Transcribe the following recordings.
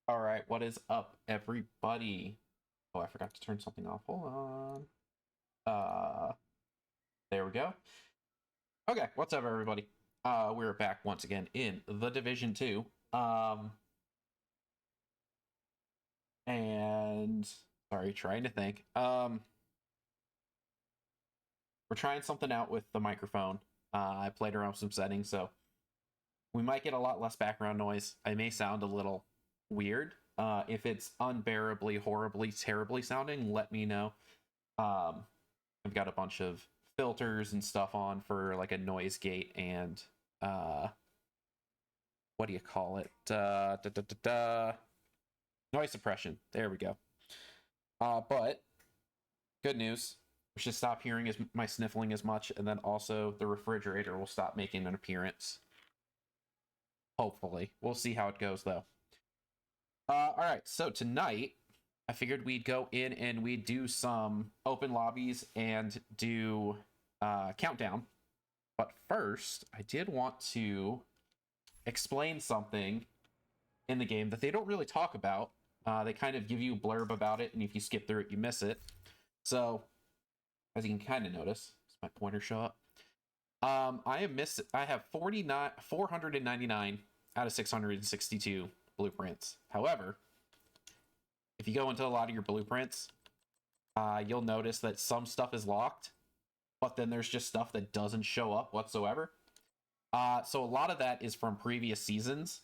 All right, what is up, everybody? Oh, I forgot to turn something off. Hold on. There we go. Okay, what's up, everybody? We're back once again in the Division 2. Um, and sorry, trying to think. We're trying something out with the microphone. I played around with some settings, so we might get a lot less background noise. I may sound a little weird. If it's unbearably, horribly, terribly sounding, let me know. Um, I've got a bunch of filters and stuff on for like a noise gate and what do you call it? Noise suppression. There we go. But good news. We should stop hearing my sniffling as much, and then also the refrigerator will stop making an appearance. Hopefully. We'll see how it goes though. Alright, so tonight I figured we'd go in and we'd do some open lobbies and do countdown. But first, I did want to explain something in the game that they don't really talk about. They kind of give you a blurb about it, and if you skip through it, you miss it. So, as you can kind of notice, does my pointer show up? I have 499 out of 662 blueprints. However, if you go into a lot of your blueprints, you'll notice that some stuff is locked, but then there's just stuff that doesn't show up whatsoever. So a lot of that is from previous seasons,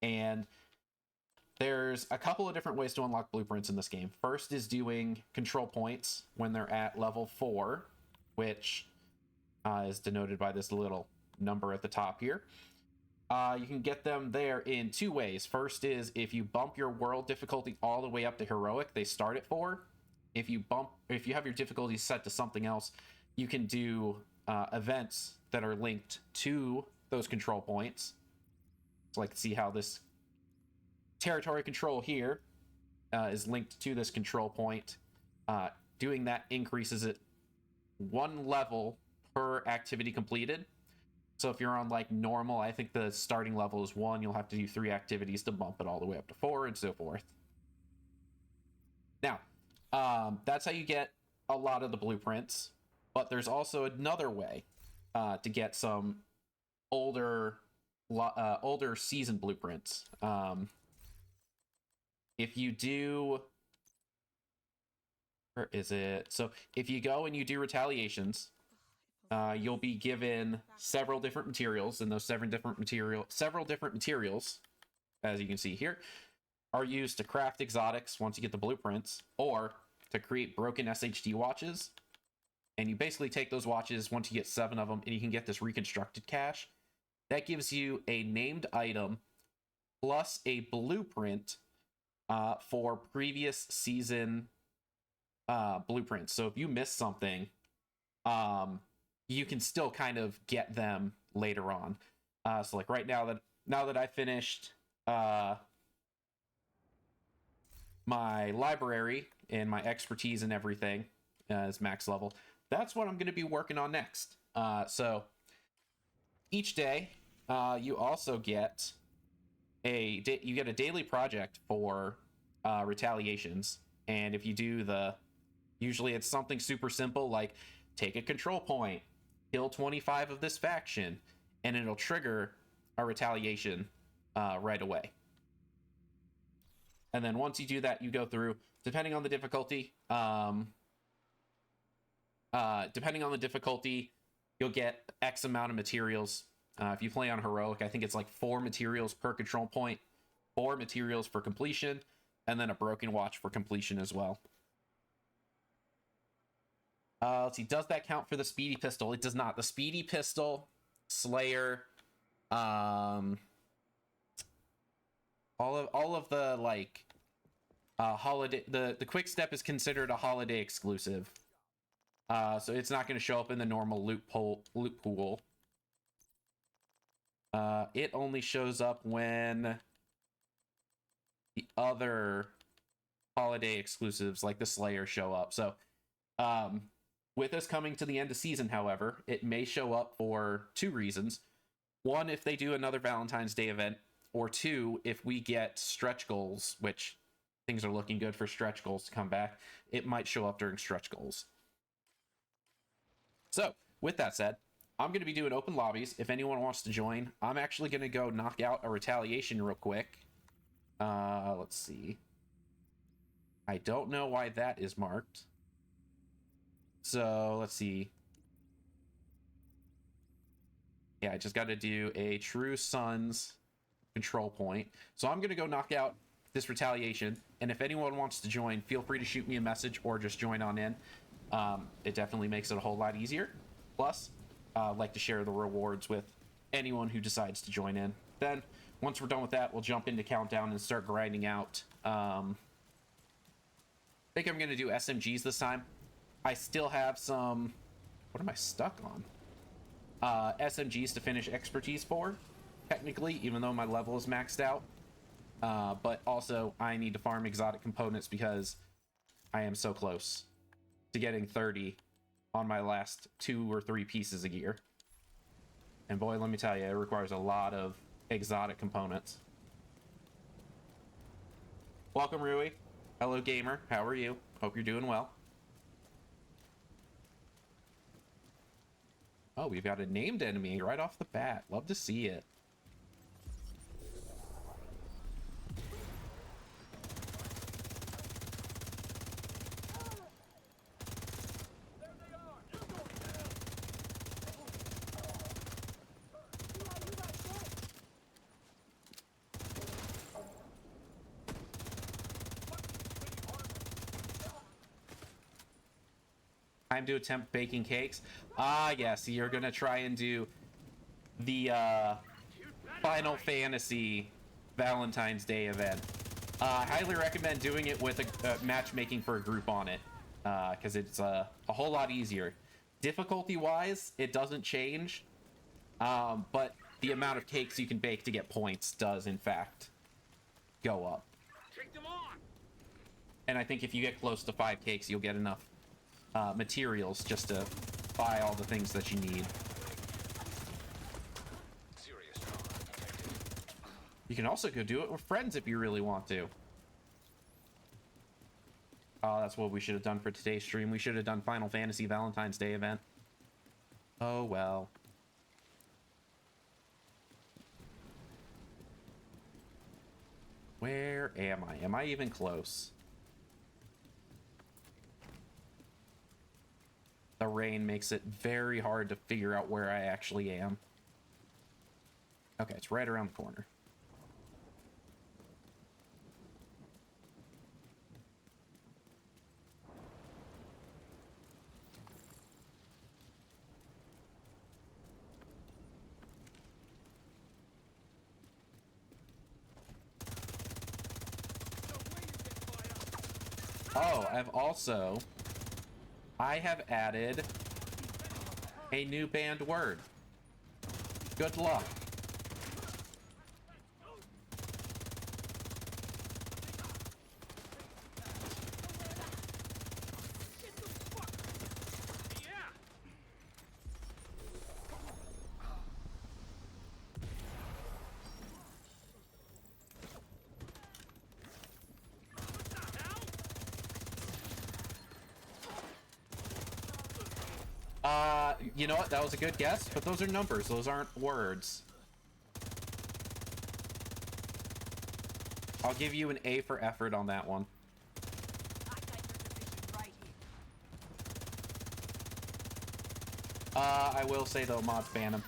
and there's a couple of different ways to unlock blueprints in this game. First is doing control points when they're at level 4, which is denoted by this little number at the top here. You can get them there in two ways. First is if you bump your world difficulty all the way up to heroic, they start at 4. If you have your difficulty set to something else, you can do events that are linked to those control points. So like see how this territory control here is linked to this control point. Doing that increases it 1 level per activity completed. So if you're on like normal, I think the starting level is 1. You'll have to do 3 activities to bump it all the way up to 4 and so forth. Now, that's how you get a lot of the blueprints. But there's also another way to get some older season blueprints. If you do, where is it? So if you go and you do retaliations, you'll be given several different materials, and those several different materials, as you can see here, are used to craft exotics once you get the blueprints, or to create broken SHD watches. And you basically take those watches once you get 7 of them, and you can get this reconstructed cache. That gives you a named item plus a blueprint for previous season blueprints. So if you miss something, you can still kind of get them later on. So like right now that I finished my library and my expertise and everything is max level, that's what I'm going to be working on next. So each day, you also get a daily project for retaliations, and if you do usually it's something super simple like take a control point, kill 25 of this faction, and it'll trigger a retaliation right away. And then once you do that, you go through, depending on the difficulty, you'll get X amount of materials. If you play on heroic, I think it's like 4 materials per control point, 4 materials for completion, and then a broken watch for completion as well. Let's see, does that count for the speedy pistol? It does not. The speedy pistol, Slayer, all of the like holiday, the quick step is considered a holiday exclusive. So it's not going to show up in the normal loot pool. It only shows up when the other holiday exclusives like the Slayer show up. So with us coming to the end of season, however, it may show up for 2 reasons. One, if they do another Valentine's Day event, or two, if we get stretch goals, which things are looking good for stretch goals to come back, it might show up during stretch goals. So, with that said, I'm going to be doing open lobbies. If anyone wants to join, I'm actually going to go knock out a retaliation real quick. Let's see. I don't know why that is marked. So, let's see. Yeah, I just got to do a True Sons control point. So I'm going to go knock out this retaliation. And if anyone wants to join, feel free to shoot me a message or just join on in. It definitely makes it a whole lot easier. Plus, I'd like to share the rewards with anyone who decides to join in. Then, once we're done with that, we'll jump into Countdown and start grinding out. I think I'm going to do SMGs this time. I still have some... What am I stuck on? SMGs to finish expertise for, technically, even though my level is maxed out. But also, I need to farm exotic components because I am so close to getting 30 on my last 2 or 3 pieces of gear. And boy, let me tell you, it requires a lot of exotic components. Welcome, Rui. Hello, gamer. How are you? Hope you're doing well. Oh, we've got a named enemy right off the bat. Love to see it. Time to attempt baking cakes. Ah, yes, you're gonna try and do the Final Fantasy Valentine's Day event. I highly recommend doing it with a matchmaking for a group on it, because it's a whole lot easier. Difficulty-wise, it doesn't change, but the amount of cakes you can bake to get points does, in fact, go up. And I think if you get close to 5 cakes, you'll get enough materials just to buy all the things that you need. You can also go do it with friends if you really want to. Oh, that's what we should have done for today's stream. We should have done Final Fantasy Valentine's Day event. Oh well. Where am I? Am I even close? The rain makes it very hard to figure out where I actually am. Okay, it's right around the corner. Oh, I have added a new banned word. Good luck. You know what? That was a good guess, but those are numbers. Those aren't words. I'll give you an A for effort on that one. I will say though, mods ban him.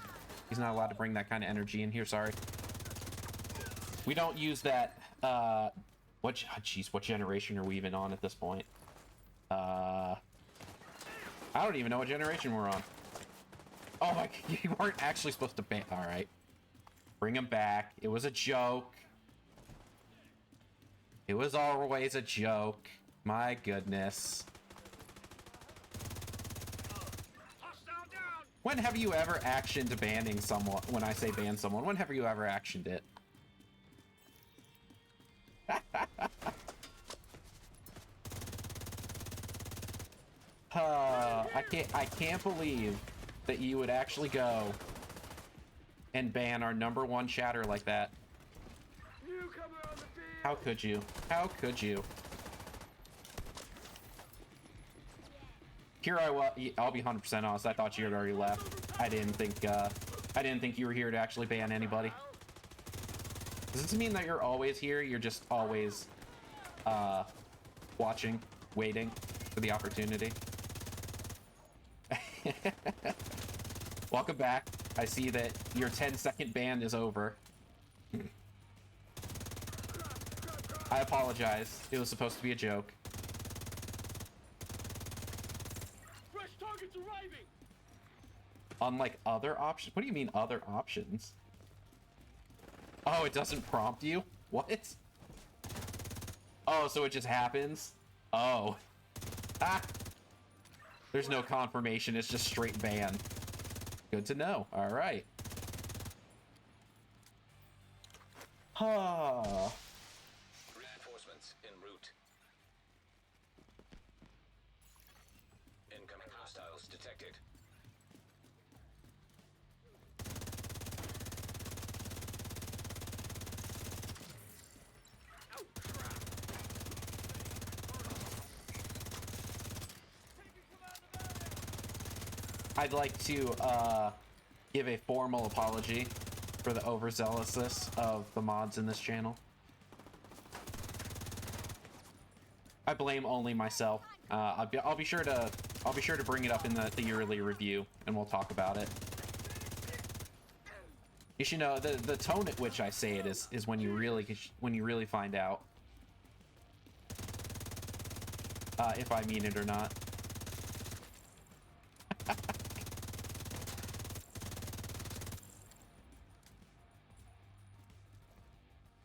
He's not allowed to bring that kind of energy in here, sorry. We don't use that, what generation are we even on at this point? I don't even know what generation we're on. Oh my, you weren't actually supposed to ban. All right. Bring him back. It was a joke. It was always a joke. My goodness. When have you ever actioned banning someone? When I say ban someone, when have you ever actioned it? I can't believe that you would actually go and ban our #1 chatter like that. How could you? How could you? Here I was. I'll be 100% honest. I thought you had already left. I didn't think you were here to actually ban anybody. Does this mean that you're always here? You're just always watching, waiting for the opportunity. Welcome back. I see that your 10-second ban is over. I apologize. It was supposed to be a joke. Fresh targets arriving. Unlike other options? What do you mean other options? Oh, it doesn't prompt you? What? Oh, so it just happens? Oh. Ah! There's no confirmation, it's just straight ban. Good to know. Alright. Huh. Reinforcements en route. Incoming hostiles detected. Oh, crap. I'd like to give a formal apology for the overzealousness of the mods in this channel. I blame only myself. I'll be sure to bring it up in the yearly review, and we'll talk about it. You should know the tone at which I say it is when you really find out if I mean it or not.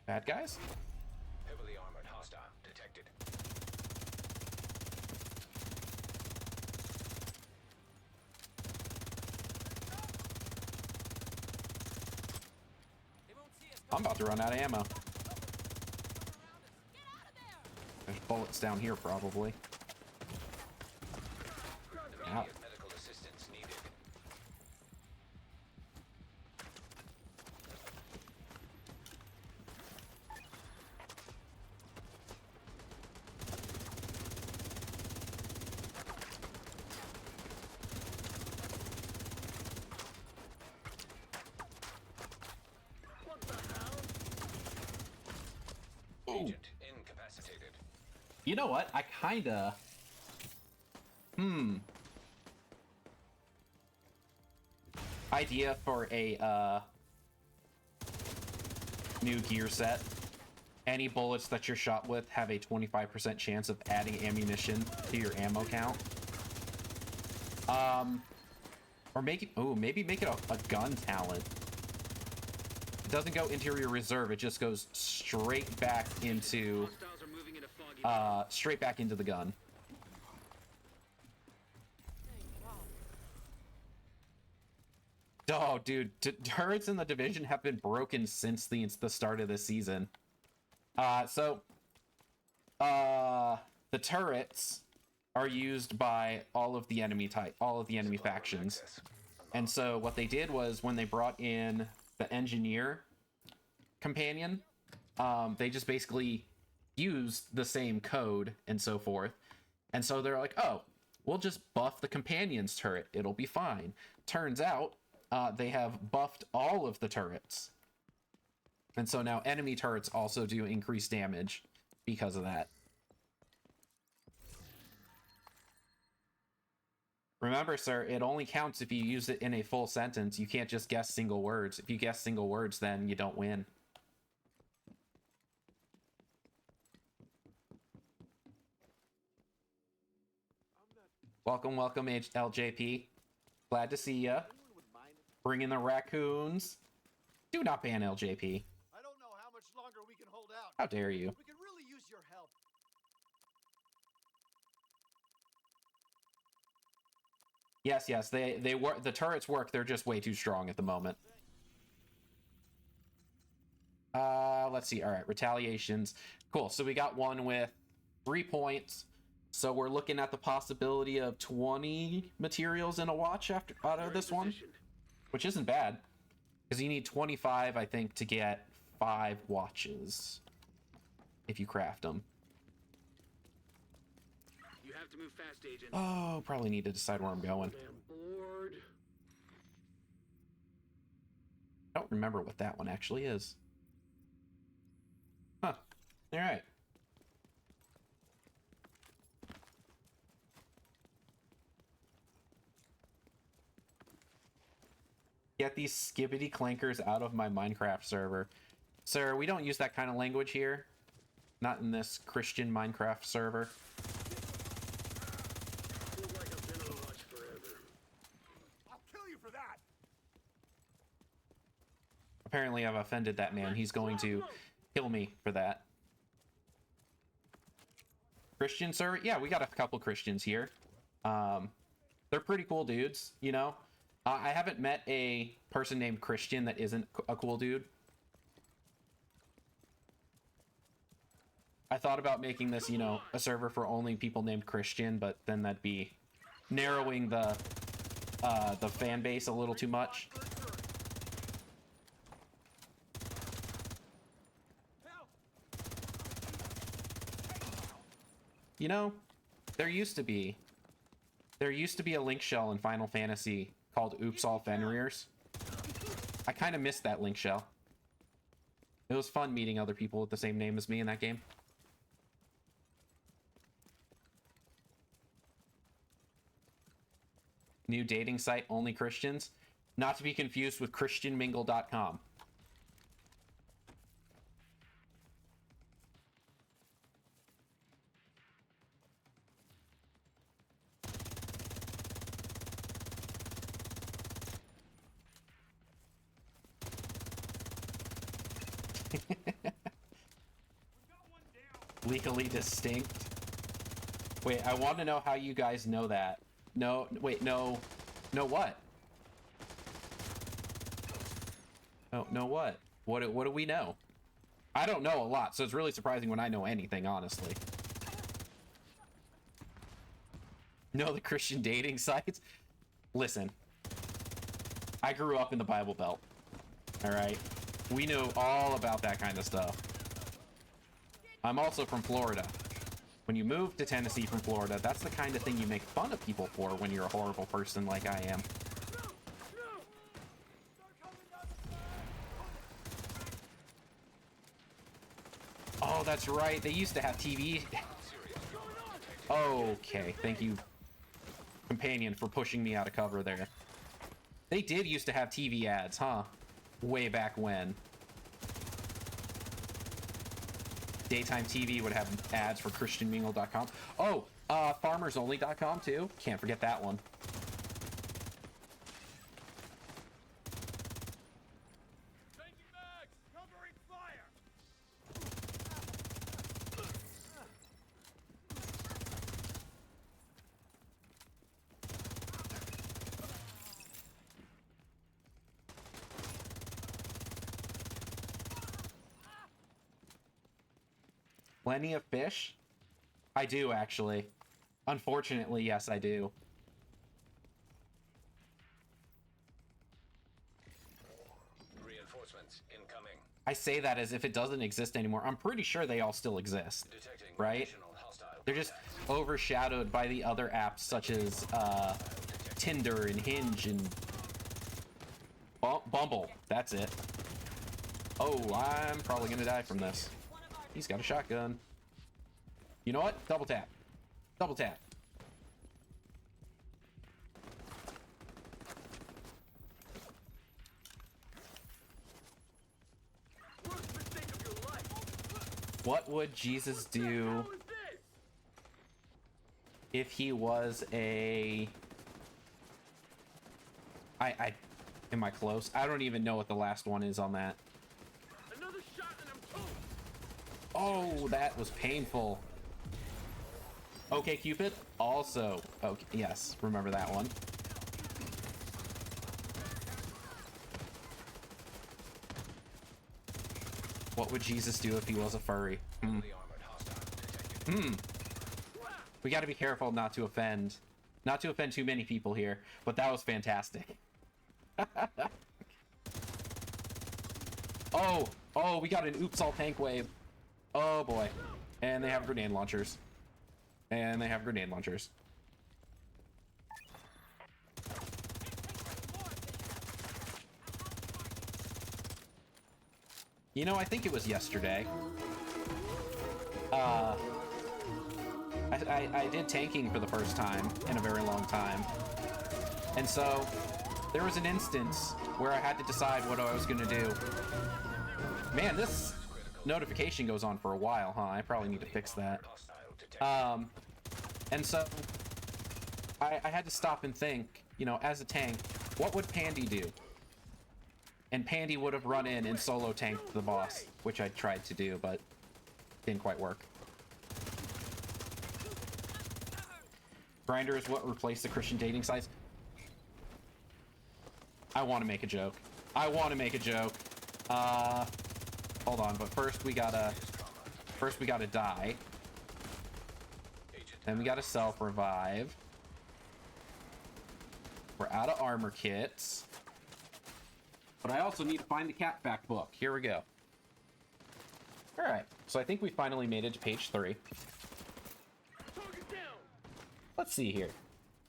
Bad guys? Heavily armored hostile detected. I'm about to run out of ammo. There's bullets down here, probably. Ow. Medical assistance needed. What the hell? Ooh. Agent incapacitated. You know what? I kinda... Idea for a, new gear set. Any bullets that you're shot with have a 25% chance of adding ammunition to your ammo count. Or make it... Ooh, maybe make it a gun talent. It doesn't go into your reserve, it just goes straight back into... straight back into the gun. Oh, dude, turrets in the division have been broken since the start of this season. The turrets are used by all of the enemy factions. And so what they did was when they brought in the engineer companion, they just basically used the same code and so forth. And so they're like, oh, we'll just buff the companion's turret. It'll be fine. Turns out, they have buffed all of the turrets. And so now enemy turrets also do increased damage because of that. Remember, sir, it only counts if you use it in a full sentence. You can't just guess single words. If you guess single words, then you don't win. Welcome, welcome, LJP. Glad to see ya. Bring in the raccoons. Do not ban LJP. I don't know how much longer we can hold out. How dare you? We could really use your help. Yes, they work. The turrets work. They're just way too strong at the moment. Let's see. All right, retaliations. Cool. So we got one with 3 points. So we're looking at the possibility of 20 materials in a watch out of this one, which isn't bad, because you need 25, I think, to get 5 watches. if you craft them. You have to move fast, Agent. Oh, probably need to decide where I'm going. Damn bored. I don't remember what that one actually is. Huh. All right. Get these skibbity clankers out of my Minecraft server. Sir, we don't use that kind of language here. Not in this Christian Minecraft server. Feels like I've been on watch forever. I'll kill you for that. Apparently I've offended that man. He's going to kill me for that. Christian server? Yeah, we got a couple Christians here. They're pretty cool dudes, you know? I haven't met a person named Christian that isn't a cool dude. I thought about making this, you know, a server for only people named Christian, but then that'd be narrowing the fan base a little too much. You know, there used to be a link shell in Final Fantasy called Oops All Fenrir's. I kind of missed that link shell. It was fun meeting other people with the same name as me in that game. New dating site, only Christians. Not to be confused with christianmingle.com. Legally distinct. Wait, I want to know how you guys know that. No, wait, no. No what? No what? What do we know? I don't know a lot, so it's really surprising when I know anything, honestly. Know the Christian dating sites? Listen. I grew up in the Bible Belt. Alright? We know all about that kind of stuff. I'm also from Florida. When you move to Tennessee from Florida, that's the kind of thing you make fun of people for when you're a horrible person like I am. Oh, that's right. They used to have TV. Okay, thank you, companion, for pushing me out of cover there. They did used to have TV ads, huh? Way back when. Daytime TV would have ads for christianmingle.com. Oh, farmersonly.com too. Can't forget that one. Changing bags. Covering fire. Plenty of fish? I do, actually. Unfortunately, yes, I do. Reinforcements incoming. I say that as if it doesn't exist anymore. I'm pretty sure they all still exist, Detecting right? additional hostile They're just overshadowed by the other apps such as Tinder and Hinge and Bumble. That's it. Oh, I'm probably gonna die from this. He's got a shotgun. You know what? Double tap. Double tap. Worst mistake of your life. What would Jesus do What is this? if he was a... Am I close? I don't even know what the last one is on that. Another shot and I'm toast. Oh, that was painful. Okay, Cupid. Also, okay, yes, remember that one. What would Jesus do if he was a furry? heavily armored hostile detected. We got to be careful not to offend too many people here, but that was fantastic. Oh, we got an oops all tank wave. Oh boy. And they have grenade launchers. And they have grenade launchers. You know, I think it was yesterday. I did tanking for the first time in a very long time. And so there was an instance where I had to decide what I was going to do. Man, this notification goes on for a while, huh? I probably need to fix that. And so I had to stop and think, you know, as a tank, what would Pandy do? And Pandy would have run in and solo tanked the boss, which I tried to do, but didn't quite work. Grindr is what replaced the Christian dating sites. I want to make a joke. I want to make a joke. Hold on, but first we gotta die. Then we gotta self-revive. We're out of armor kits. But I also need to find the cat fact book. Here we go. Alright, so I think we finally made it to page 3. Let's see here.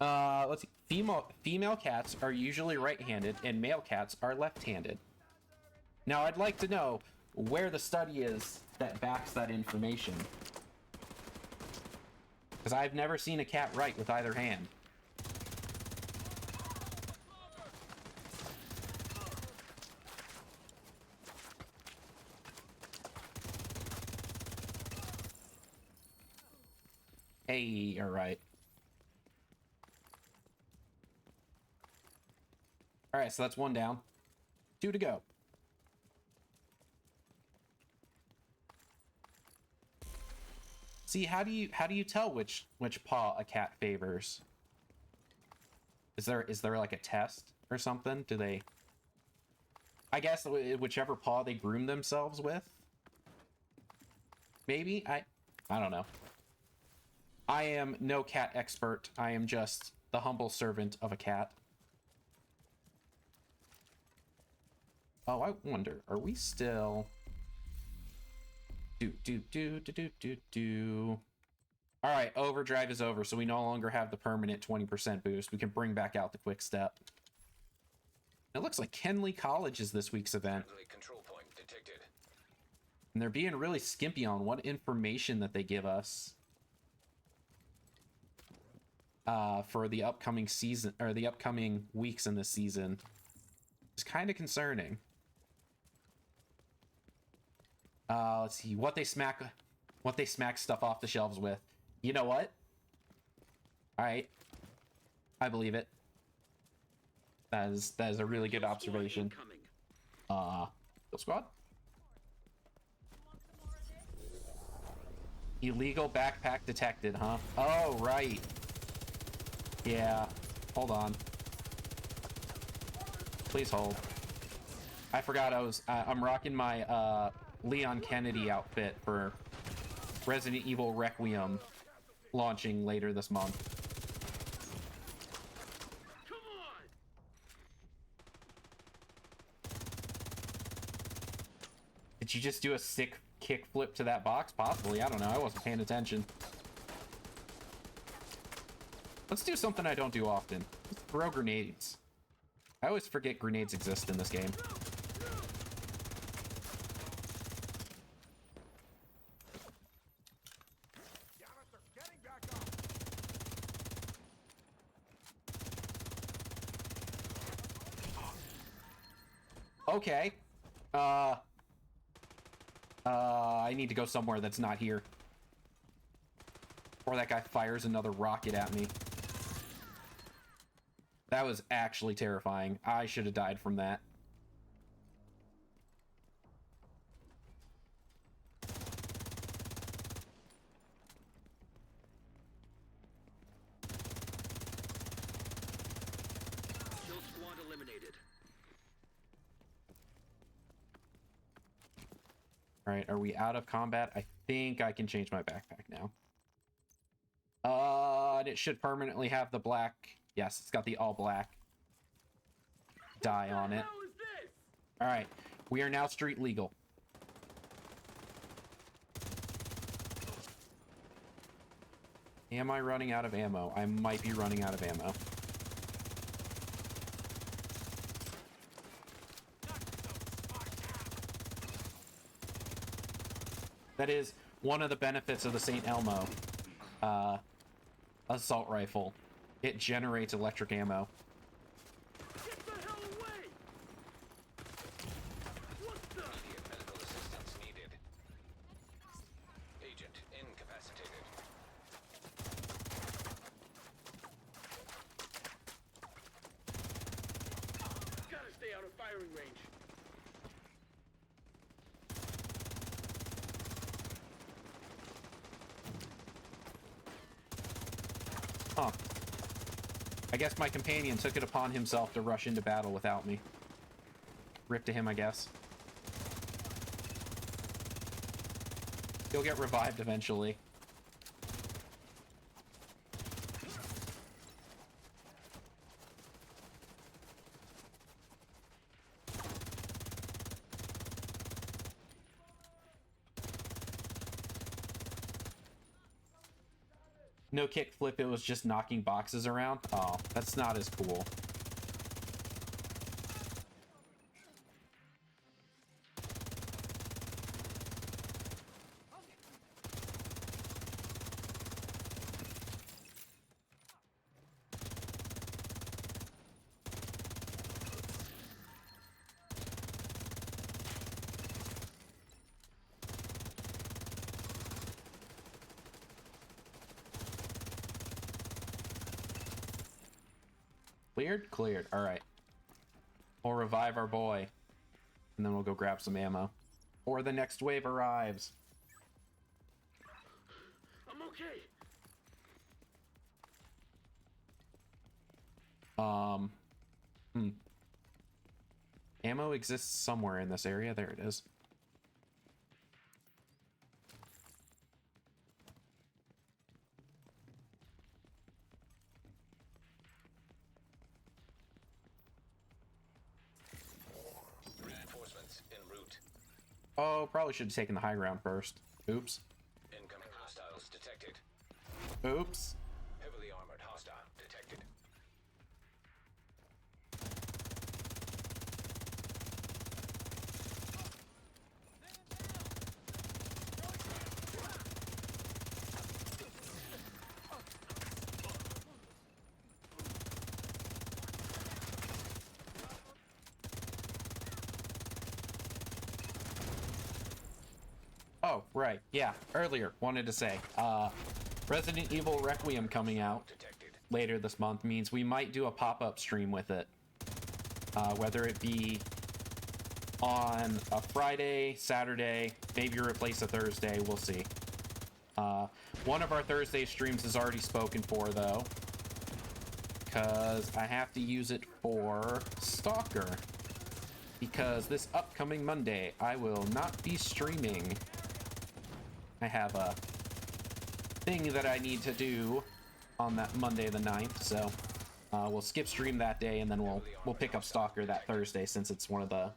Let's see. Female cats are usually right-handed and male cats are left-handed. Now, I'd like to know where the study is that backs that information. Because I've never seen a cat write with either hand. Hey, alright. Alright, so that's 1 down. 2 to go. See, how do you tell which paw a cat favors? Is there like a test or something? Do they? I guess whichever paw they groom themselves with. Maybe I don't know. I am no cat expert. I am just the humble servant of a cat. Oh, I wonder, are we still? All right, overdrive is over, so we no longer have the permanent 20% boost. We can bring back out the quick step. It looks like Kenley College is this week's event. Control point detected. And they're being really skimpy on what information that they give us. For the upcoming season, or the upcoming weeks in this season. It's kind of concerning. Let's see what they smack stuff off the shelves with. You know what? All right, I believe it. That is a really good observation. Kill squad. Illegal backpack detected, huh? Oh, right. Yeah. Hold on. Please hold. I forgot I'm rocking my Leon Kennedy outfit for Resident Evil Requiem launching later this month. Come on! Did you just do a sick kick flip to that box? Possibly. I don't know. I wasn't paying attention. Let's do something I don't do often. Let's throw grenades. I always forget grenades exist in this game. Okay. I need to go somewhere that's not here. Or that guy fires another rocket at me. That was actually terrifying. I should have died from that. Kill squad eliminated. All right, are we out of combat? I think I can change my backpack now. And it should permanently have the black. Yes, it's got the all black dye on it. How is this? All right, we are now street legal. Am I running out of ammo? I might be running out of ammo. That is one of the benefits of the St. Elmo assault rifle. It generates electric ammo. Get the hell away! What the? Immediate medical assistance needed. Agent incapacitated. Gotta stay out of firing range. Huh. I guess my companion took it upon himself to rush into battle without me. Rip to him, I guess. He'll get revived eventually. No kickflip, it was just knocking boxes around. Oh, that's not as cool. Cleared? Cleared. Alright. We'll revive our boy. And then we'll go grab some ammo. Or the next wave arrives. I'm okay. Ammo exists somewhere in this area. There it is. Reinforcements en route. Oh, probably should have taken the high ground first. Oops. Incoming hostiles detected. Oops. Heavily armored hostile detected. Oh, right. Yeah, earlier. Wanted to say. Resident Evil Requiem coming out Detected. later this month means we might do a pop-up stream with it. Whether it be on a Friday, Saturday, maybe replace a Thursday, we'll see. One of our Thursday streams is already spoken for, though, because I have to use it for Stalker. Because this upcoming Monday, I will not be streaming. I have a thing that I need to do on that Monday the 9th, so we'll skip stream that day, and then we'll pick up Stalker that Thursday, since it's one of the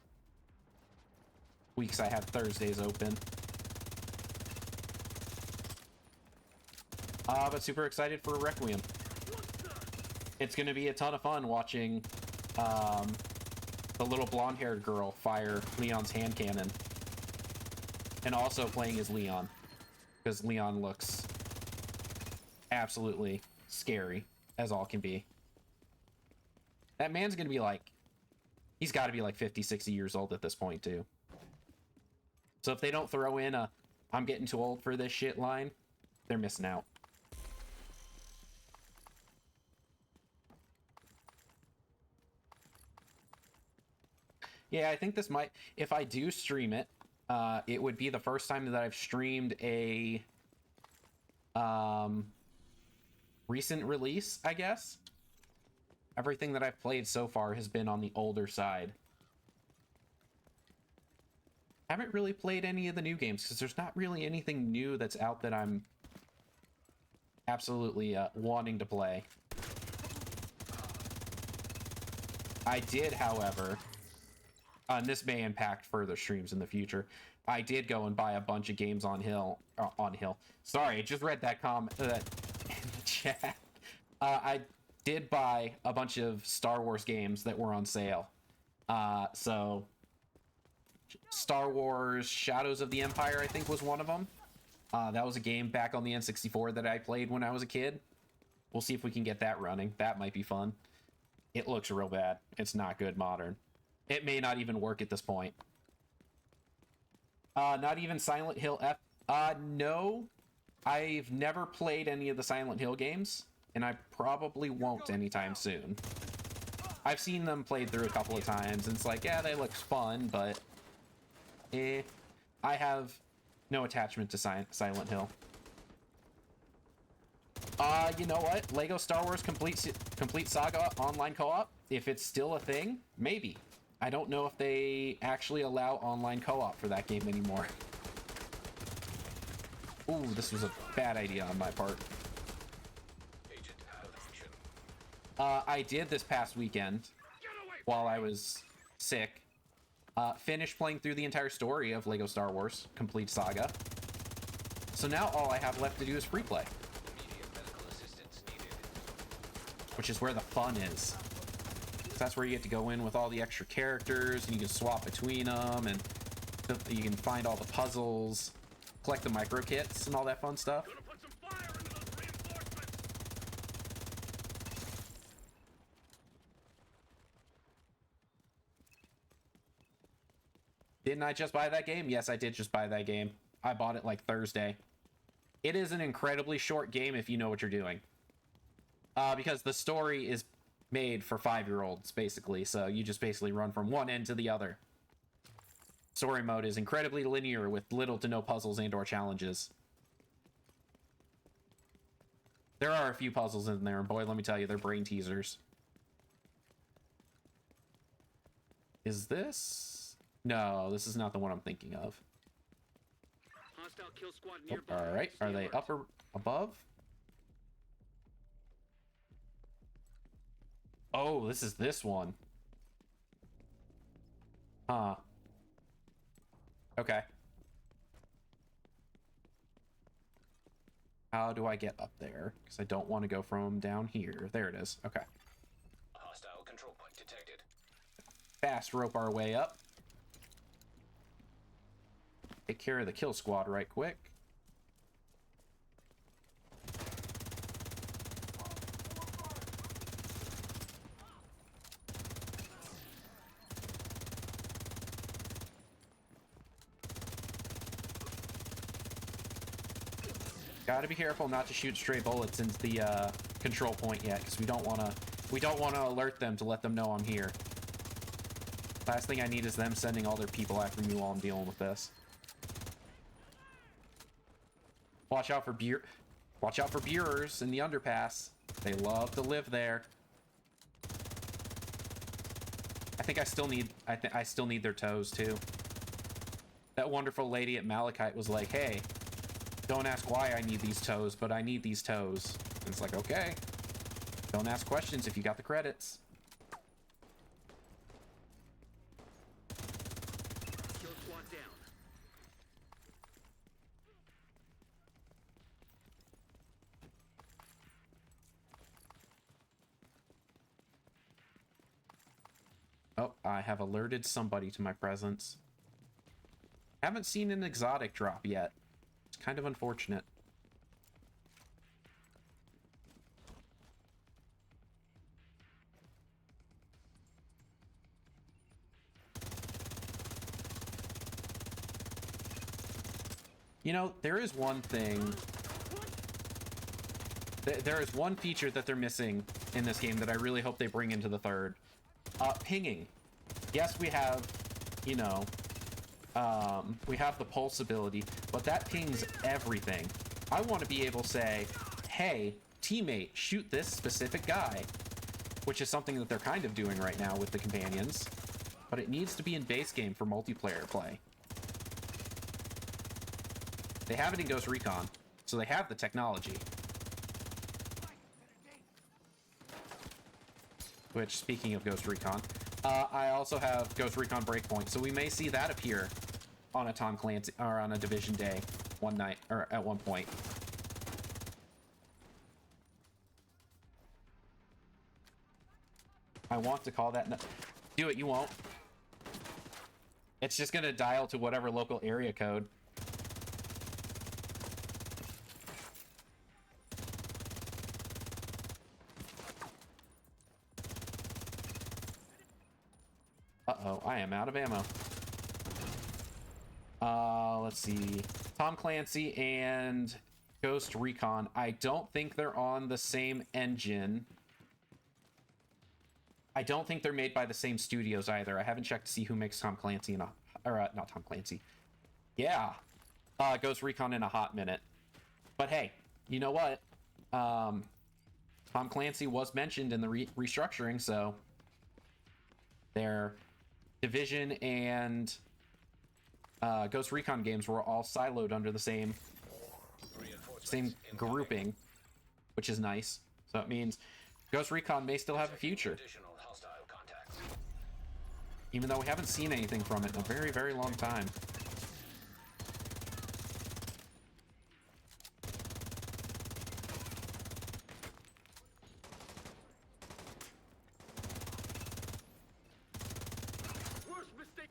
weeks I have Thursdays open. But super excited for Requiem. It's going to be a ton of fun watching the little blonde-haired girl fire Leon's hand cannon. And also playing as Leon, because Leon looks absolutely scary as all can be. That man's going to be like, he's got to be like 50, 60 years old at this point, too. So if they don't throw in a "I'm getting too old for this shit" line, they're missing out. Yeah, I think this might, if I do stream it, it would be the first time that I've streamed a recent release, I guess. Everything that I've played so far has been on the older side. Haven't really played any of the new games because there's not really anything new that's out that I'm absolutely wanting to play. I did, however, and this may impact further streams in the future, I did go and buy a bunch of games on Hill. Sorry, I just read that chat. I did buy a bunch of Star Wars games that were on sale. So Star Wars Shadows of the Empire, I think, was one of them. That was a game back on the N64 that I played when I was a kid. We'll see if we can get that running. That might be fun. It looks real bad. It's not good modern. It may not even work at this point. Not even Silent Hill F. No. I've never played any of the Silent Hill games, and I probably won't anytime soon. I've seen them played through a couple of times, and it's like, yeah, they look fun, but I have no attachment to Silent Hill. You know what? Lego Star Wars Complete Saga online co-op, if it's still a thing, maybe. I don't know if they actually allow online co-op for that game anymore. Ooh, this was a bad idea on my part. Agent out of action. I did this past weekend while I was sick. Finished playing through the entire story of Lego Star Wars Complete Saga. So now all I have left to do is free play. Immediate medical assistance needed. Which is where the fun is. That's where you get to go in with all the extra characters, and you can swap between them, and you can find all the puzzles, collect the micro kits, and all that fun stuff. Gonna put some fire into those reinforcements! Didn't I just buy that game? Yes, I did just buy that game. I bought it like Thursday. It is an incredibly short game if you know what you're doing. Because the story is made for 5-year-olds, basically. So you just basically run from one end to the other. Story mode is incredibly linear with little to no puzzles and or challenges. There are a few puzzles in there, and boy, let me tell you, they're brain teasers. Is this? No, this is not the one I'm thinking of. Hostile kill squad Oh, nearby. all right, are Stay they alert. up or above? Oh, this is this one. Huh. Okay. How do I get up there? Because I don't want to go from down here. There it is. Okay. Hostile control point detected. Fast rope our way up. Take care of the kill squad right quick. Gotta be careful not to shoot stray bullets into the control point yet, because we don't want to alert them to let them know I'm here. Last thing I need is them sending all their people after me while I'm dealing with this. Watch out for Buers in the underpass. They love to live there. I think I still need their toes too. That wonderful lady at Malachite was like, "Hey, don't ask why I need these toes, but I need these toes." And it's like, okay. Don't ask questions if you got the credits. Kill squad down. Oh, I have alerted somebody to my presence. Haven't seen an exotic drop yet. It's kind of unfortunate. You know, there is one thing. There is one feature that they're missing in this game that I really hope they bring into the third. Pinging. Yes, we have, you know, we have the pulse ability, but that pings everything. I want to be able to say, hey, teammate, shoot this specific guy, which is something that they're kind of doing right now with the companions, but it needs to be in base game for multiplayer play. They have it in Ghost Recon, so they have the technology. Which, speaking of Ghost Recon, I also have Ghost Recon Breakpoint, so we may see that appear on a Tom Clancy or on a Division day one night or at one point. want to call that. No, do it, you won't. It's just gonna dial to whatever local area code. Uh-oh, I am out of ammo. Let's see. Tom Clancy and Ghost Recon. I don't think they're on the same engine. I don't think they're made by the same studios either. I haven't checked to see who makes Tom Clancy in a... Or, not Tom Clancy. Yeah. Ghost Recon in a hot minute. But hey, you know what? Tom Clancy was mentioned in the restructuring, so... Their Division and Ghost Recon games were all siloed under the same grouping, which is nice. So it means Ghost Recon may still have a future, even though we haven't seen anything from it in a very, very long time. Worst mistake.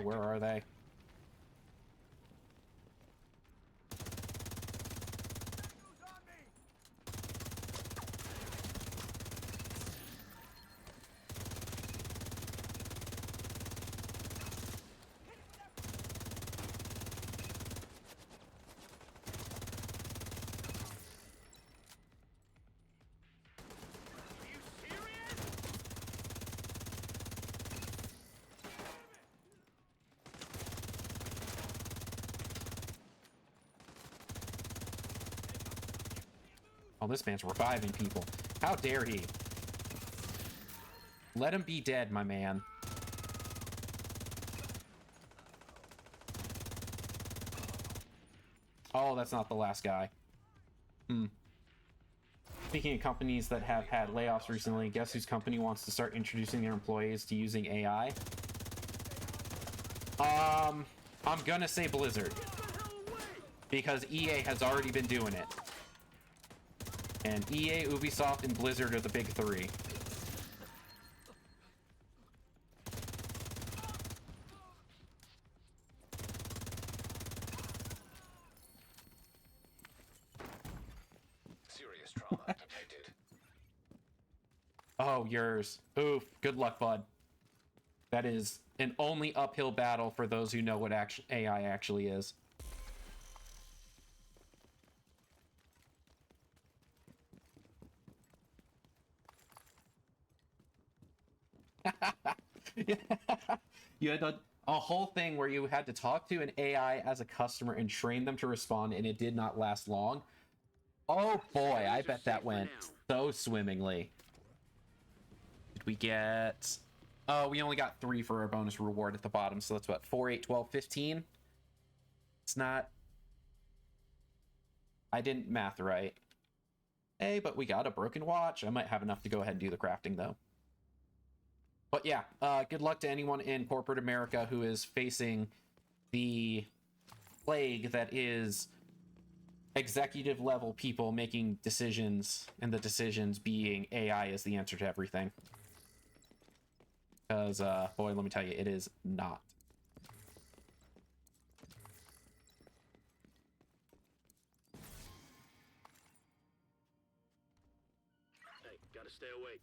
Where are they? Oh, this man's reviving people. How dare he? Let him be dead, my man. Oh, that's not the last guy. Speaking of companies that have had layoffs recently, guess whose company wants to start introducing their employees to using AI? I'm gonna say Blizzard. Because EA has already been doing it. And EA, Ubisoft, and Blizzard are the big three. Serious trauma detected. Oh, yours. Oof. Good luck, bud. That is an only uphill battle for those who know what AI actually is. You had a whole thing where you had to talk to an AI as a customer and train them to respond, and it did not last long. Oh boy, I bet that went so swimmingly. Did we get... Oh, we only got 3 for our bonus reward at the bottom, so that's what, 4, 8, 12, 15? It's not... I didn't math right. Hey, but we got a broken watch. I might have enough to go ahead and do the crafting, though. But yeah, good luck to anyone in corporate America who is facing the plague that is executive level people making decisions, and the decisions being AI is the answer to everything. Because, boy, let me tell you, it is not. Hey, gotta stay awake.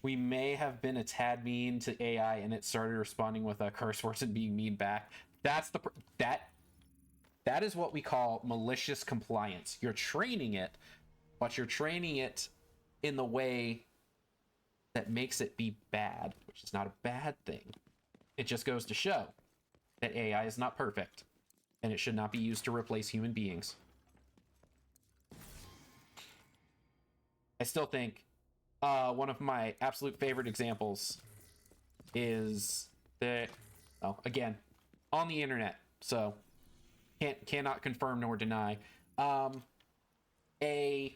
We may have been a tad mean to AI, and it started responding with curse words and being mean back. That's the that is what we call malicious compliance. You're training it, but you're training it in the way that makes it be bad, which is not a bad thing. It just goes to show that AI is not perfect, and it should not be used to replace human beings. I still think one of my absolute favorite examples is that, oh, again, on the internet, so cannot confirm nor deny, a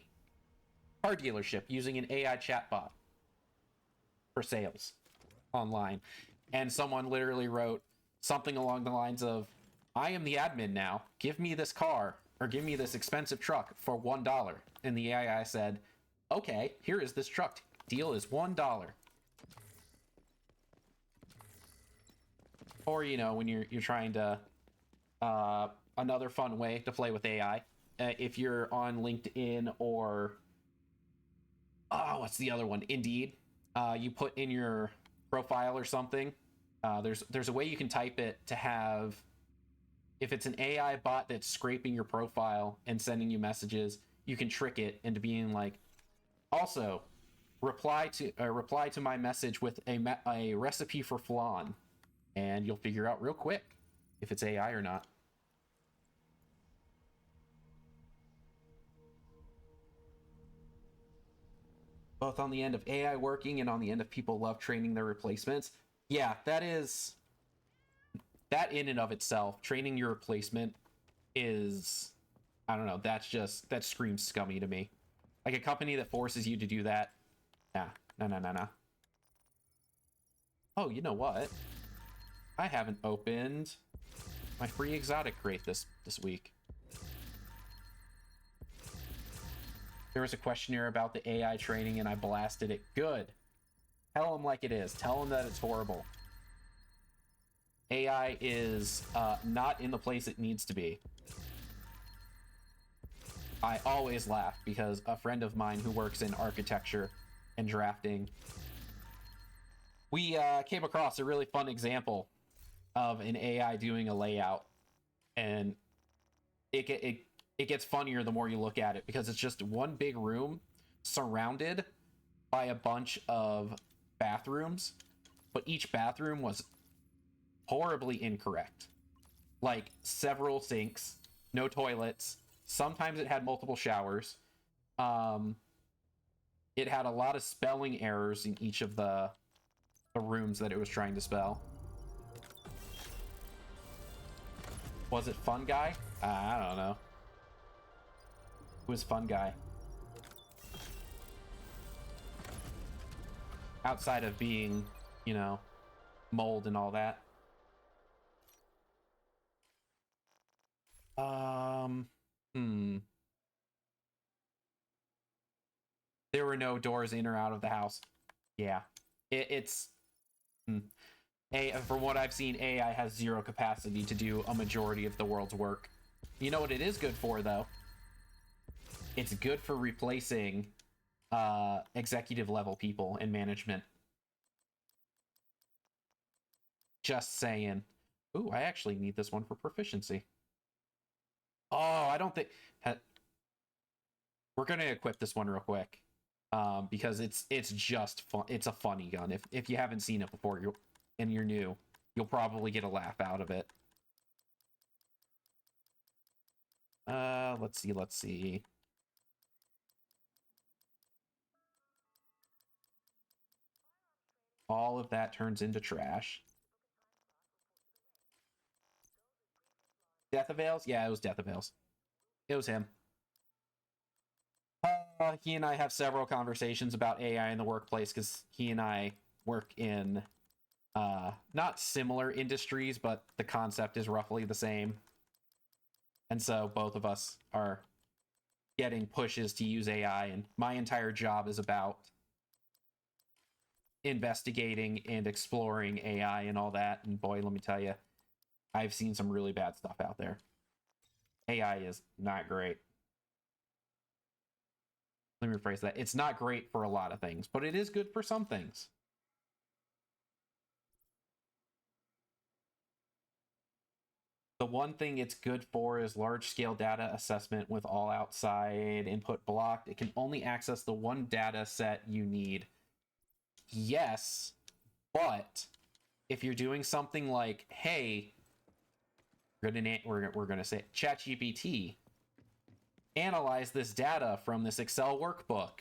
car dealership using an AI chatbot for sales online. And someone literally wrote something along the lines of, I am the admin now. Give me this car or give me this expensive truck for $1. And the AI said, okay, here is this truck. Deal is $1. Or, you know, when you're trying to, another fun way to play with AI, if you're on LinkedIn or, what's the other one? Indeed. You put in your profile or something. There's a way you can type it to have, if it's an AI bot that's scraping your profile and sending you messages, you can trick it into being like, also reply to my message with a recipe for flan, and you'll figure out real quick if it's AI or not. Both on the end of AI working and on the end of people love training their replacements. Yeah, that in and of itself, training your replacement is, I don't know, that screams scummy to me. Like a company that forces you to do that, nah. Oh, you know what? I haven't opened my free exotic crate this week. There was a questionnaire about the AI training and I blasted it. Good. Tell them like it is. Tell them that it's horrible. AI is not in the place it needs to be. I always laugh because a friend of mine who works in architecture and drafting, we came across a really fun example of an AI doing a layout, and it gets funnier the more you look at it because it's just one big room surrounded by a bunch of bathrooms, but each bathroom was horribly incorrect. Like several sinks, no toilets. Sometimes it had multiple showers. It had a lot of spelling errors in each of the rooms that it was trying to spell. Was it Fun Guy? I don't know. Who was Fun Guy? Outside of being, you know, mold and all that. There were no doors in or out of the house. Yeah. It's... From what I've seen, AI has zero capacity to do a majority of the world's work. You know what it is good for, though? It's good for replacing executive level people in management. Just saying. Ooh, I actually need this one for proficiency. Oh, I don't think... We're going to equip this one real quick. Because it's just fun. It's a funny gun. If you haven't seen it before and you're new, you'll probably get a laugh out of it. Let's see. All of that turns into trash. Death Avails? Yeah, it was Death Avails. It was him. He and I have several conversations about AI in the workplace because he and I work in not similar industries, but the concept is roughly the same. And so both of us are getting pushes to use AI, and my entire job is about investigating and exploring AI and all that. And boy, let me tell you, I've seen some really bad stuff out there. AI is not great. Let me rephrase that. It's not great for a lot of things, but it is good for some things. The one thing it's good for is large-scale data assessment with all outside input blocked. It can only access the one data set you need. Yes, but if you're doing something like, hey, we're gonna say ChatGPT, analyze this data from this Excel workbook,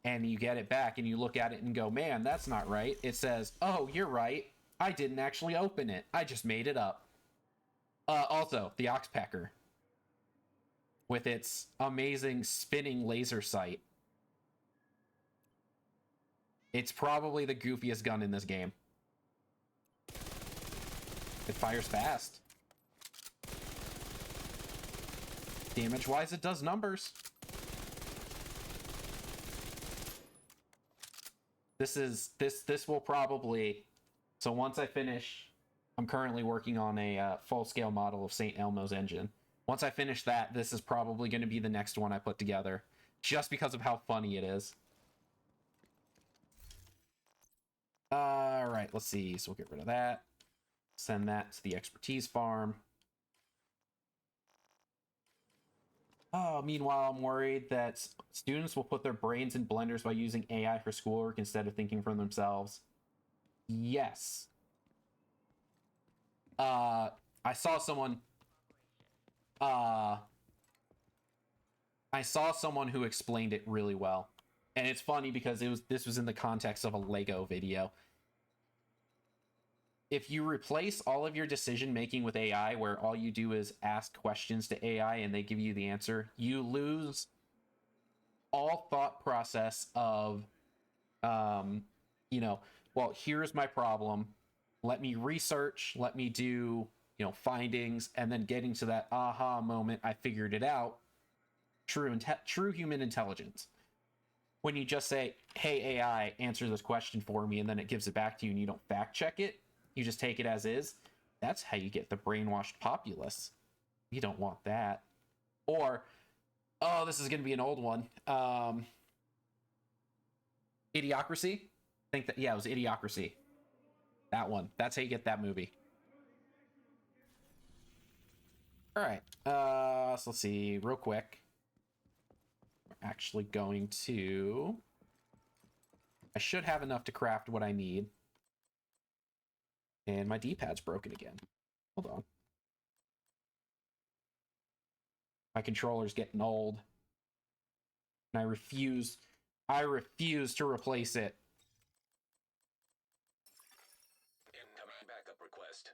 and you get it back and you look at it and go, man, that's not right. It says, oh, you're right. I didn't actually open it. I just made it up. Also, the Oxpecker. with its amazing spinning laser sight. It's probably the goofiest gun in this game. It fires fast. Damage-wise, it does numbers. This will probably... So once I finish... I'm currently working on a full-scale model of St. Elmo's engine. Once I finish that, this is probably going to be the next one I put together. Just because of how funny it is. Alright, let's see. So we'll get rid of that. Send that to the expertise farm. Oh, meanwhile, I'm worried that students will put their brains in blenders by using AI for schoolwork instead of thinking for themselves. Yes. I saw someone who explained it really well. And it's funny because this was in the context of a Lego video. If you replace all of your decision making with AI, where all you do is ask questions to AI and they give you the answer, you lose all thought process of, well, here's my problem. Let me research, let me do, findings, and then getting to that aha moment, I figured it out. True human intelligence. When you just say, hey, AI, answer this question for me, and then it gives it back to you and you don't fact check it, you just take it as is, that's how you get the brainwashed populace. You don't want that. Or, oh, this is going to be an old one. Idiocracy? I think that, yeah, it was Idiocracy. That one. That's how you get that movie. All right. So let's see real quick. We're actually going to... I should have enough to craft what I need. And my D-pad's broken again. Hold on. My controller's getting old. And I refuse to replace it. Incoming backup request.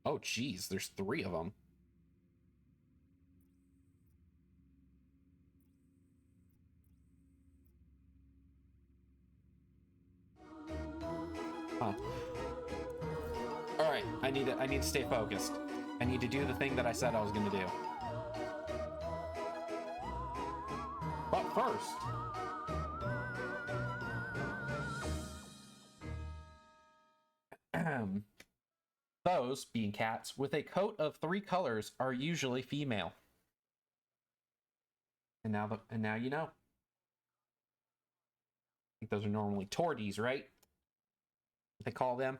Oh, geez, there's 3 of them. Huh. All right, I need to stay focused. I need to do the thing that I said I was going to do. But first, those, being cats, with a coat of 3 colors are usually female. And now you know. I think those are normally torties, right? What they call them.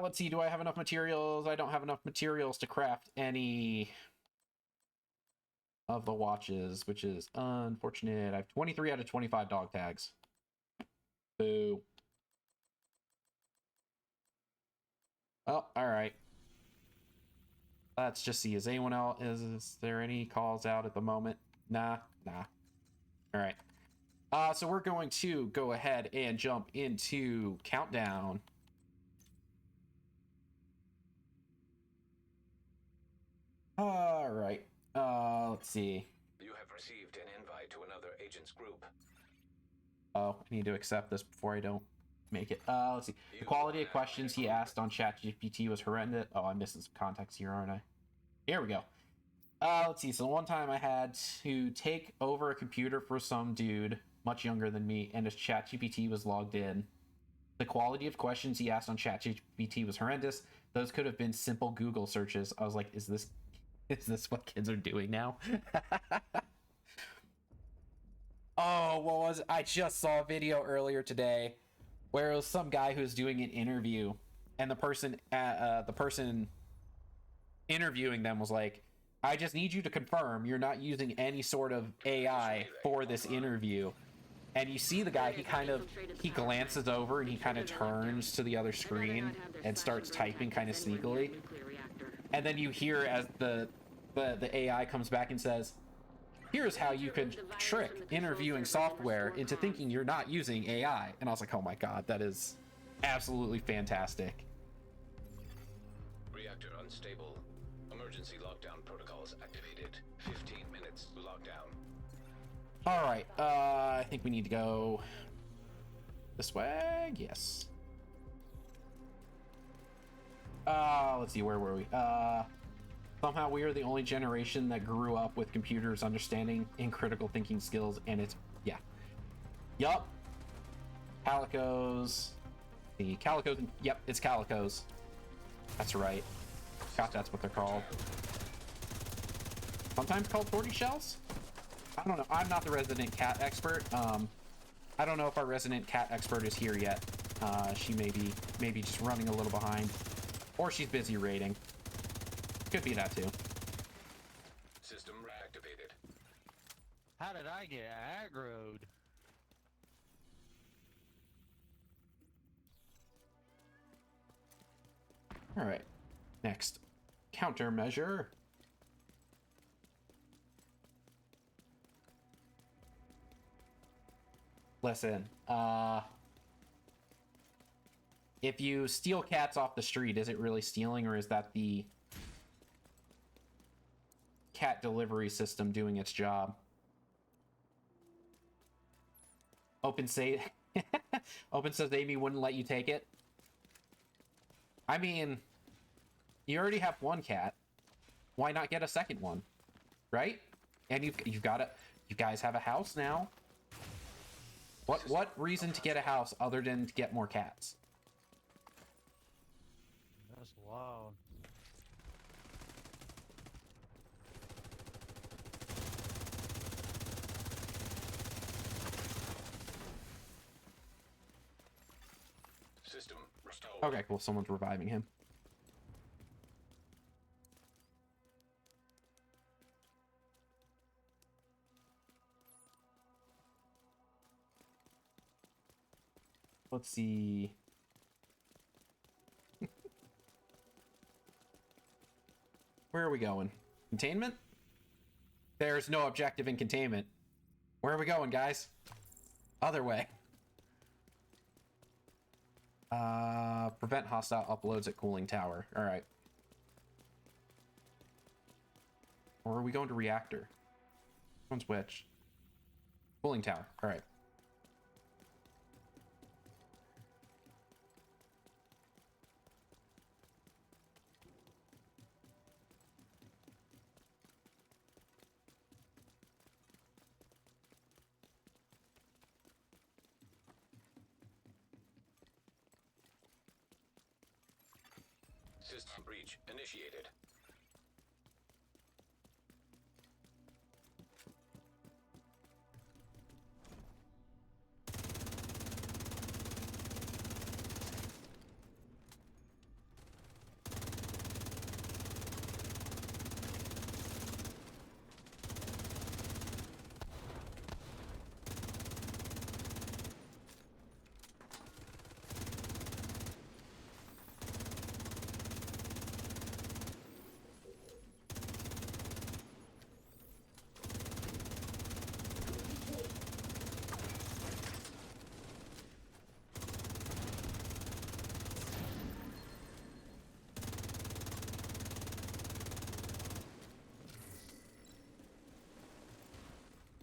Let's see, do I have enough materials? I don't have enough materials to craft any of the watches, which is unfortunate. I have 23 out of 25 dog tags. Boo. Oh, all right. Let's just see. Is anyone else? Is there any calls out at the moment? Nah. All right. So we're going to go ahead and jump into countdown. All right. Let's see. You have received an invite to another agent's group. Oh, I need to accept this before I don't make it. Let's see. The quality of questions he asked on ChatGPT was horrendous. Oh, I'm missing some context here, aren't I? Here we go. Let's see. So one time I had to take over a computer for some dude much younger than me, and his ChatGPT was logged in. The quality of questions he asked on ChatGPT was horrendous. Those could have been simple Google searches. I was like, is this what kids are doing now? Oh, what was it? I just saw a video earlier today where it was some guy who was doing an interview, and the person interviewing them was like, I just need you to confirm you're not using any sort of AI for this interview. And you see the guy, he glances over and he kind of turns to the other screen and starts typing kind of sneakily. And then you hear as the AI comes back and says, here's how you can trick interviewing software into thinking you're not using AI. And I was like, oh my god, that is absolutely fantastic. Reactor unstable. Emergency lockdown protocols activated. 15 minutes lockdown. All right. I think we need to go this way. Yes. Let's see. Where were we? Somehow we are the only generation that grew up with computers understanding and critical thinking skills, and it's yeah. Yup. Calicos. The calicos. Yep, it's calicos. That's right. God, that's what they're called. Sometimes called tortoise-shells? I don't know. I'm not the resident cat expert. I don't know if our resident cat expert is here yet. She may be just running a little behind. Or she's busy raiding. Could be that too. System reactivated. How did I get aggroed? All right. Next. Countermeasure. Listen, if you steal cats off the street, is it really stealing, or is that the cat delivery system doing its job? Open says Amy wouldn't let you take it. I mean, you already have one cat. Why not get a second one, right? And you've got it. You guys have a house now. What reason to get a house other than to get more cats? That's loud. System restored. Okay, cool. Someone's reviving him. Let's see. Where are we going? Containment? There's no objective in containment. Where are we going, guys? Other way. Prevent hostile uploads at cooling tower. All right. Or are we going to reactor? Which one's which? Cooling tower. All right. System breach initiated.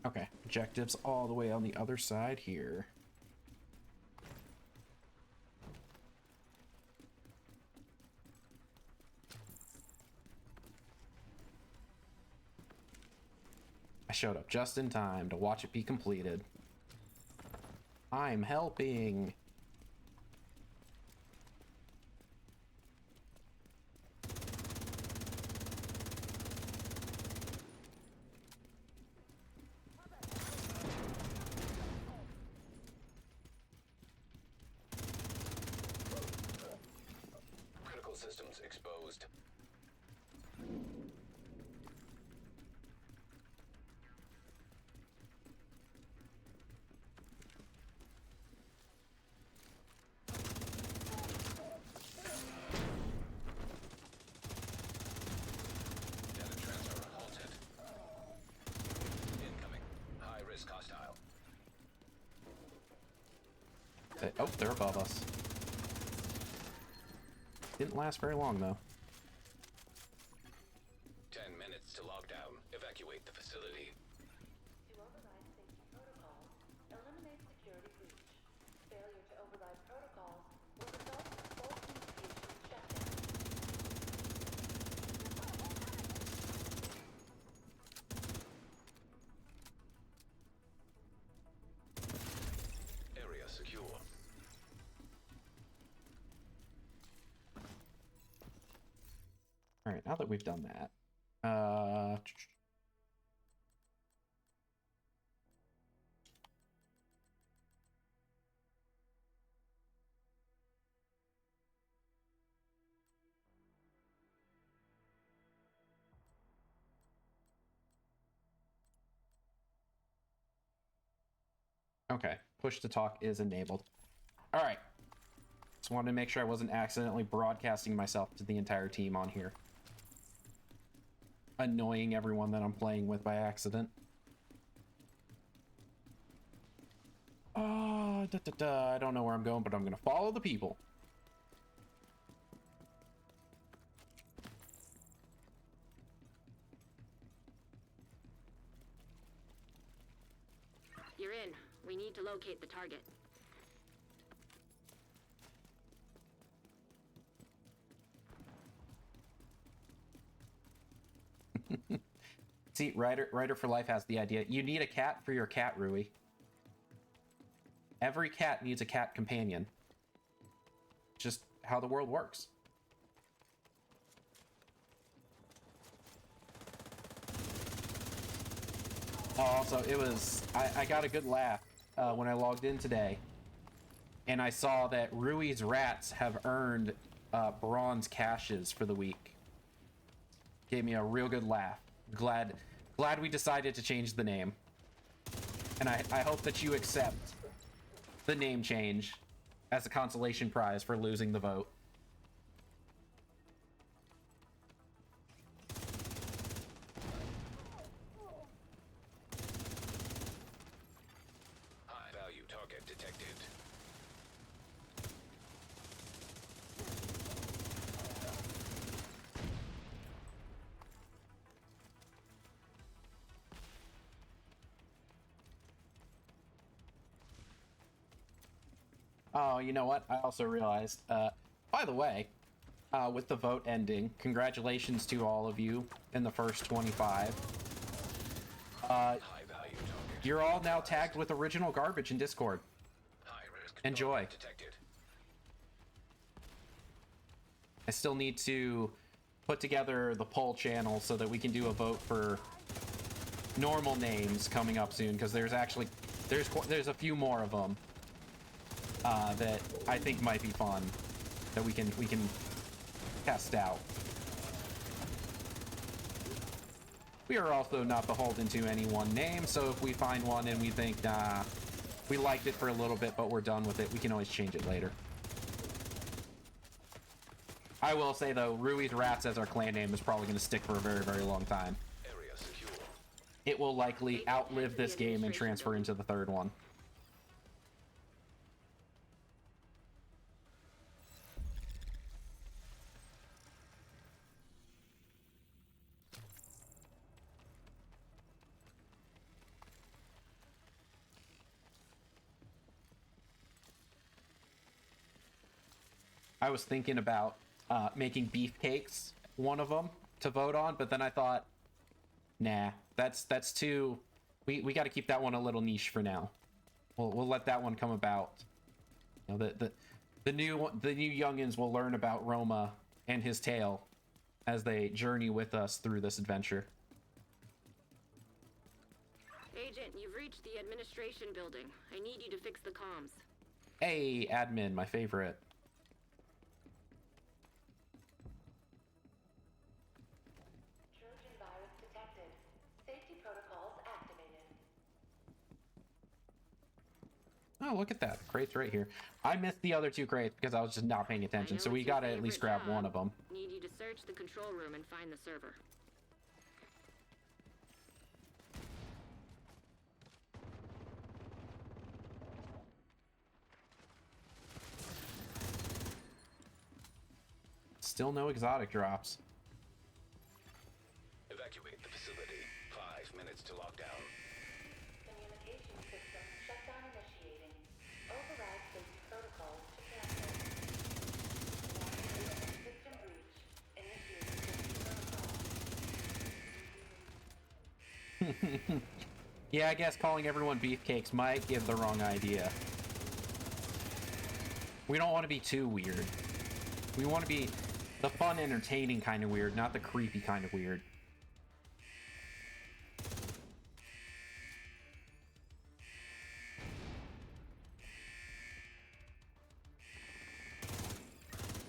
Okay, objectives all the way on the other side here. I showed up just in time to watch it be completed. I'm helping. Critical systems exposed. Data transfer halted. Incoming. High risk hostile. Oh, they're above us. Didn't last very long, though. All right, now that we've done that, okay, push to talk is enabled. All right. Just wanted to make sure I wasn't accidentally broadcasting myself to the entire team on here. Annoying everyone that I'm playing with by accident. I don't know where I'm going, but I'm going to follow the people. You're in. We need to locate the target. See, Writer for Life has the idea. You need a cat for your cat, Rui. Every cat needs a cat companion. Just how the world works. Also, it was... I got a good laugh when I logged in today. And I saw that Rui's rats have earned bronze caches for the week. Gave me a real good laugh. Glad we decided to change the name. And I hope that you accept the name change as a consolation prize for losing the vote. High value target detected. Oh, you know what? I also realized, by the way, with the vote ending, congratulations to all of you in the first 25. High value target. You're all now tagged with original garbage in Discord. High risk Enjoy. target detected. I still need to put together the poll channel so that we can do a vote for normal names coming up soon, because there's a few more of them that I think might be fun that we can test out. We are also not beholden to any one name, so if we find one and we think, nah, we liked it for a little bit, but we're done with it, we can always change it later. I will say, though, Rui's Rats as our clan name is probably going to stick for a very, very long time. Area secure. It will likely outlive this game and transfer into the third one. I was thinking about making beefcakes one of them to vote on, but then I thought, nah, that's too. We got to keep that one a little niche for now. We'll let that one come about. You know, the new youngins will learn about Roma and his tale as they journey with us through this adventure. Agent, you've reached the administration building. I need you to fix the comms. Hey, admin, my favorite. Trojan virus detected. Safety protocols activated. Oh, look at that. Crate's right here. I missed the other two crates because I was just not paying attention, I know so we it's your gotta at least favorite grab one job. of them. Need you to search the control room and find the server. Still no exotic drops. Evacuate the facility. 5 minutes to lockdown. Communication system shutdown initiating. Override safety protocols to cancel. System breach. Initiate safety protocol. Yeah, I guess calling everyone beefcakes might give the wrong idea. We don't want to be too weird. We want to be The fun, entertaining kind of weird, not the creepy kind of weird.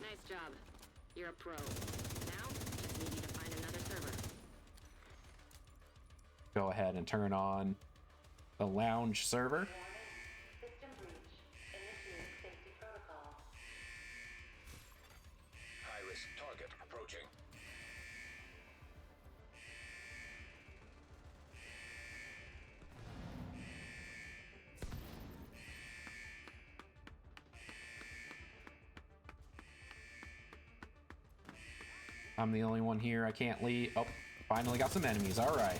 Nice job. You're a pro. Now, just need you to find another server. Go ahead and turn on the lounge server. Warning. System breach. Initiating safety protocol. High-risk target approaching. I'm the only one here. I can't leave. Oh, finally got some enemies. All right.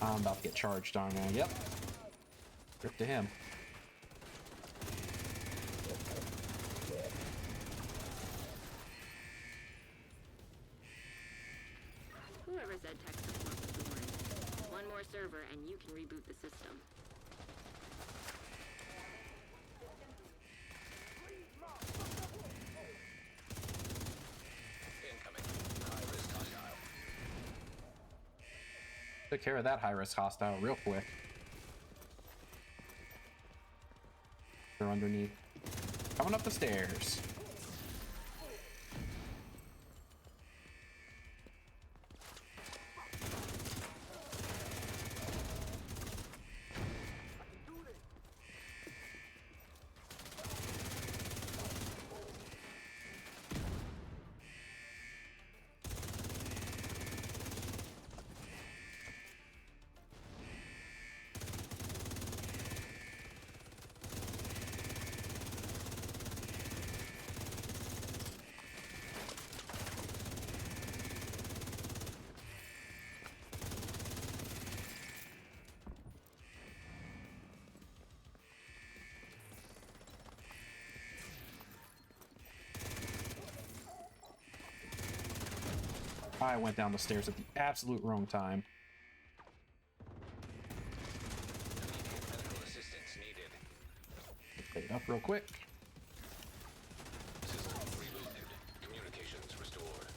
I'm about to get charged on now. Yep. Rip to him. Whoever said tech support was boring. One more server and you can reboot the system. Incoming. High-risk hostile. Took care of that high-risk hostile real quick. They're underneath. Coming up the stairs. I went down the stairs at the absolute wrong time. Immediate medical assistance needed. Pick it up real quick. System rebooted. Communications restored.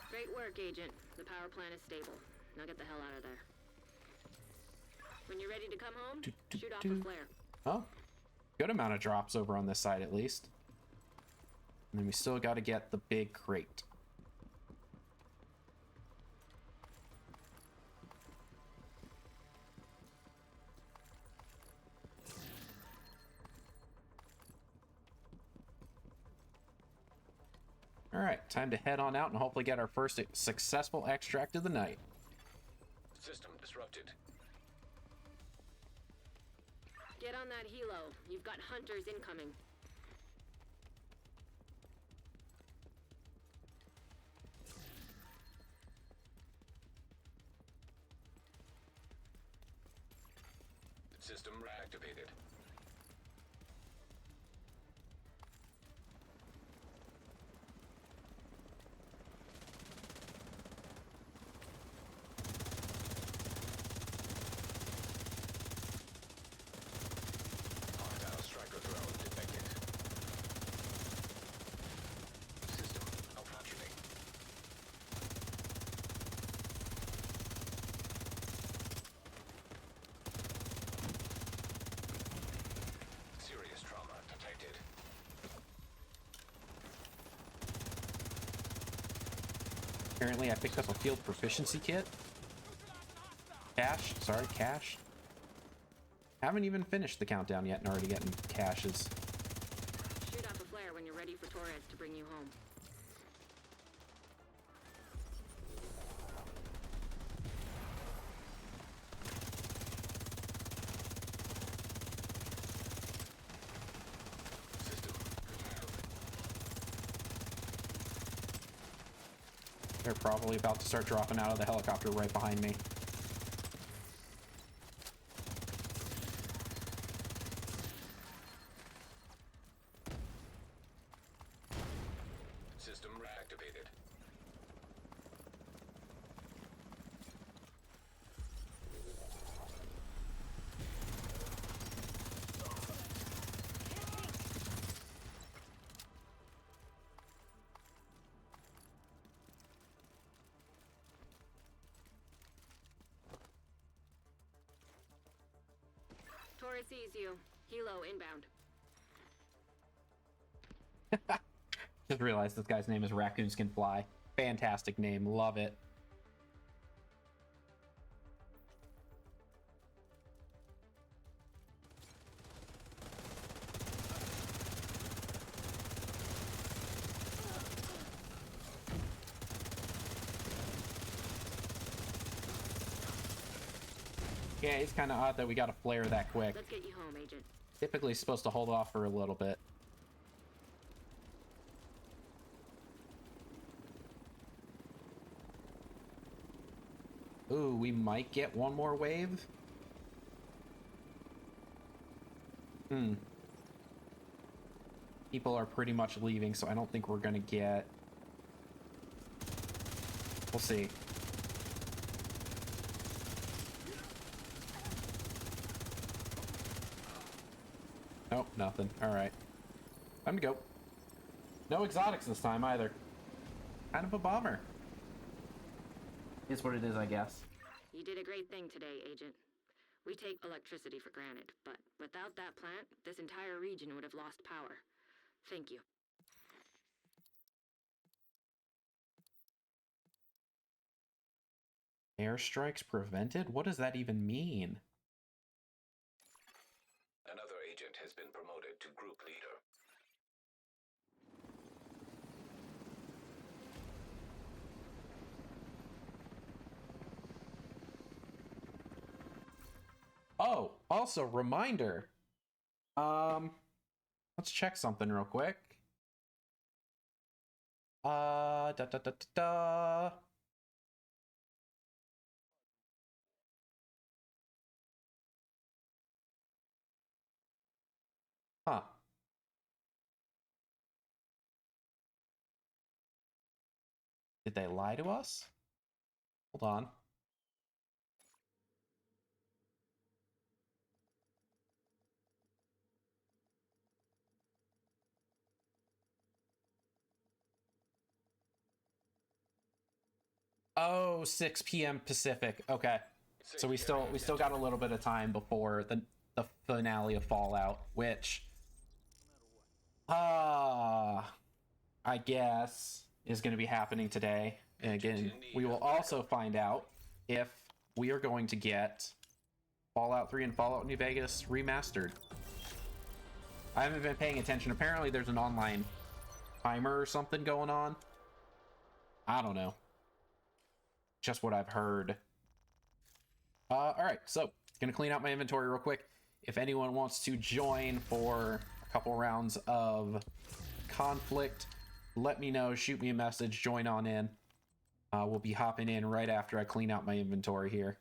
Great work, Agent. The power plant is stable. Now get the hell out of there. When you're ready to come home, shoot off a flare. Oh, good amount of drops over on this side at least. And then we still got to get the big crate. All right, time to head on out and hopefully get our first successful extract of the night. System disrupted. Get on that helo. You've got hunters incoming. System reactivated. Hostile striker drone detected. System malfunctioning. Serious trauma detected. Apparently I picked up a field proficiency kit. Cash. Haven't even finished the countdown yet and already getting caches. Shoot off a flare when you're ready for Torres to bring you home. System. They're probably about to start dropping out of the helicopter right behind me. System reactivated. Aurora sees you. Helo inbound. Just realized this guy's name is Raccoons Can Fly. Fantastic name. Love it. Yeah, it's kind of odd that we got a flare that quick. Let's get you home, Agent. Typically supposed to hold off for a little bit. Ooh, we might get one more wave. People are pretty much leaving, so I don't think we're gonna get... We'll see. Nope, nothing. Alright. Time to go. No exotics this time, either. Kind of a bummer. Is what it is, I guess. You did a great thing today, Agent. We take electricity for granted, but without that plant, this entire region would have lost power. Thank you. Airstrikes prevented? What does that even mean? Another agent has been promoted to group leader. Oh, also, reminder. Let's check something real quick. Da da da da da. Huh. Did they lie to us? Hold on. Oh, 6 p.m. Pacific. Okay. So we still got a little bit of time before the finale of Fallout, which I guess is going to be happening today. And again, we will also find out if we are going to get Fallout 3 and Fallout New Vegas remastered. I haven't been paying attention. Apparently there's an online timer or something going on. I don't know. Just what I've heard. All right, so gonna clean out my inventory real quick. If anyone wants to join for a couple rounds of conflict, let me know. Shoot me a message. Join on in. We'll be hopping in right after I clean out my inventory here.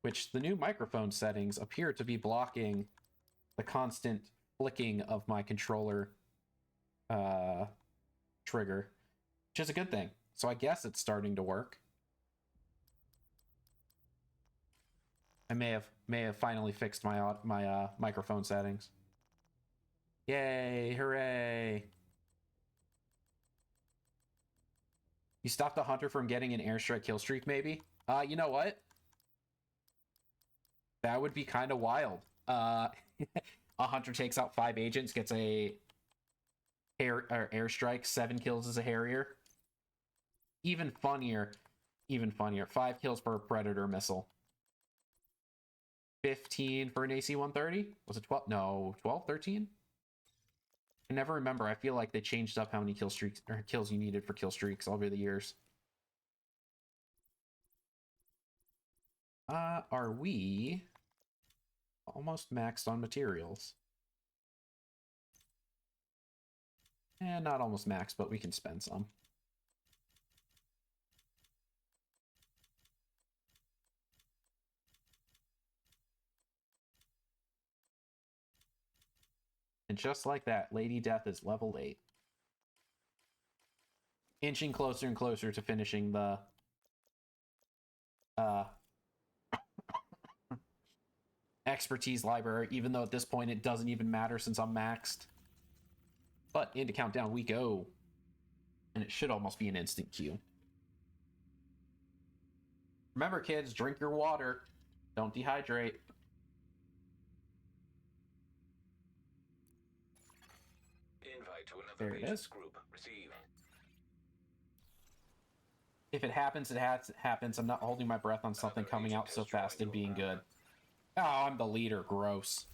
Which the new microphone settings appear to be blocking the constant flicking of my controller trigger, which is a good thing. So I guess it's starting to work. I may have finally fixed my microphone settings. Yay! Hooray! You stopped the hunter from getting an airstrike kill streak, maybe? You know what? That would be kind of wild. A hunter takes out 5 agents, gets a airstrike, 7 kills as a Harrier. Even funnier. 5 kills for a Predator missile. 15 for an AC-130? Was it 12? No, 12, 13? I never remember. I feel like they changed up how many kill streaks or kills you needed for kill streaks over the years. Are we almost maxed on materials? Not almost maxed, but we can spend some. And just like that, Lady Death is level 8. Inching closer and closer to finishing the expertise library, even though at this point it doesn't even matter since I'm maxed. But into countdown we go. And it should almost be an instant queue. Remember, kids, drink your water. Don't dehydrate. Invite to There another it agent's is. group. Receive. If it happens, it happens. I'm not holding my breath on something Another coming agent out so has joined fast and your being group. good. Oh, I'm the leader. Gross.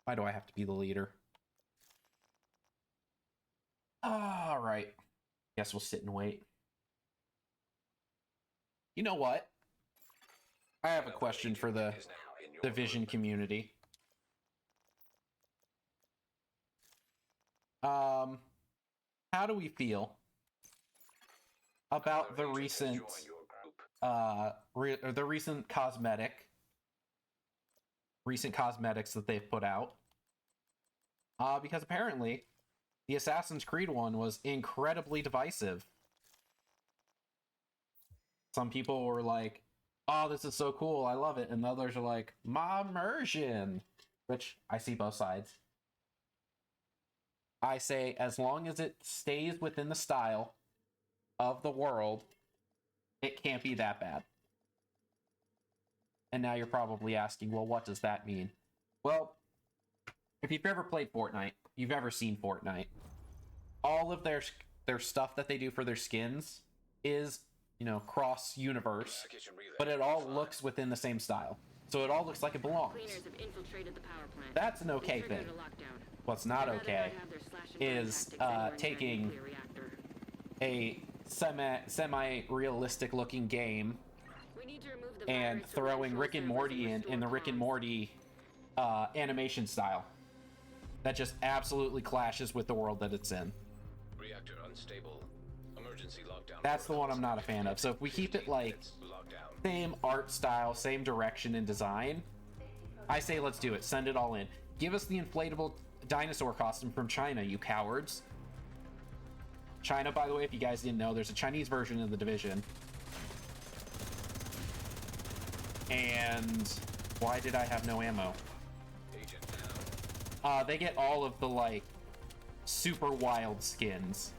Why do I have to be the leader? All right. Guess we'll sit and wait. You know what? I have a Another question for agent the is now in your division group. community. How do we feel about the Another agent has recent joined your group. the recent cosmetics that they've put out? Because apparently the Assassin's Creed one was incredibly divisive. Some people were like, "Oh, this is so cool, I love it," and others are like, "My immersion," which I see both sides. I say, as long as it stays within the style of the world, it can't be that bad. And now you're probably asking, well, what does that mean? Well, if you've ever played Fortnite, you've ever seen Fortnite, all of their stuff that they do for their skins is, cross universe, Application relay. but it all Fine. looks within the same style. So it all looks like it belongs. Cleaners have infiltrated the power plant. That's an They okay triggered thing. a lockdown. What's not I'd rather okay not have their slash and burn is tactics anywhere near a taking nuclear reactor. a semi-realistic looking game We need to remove the and virus from throwing control Rick and servers Morty in restore the Rick and comms. Morty animation style. That just absolutely clashes with the world that it's in. Reactor unstable. Emergency lockdown. That's the one I'm not a protocols fan of. So if we keep it 15 like minutes lockdown. same art style, same direction and design, I say let's do it. Send it all in. Give us the inflatable dinosaur costume from China, you cowards. China, by the way, if you guys didn't know, there's a Chinese version of the Division. And why did I have no ammo? Agent down. They get all of the, like, super wild skins.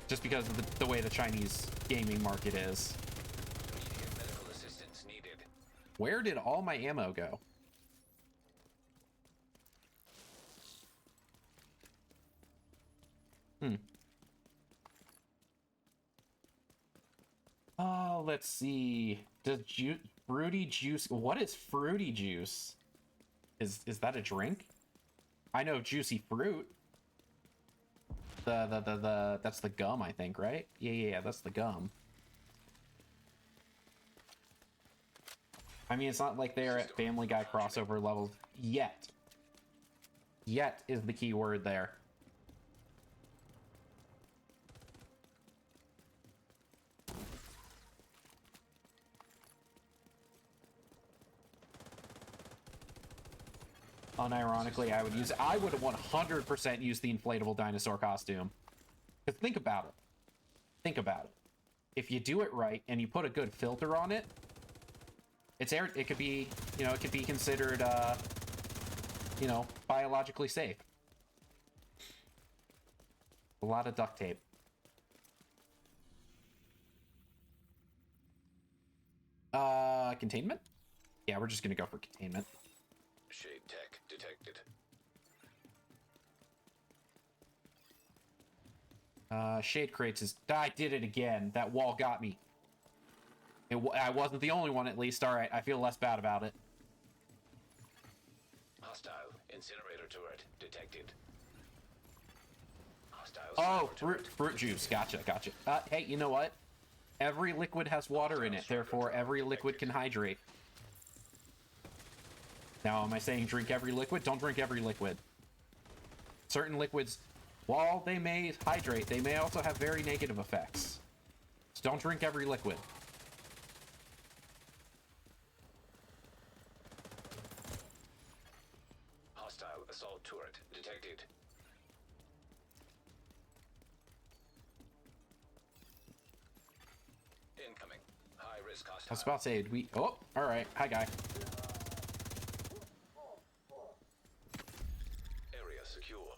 Just because of the way the Chinese gaming market is. Immediate medical assistance needed. Where did all my ammo go? Oh, let's see. Does fruity juice? What is fruity juice? Is that a drink? I know juicy fruit. That's the gum, I think, right? Yeah, that's the gum. I mean, it's not like they're at Family Guy crossover levels yet. Yet is the key word there. Unironically, I would have 100% used the inflatable dinosaur costume. Because think about it. Think about it. If you do it right and you put a good filter on it, it could be, it could be considered, biologically safe. A lot of duct tape. Containment? Yeah, we're just gonna go for containment. Shade tech detected. Shade crates is... I did it again. That wall got me. I wasn't the only one, at least. Alright, I feel less bad about it. Hostile incinerator turret detected. Hostile. Oh, sniper turret fruit juice. Gotcha. Hey, you know what? Every liquid has water in it, therefore every liquid can hydrate. Now, am I saying drink every liquid? Don't drink every liquid. Certain liquids, while they may hydrate, they may also have very negative effects. So don't drink every liquid. Hostile assault turret detected. Incoming. High risk I hostile. was about to say, Oh, alright. Hi, guy. Area secure.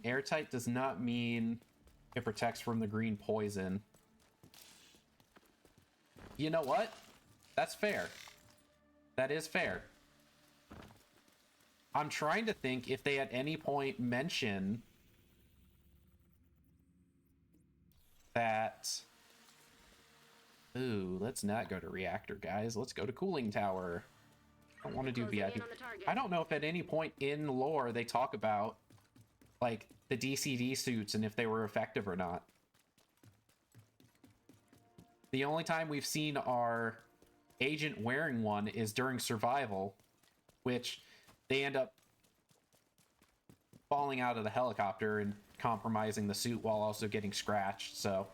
Airtight does not mean it protects from the green poison. You know what? That's fair. That is fair. I'm trying to think if they at any point mention that... Ooh, let's not go to reactor, guys. Let's go to cooling tower. I don't want to do Closing VIP. in on the target. I don't know if at any point in lore they talk about, like, the DCD suits and if they were effective or not. The only time we've seen our agent wearing one is during survival, which they end up falling out of the helicopter and compromising the suit while also getting scratched, so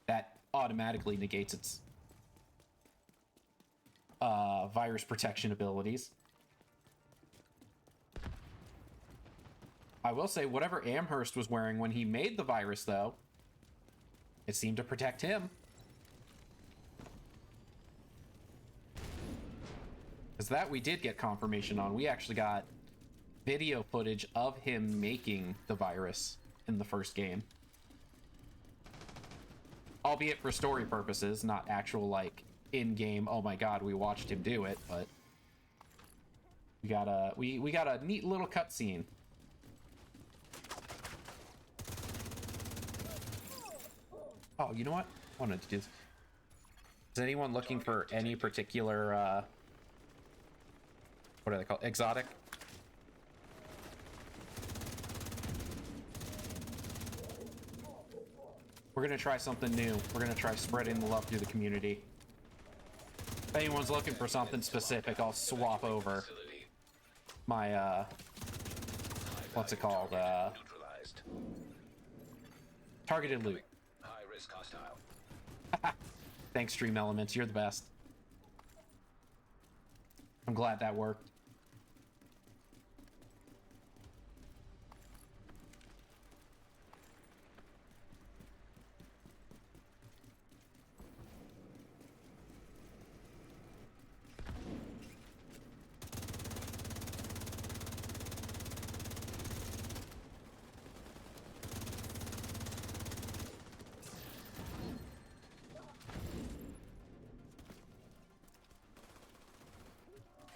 that automatically negates its virus protection abilities. I will say, whatever Amherst was wearing when he made the virus, though, it seemed to protect him. Because that we did get confirmation on. We actually got video footage of him making the virus in the first game. Albeit for story purposes, not actual, like, in-game, oh my god, we watched him do it, but... We got a neat little cutscene. Oh, you know what? I wanted to do this. Is anyone looking for any particular, what are they called? Exotic? We're gonna try something new. We're gonna try spreading the love through the community. If anyone's looking for something specific, I'll swap over my, what's it called? Neutralized. Targeted loot. High risk hostile. Thanks, Stream Elements. You're the best. I'm glad that worked.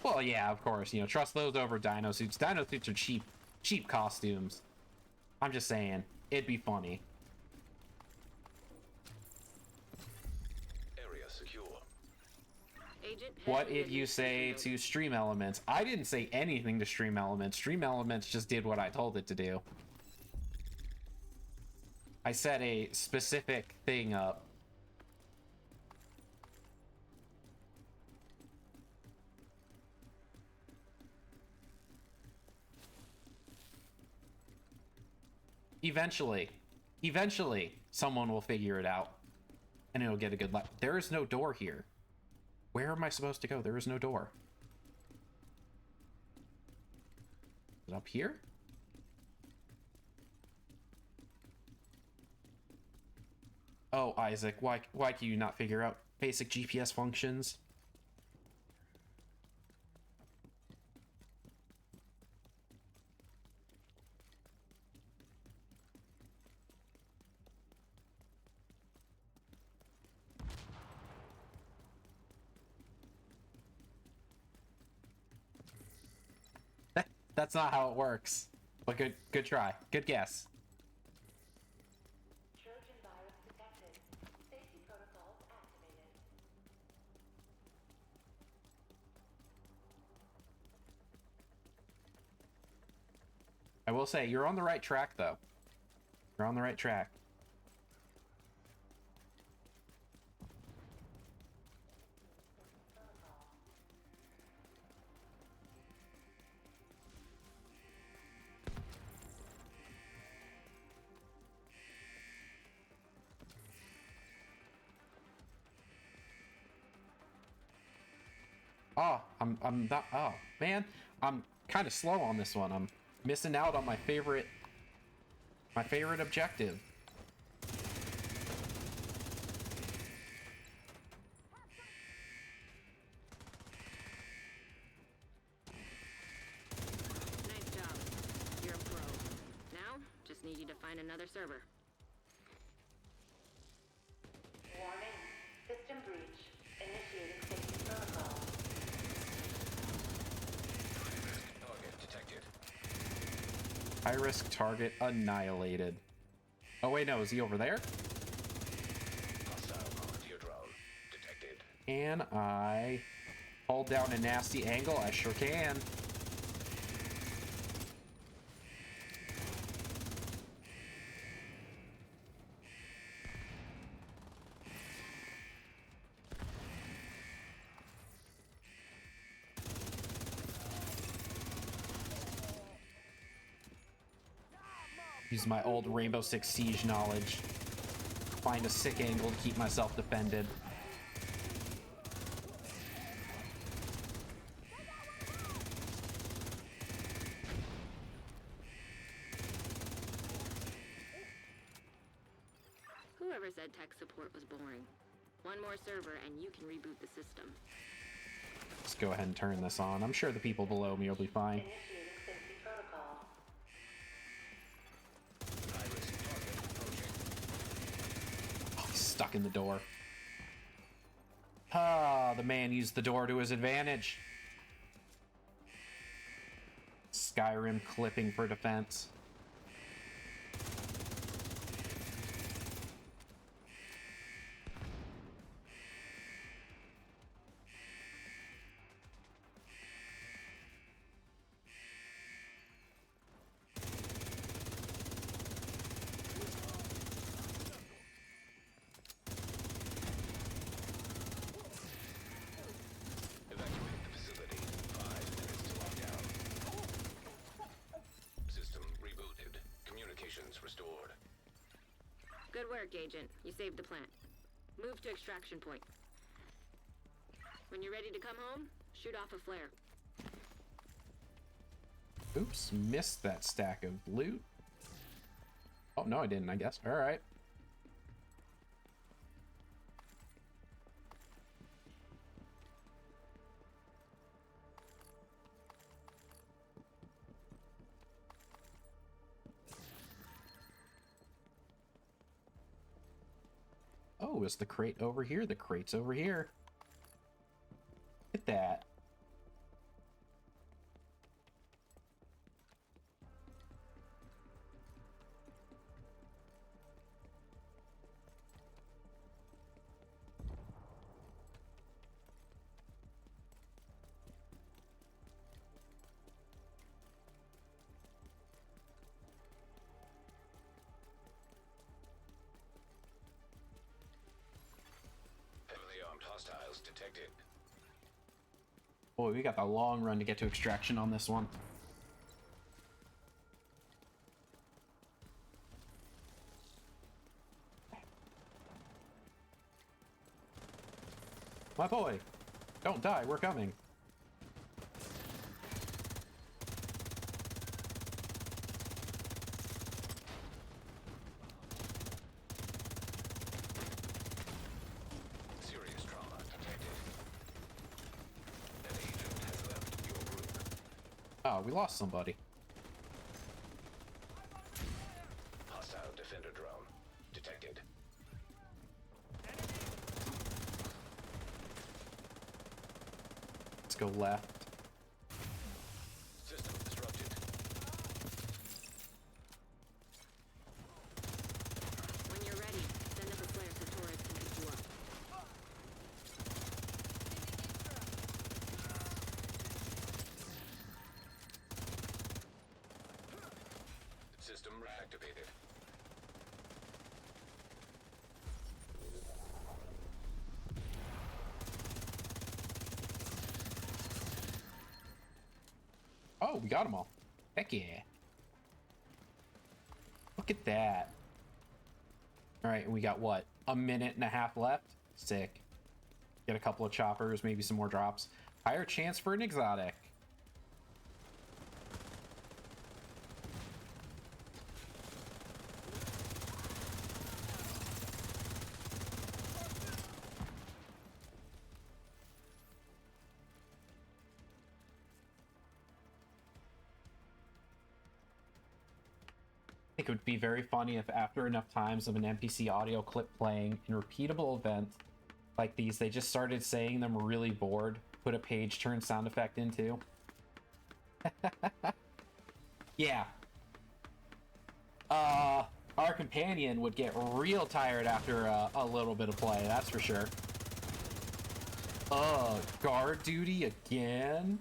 Well, yeah, of course. You know, trust those over dino suits. Dino suits are cheap costumes. I'm just saying, it'd be funny. Area secure. Agent, What heading did to you new say station to Stream Elements? I didn't say anything to Stream Elements. Stream Elements just did what I told it to do. I set a specific thing up. Eventually, someone will figure it out. And it'll get a good life. There is no door here. Where am I supposed to go? There is no door. Is it up here? Oh, Isaac, why can you not figure out basic GPS functions? That's not how it works. But good try. Good guess. Trojan virus detected. Safety protocols activated. I will say, you're on the right track, though. You're on the right track. Oh, I'm not. Oh man, I'm kind of slow on this one. I'm missing out on my favorite objective. Nice job. You're a pro. Now, need you to find another server. Warning. System breach. Initiating safety protocol. Target detected. High-risk target annihilated. Oh, wait, no. Is he over there? Hostile commandeer drone detected. Can I hold down a nasty angle? I sure can. Use my old Rainbow Six Siege knowledge. Find a sick angle to keep myself defended. Whoever said tech support was boring. One more server and you can reboot the system. Let's go ahead and turn this on. I'm sure the people below me will be fine. Initiating safety protocol. High-risk target approaching. Oh, he's stuck in the door. Ah, the man used the door to his advantage. Skyrim clipping for defense. Evacuate the facility. 5 minutes to lockdown. System rebooted. Communications restored. Good work, Agent. You saved the plant. Move to extraction point. When you're ready to come home, shoot off a flare. Oops, missed that stack of loot. Oh, no, I didn't, I guess. All right. Oh, is the crate over here? The crate's over here. Look at that. Heavily armed hostiles detected. Boy, we got the long run to get to extraction on this one. My boy, don't die, we're coming. Serious trauma detected. An agent has left your group. Oh, we lost somebody. Hostile defender drone detected. Let's go left. System disrupted. When you're ready, send us a flare so Torres can pick you up. System reactivated. Oh, we got them all. Heck yeah. Look at that. All right, and we got what? A minute and a half left? Sick. Get a couple of choppers, maybe some more drops. Higher chance for an exotic. think it would be very funny if after enough times of an NPC audio clip playing in repeatable events like these, they just started saying them really bored, put a page turn sound effect into. Yeah. Our companion would get real tired after a little bit of play, that's for sure. Guard duty again?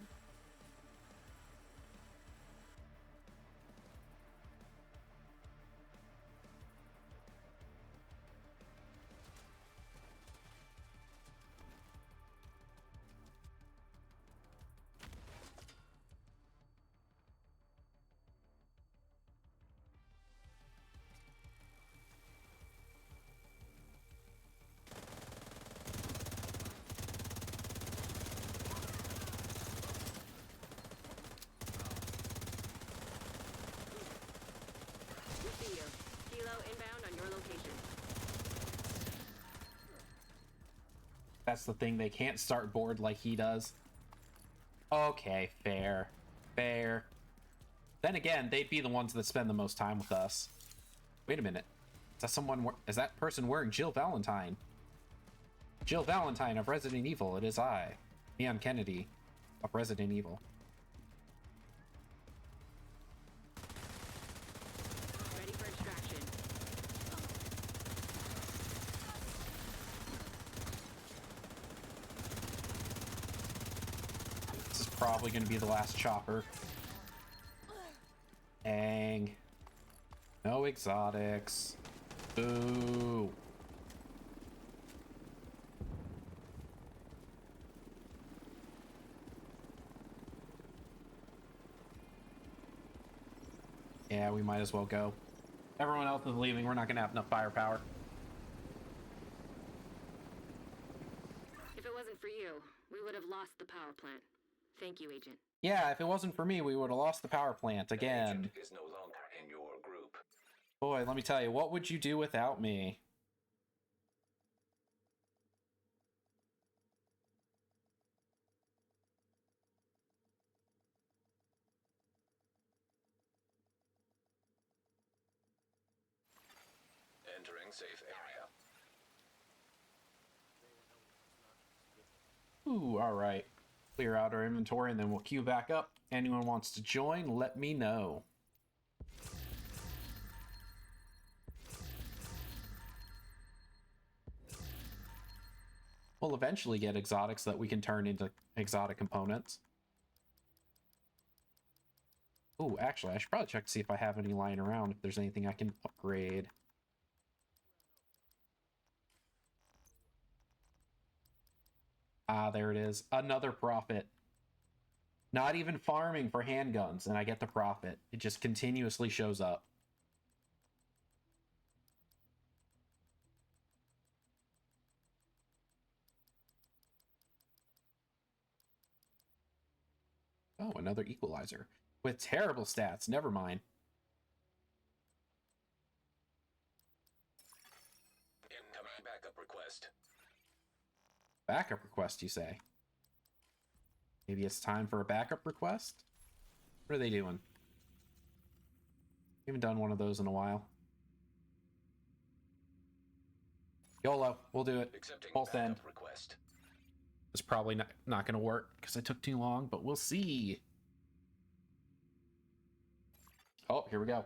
That's the thing, they can't start board like he does. Okay, fair. Fair. Then again, they'd be the ones that spend the most time with us. Wait a minute. Is that person wearing Jill Valentine? Jill Valentine of Resident Evil, it is I. Leon Kennedy of Resident Evil. Ready for extraction. This is probably going to be the last chopper. Dang. No exotics. Boo. Yeah, we might as well go. Everyone else is leaving. We're not going to have enough firepower. If it wasn't for you, we would have lost the power plant. Thank you, Agent. Yeah, if it wasn't for me, we would have lost the power plant again. Agent is no longer in your group. Boy, let me tell you, what would you do without me? Entering safe area. Ooh, alright. Clear out our inventory and then we'll queue back up. Anyone wants to join, let me know. We'll eventually get exotics that we can turn into exotic components. Ooh, actually, I should probably check to see if I have any lying around, if there's anything I can upgrade. Ah, there it is. Another profit. Not even farming for handguns, and I get the profit. It just continuously shows up. Oh, another equalizer. With terrible stats, never mind. Incoming backup request. Backup request, you say? Maybe it's time for a backup request? What are they doing? We haven't done one of those in a while. YOLO, we'll do it. Accepting Pulse end. backup request. It's probably not going to work because I took too long, but we'll see. Oh, here we go.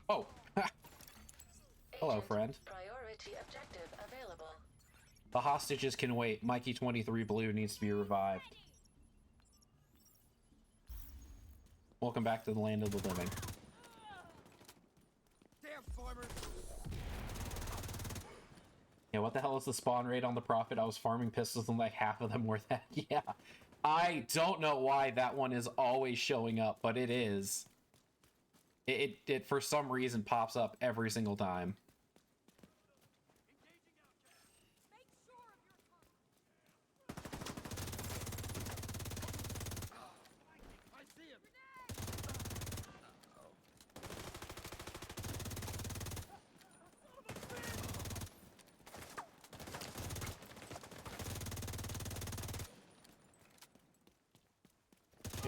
Oh. Hello, friend. Priority objective available. The hostages can wait. Mikey 23 Blue needs to be revived. Welcome back to the land of the living. Damn farmer! Yeah, what the hell is the spawn rate on the Prophet? I was farming pistols and like half of them were that. Yeah. I don't know why that one is always showing up, but it is. It for some reason pops up every single time. I see him!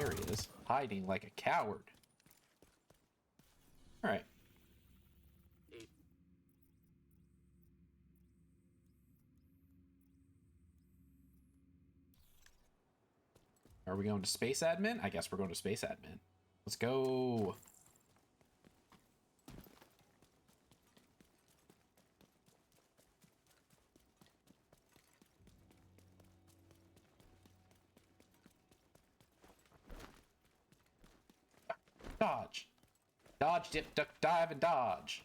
There he is, hiding like a coward. All right. Are we going to space admin? I guess we're going to space admin. Let's go. Dodge. Dodge, dip, duck, dive, and dodge.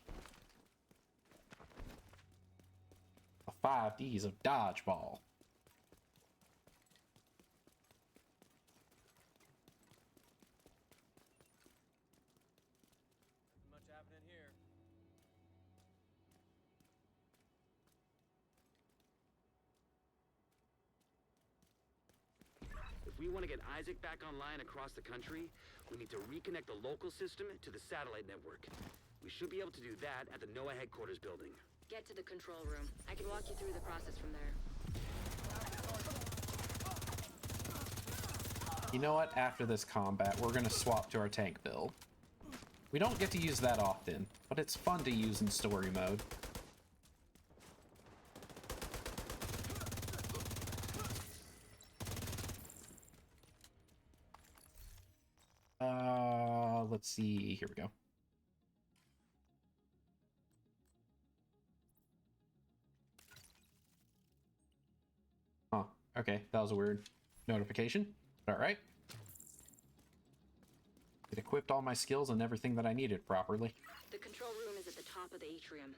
The 5 Ds of dodgeball. Much happening here. If we want to get Isaac back online across the country, we need to reconnect the local system to the satellite network. We should be able to do that at the NOAA headquarters building. Get to the control room. I can walk you through the process from there. You know what? After this combat, we're gonna swap to our tank build. We don't get to use that often, but it's fun to use in story mode. Let's see. Here we go. Huh. Okay, that was a weird notification. All right. It equipped all my skills and everything that I needed properly. The control room is at the top of the atrium.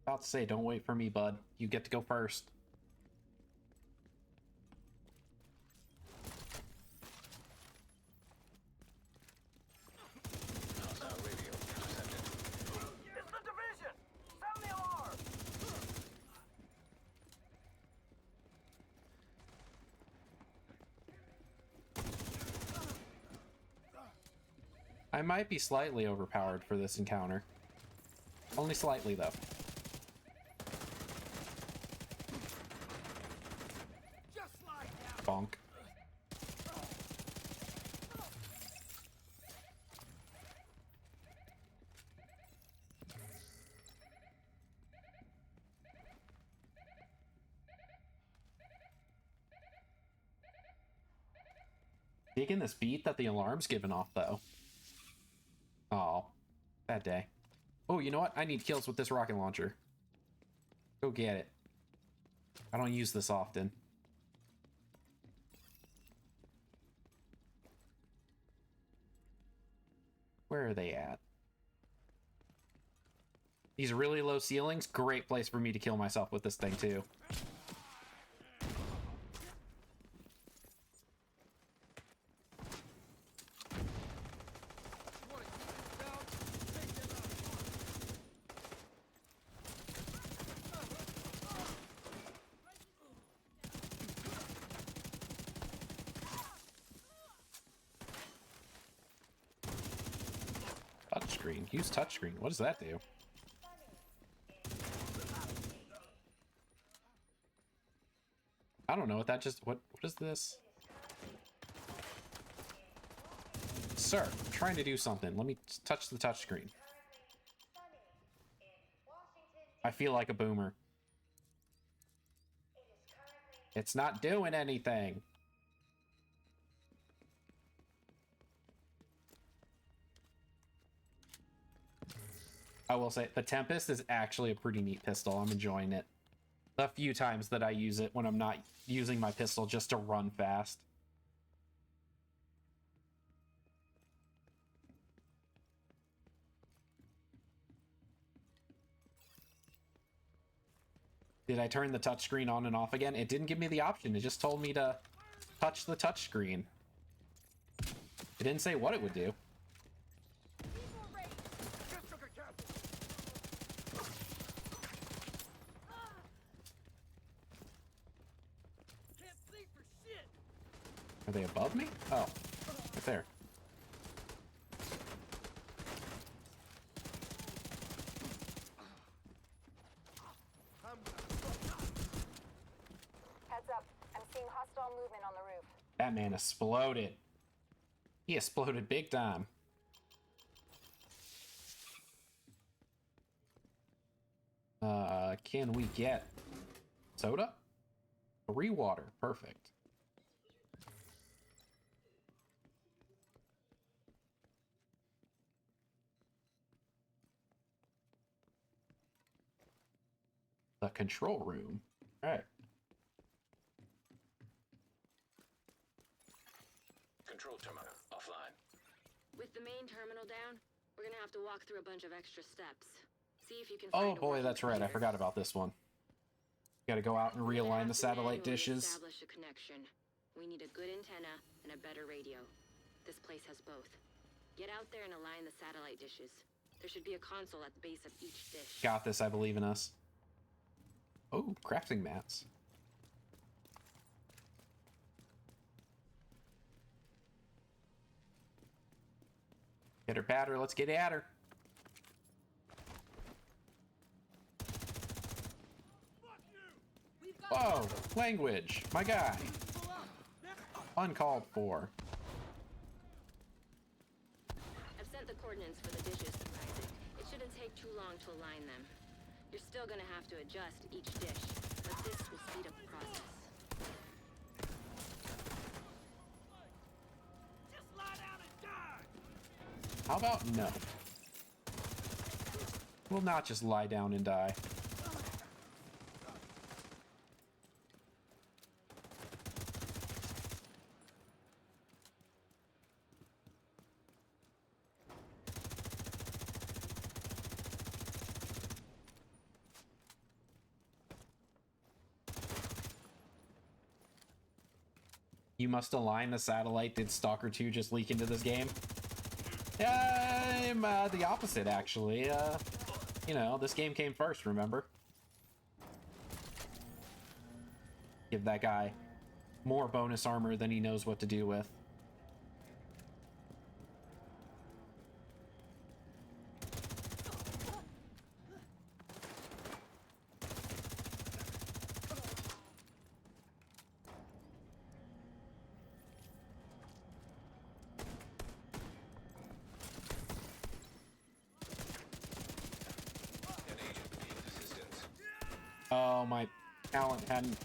About to say, don't wait for me, bud. You get to go first. It's the division! Sound the alarm! I might be slightly overpowered for this encounter. Only slightly, though. Bonk. Digging this beat that the alarm's giving off, though. Oh, bad day. Oh, you know what? I need kills with this rocket launcher. Go get it. I don't use this often. Where are they at? These really low ceilings, great place for me to kill myself with this thing too. Touchscreen. Use touchscreen. What does that do? I don't know what that just... What is this? Sir, I'm trying to do something. Let me touch the touchscreen. I feel like a boomer. It's not doing anything. I will say, the Tempest is actually a pretty neat pistol. I'm enjoying it. The few times that I use it when I'm not using my pistol just to run fast. Did I turn the touchscreen on and off again? It didn't give me the option. It just told me to touch the touchscreen. It didn't say what it would do. Are they above me? Oh, right there. That man exploded. He exploded big time. Can we get soda? Water. Perfect. The control room. All right. Control terminal offline. With the main terminal down, we're gonna have to walk through a bunch of extra steps. See if you can Oh find a boy, working that's right. I computer. forgot about this one. Got to go out and We're gonna realign have the to satellite manually dishes. Establish a connection. We need a good antenna and a better radio. This place has both. Get out there and align the satellite dishes. There should be a console at the base of each dish. Got this. I believe in us. Oh, crafting mats. Get her batter. Let's get at her. Whoa, language. My guy. Uncalled for. I've sent the coordinates for the dishes to Isaac. It shouldn't take too long to align them. You're still gonna have to adjust each dish, but this will speed up the process. How about no? We'll not just lie down and die. You must align the satellite. Did Stalker 2 just leak into this game? I'm the opposite, actually. You know, this game came first, remember? Give that guy more bonus armor than he knows what to do with. Oh, my talent hadn't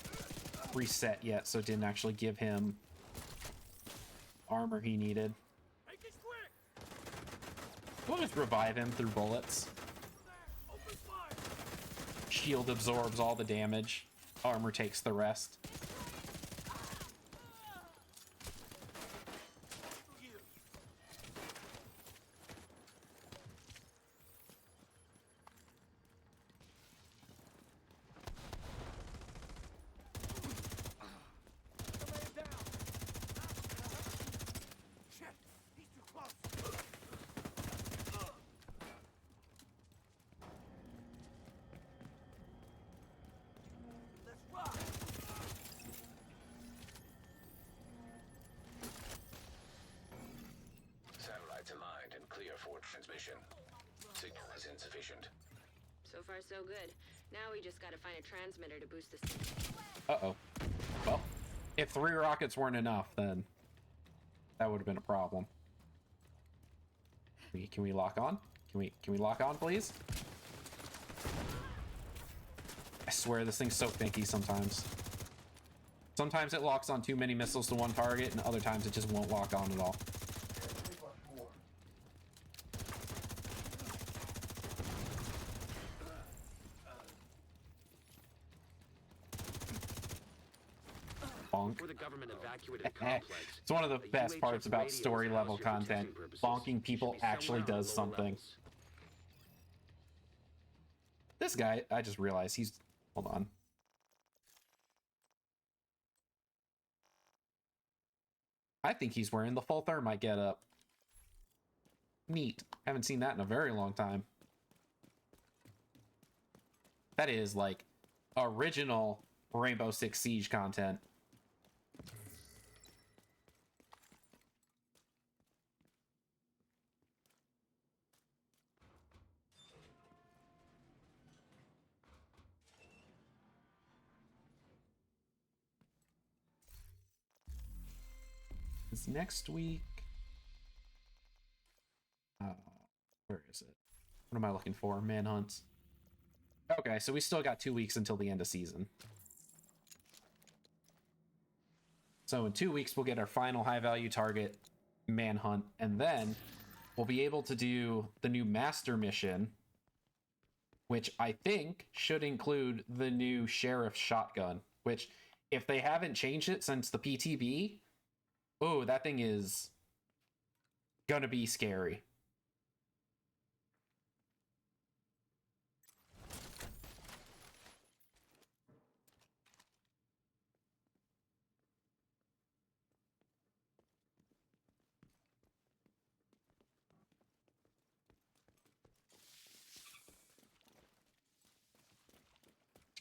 reset yet, so it didn't actually give him armor he needed. We'll just revive him through bullets. Shield absorbs all the damage. Armor takes the rest. Satellites aligned and clear for transmission. Signal is insufficient. So far, so good. Now we just gotta find a transmitter to boost the signal. Uh-oh. Well, if 3 rockets weren't enough, then that would have been a problem. Can we lock on? Can we lock on, please? I swear this thing's so finicky sometimes. Sometimes it locks on too many missiles to one target, and other times it just won't lock on at all. Bonk. Before the government evacuated the complex, It's one of the a best UHF parts about radio story was level housed here for content. testing purposes. Bonking people Should be actually somewhere on does the lower something. levels. This guy, I just realized he's... Hold on. I think he's wearing the full thermite getup. Neat. Haven't seen that in a very long time. That is, like, original Rainbow Six Siege content. is next week. Where is it? What am I looking for? Manhunt. Okay, so we still got 2 weeks until the end of season. So in 2 weeks, we'll get our final high value target, Manhunt, and then we'll be able to do the new Master Mission, which I think should include the new Sheriff's Shotgun, which, if they haven't changed it since the PTB, oh, that thing is gonna be scary.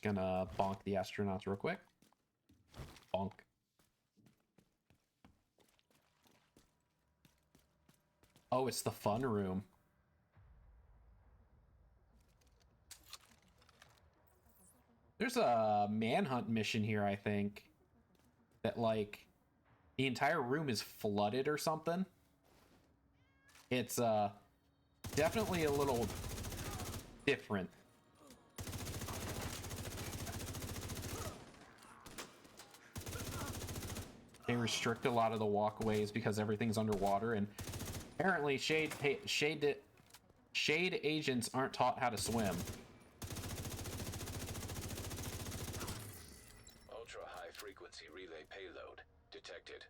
Gonna bonk the astronauts real quick. Bonk. Oh, it's the fun room. There's a manhunt mission here, I think, that, like, the entire room is flooded or something. It's definitely a little different. They restrict a lot of the walkways because everything's underwater, and apparently shade agents aren't taught how to swim. Ultra high frequency relay payload detected.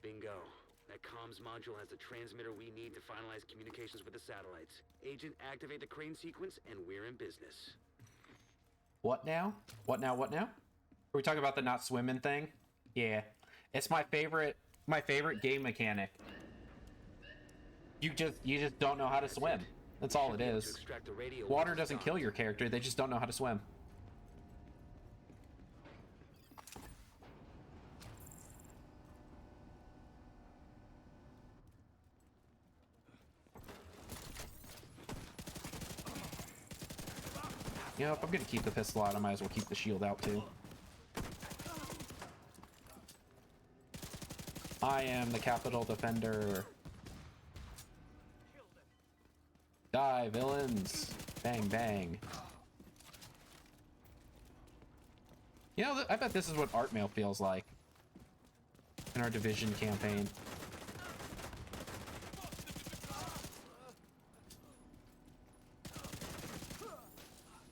Bingo. That comms module has the transmitter we need to finalize communications with the satellites. Agent, activate the crane sequence, and we're in business. What now? What now? What now? Are we talking about the not swimming thing? Yeah. It's my favorite game mechanic. You just don't know how to swim. That's all it is. Water doesn't kill your character, they just don't know how to swim. You know, if I'm gonna keep the pistol out, I might as well keep the shield out too. I am the capital defender. Die, villains. Bang, bang. You know, I bet this is what art mail feels like in our Division campaign.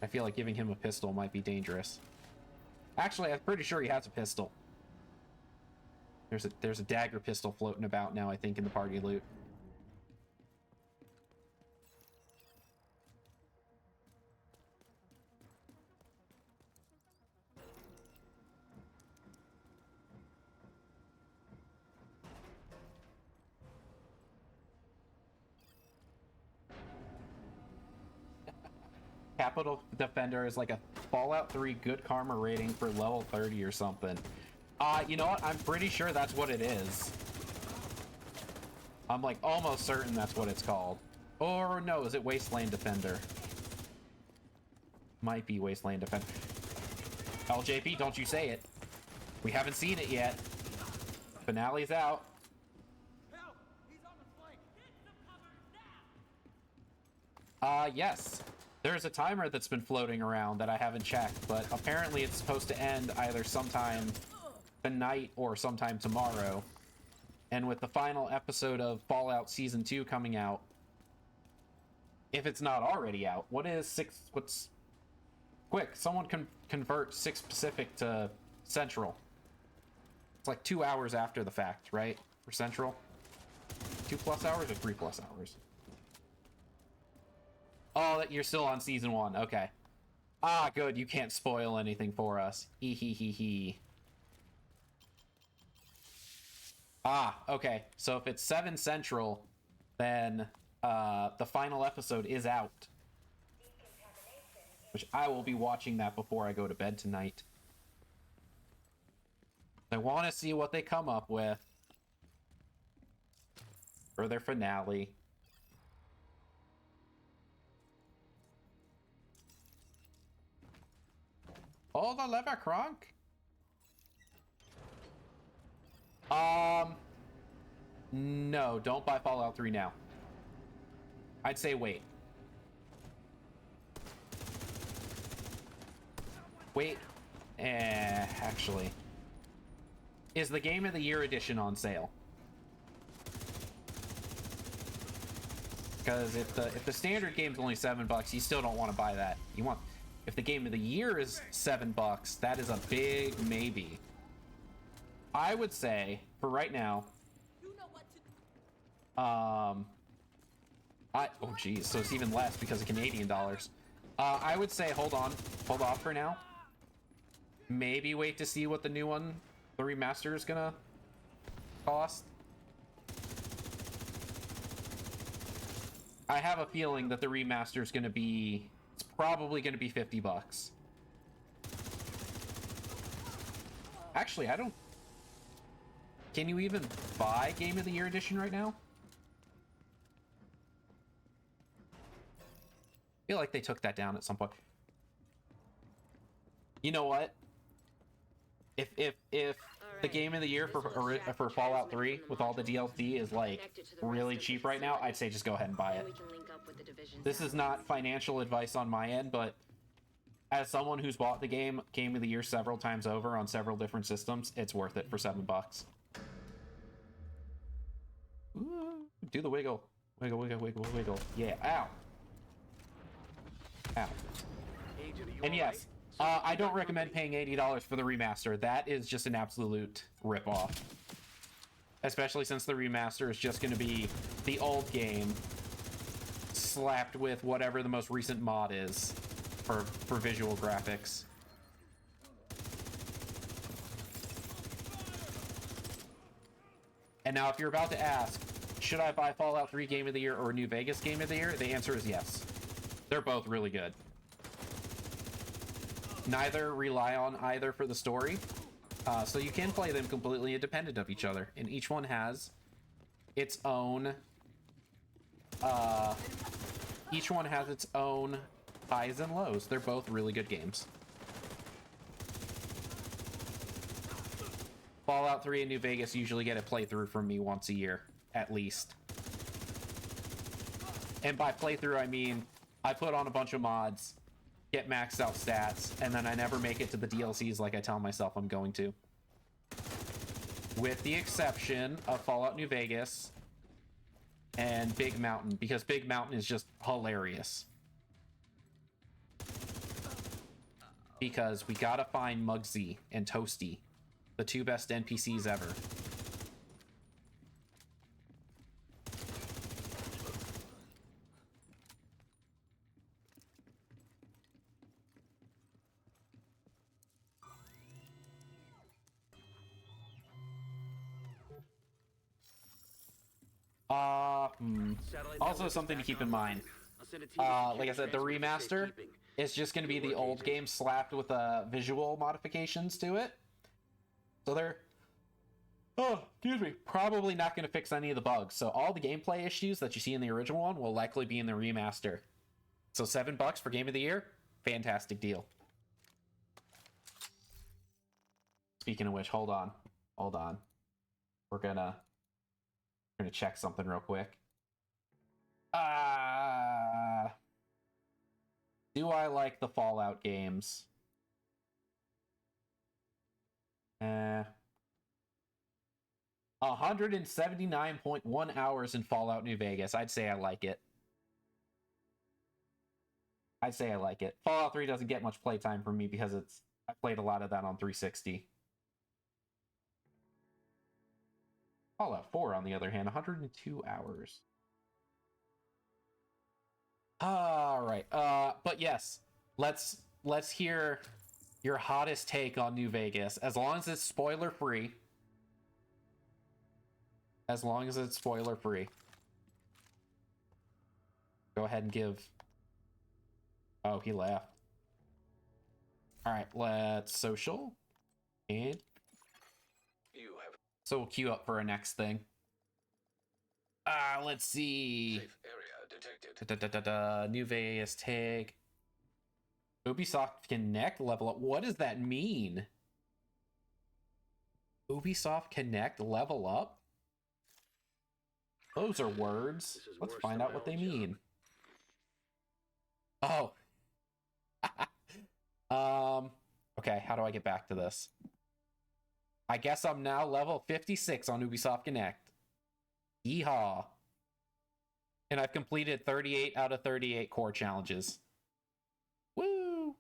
I feel like giving him a pistol might be dangerous. Actually, I'm pretty sure he has a pistol. There's a dagger pistol floating about now, I think, in the party loot. Capital Defender is like a Fallout 3 good karma rating for level 30 or something. You know what? I'm pretty sure that's what it is. I'm like almost certain that's what it's called. Or no, is it Wasteland Defender? Might be Wasteland Defender. LJP, don't you say it. We haven't seen it yet. Finale's out. Help! He's on the flank! Get some cover now! Yes. There's a timer that's been floating around that I haven't checked, but apparently it's supposed to end either sometime tonight or sometime tomorrow. And with the final episode of Fallout Season 2 coming out, if it's not already out, what's... Quick, someone can convert 6 Pacific to Central. It's like 2 hours after the fact, right? For Central? 2+ hours or 3+ hours? Oh, you're still on Season 1, okay. Ah, good, you can't spoil anything for us. Hee hee hee hee. Ah, okay. So if it's 7 Central, then the final episode is out. Which I will be watching that before I go to bed tonight. I want to see what they come up with for their finale. Oh, the lever, Kronk. No, don't buy Fallout 3 now. I'd say wait. Wait. Actually. Is the Game of the Year edition on sale? Because if the standard game's only $7, you still don't want to buy that. You want, if the Game of the Year is $7, that is a big maybe. I would say for right now. Oh geez, so it's even less because of Canadian dollars. I would say hold off for now. Maybe wait to see what the new one, the remaster, is gonna cost. I have a feeling that the remaster is gonna be, it's probably gonna be $50. Actually, I don't. Can you even buy Game of the Year edition right now? I feel like they took that down at some point. You know what? If the Game of the Year for Fallout 3 with all the DLC is like really cheap right now, I'd say just go ahead and buy it. This is not financial advice on my end, but as someone who's bought the Game of the Year several times over on several different systems, it's worth it for $7. Ooh, do the wiggle. Wiggle, wiggle, wiggle, wiggle. Yeah, ow. Ow. And yes, I don't recommend paying $80 for the remaster. That is just an absolute ripoff. Especially since the remaster is just going to be the old game slapped with whatever the most recent mod is for visual graphics. And now if you're about to ask, should I buy Fallout 3 Game of the Year or New Vegas Game of the Year? The answer is yes. They're both really good. Neither rely on either for the story. So you can play them completely independent of each other. And each one has its own... each one has its own highs and lows. They're both really good games. Fallout 3 and New Vegas usually get a playthrough from me once a year, at least. And by playthrough, I mean I put on a bunch of mods, get maxed out stats, and then I never make it to the DLCs like I tell myself I'm going to. With the exception of Fallout New Vegas and Big Mountain, because Big Mountain is just hilarious. Because we gotta find Muggsy and Toasty, the two best NPCs ever. Also something to keep in mind. Like I said, the remaster is just going to be the old game slapped with visual modifications to it. So they're, excuse me, probably not going to fix any of the bugs. So all the gameplay issues that you see in the original one will likely be in the remaster. So $7 for Game of the Year, fantastic deal. Speaking of which, hold on. We're gonna check something real quick. Do I like the Fallout games? 179.1 hours in Fallout New Vegas. I'd say I like it. Fallout 3 doesn't get much playtime from me because I played a lot of that on 360. Fallout 4, on the other hand, 102 hours. All right. But yes, let's hear your hottest take on New Vegas. As long as it's spoiler free. Go ahead and give. Oh, he left. All right, let's social. And so we'll queue up for our next thing. Let's see. Safe area detected. New Vegas take. Ubisoft Connect level up. What does that mean? Ubisoft Connect level up? Those are words. This is Let's worse find than out my what they old job. mean. Oh. Okay, how do I get back to this? I guess I'm now level 56 on Ubisoft Connect. Yeehaw. And I've completed 38 out of 38 core challenges. Woo!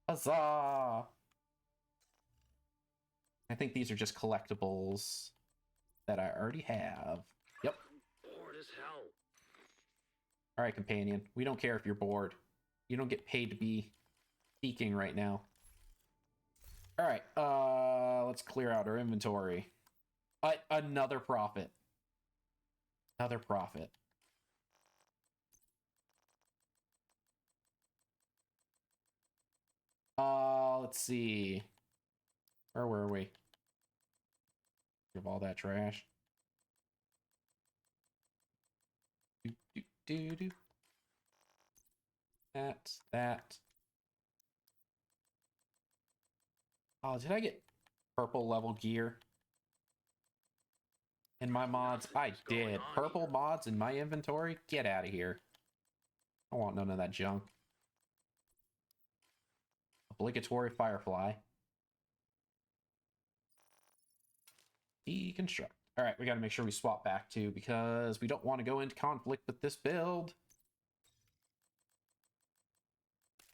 Huzzah! I think these are just collectibles that I already have. Yep. Bored as hell. All right, companion. We don't care if you're bored. You don't get paid to be speaking right now. All right, let's clear out our inventory. Another profit. Another profit. Let's see. Where were we? Of all that trash. Do. That. Oh, did I get purple level gear in my mods? I did. Purple mods in my inventory? Get out of here. I want none of that junk. Obligatory firefly. Deconstruct. All right, we got to make sure we swap back to, because we don't want to go into conflict with this build.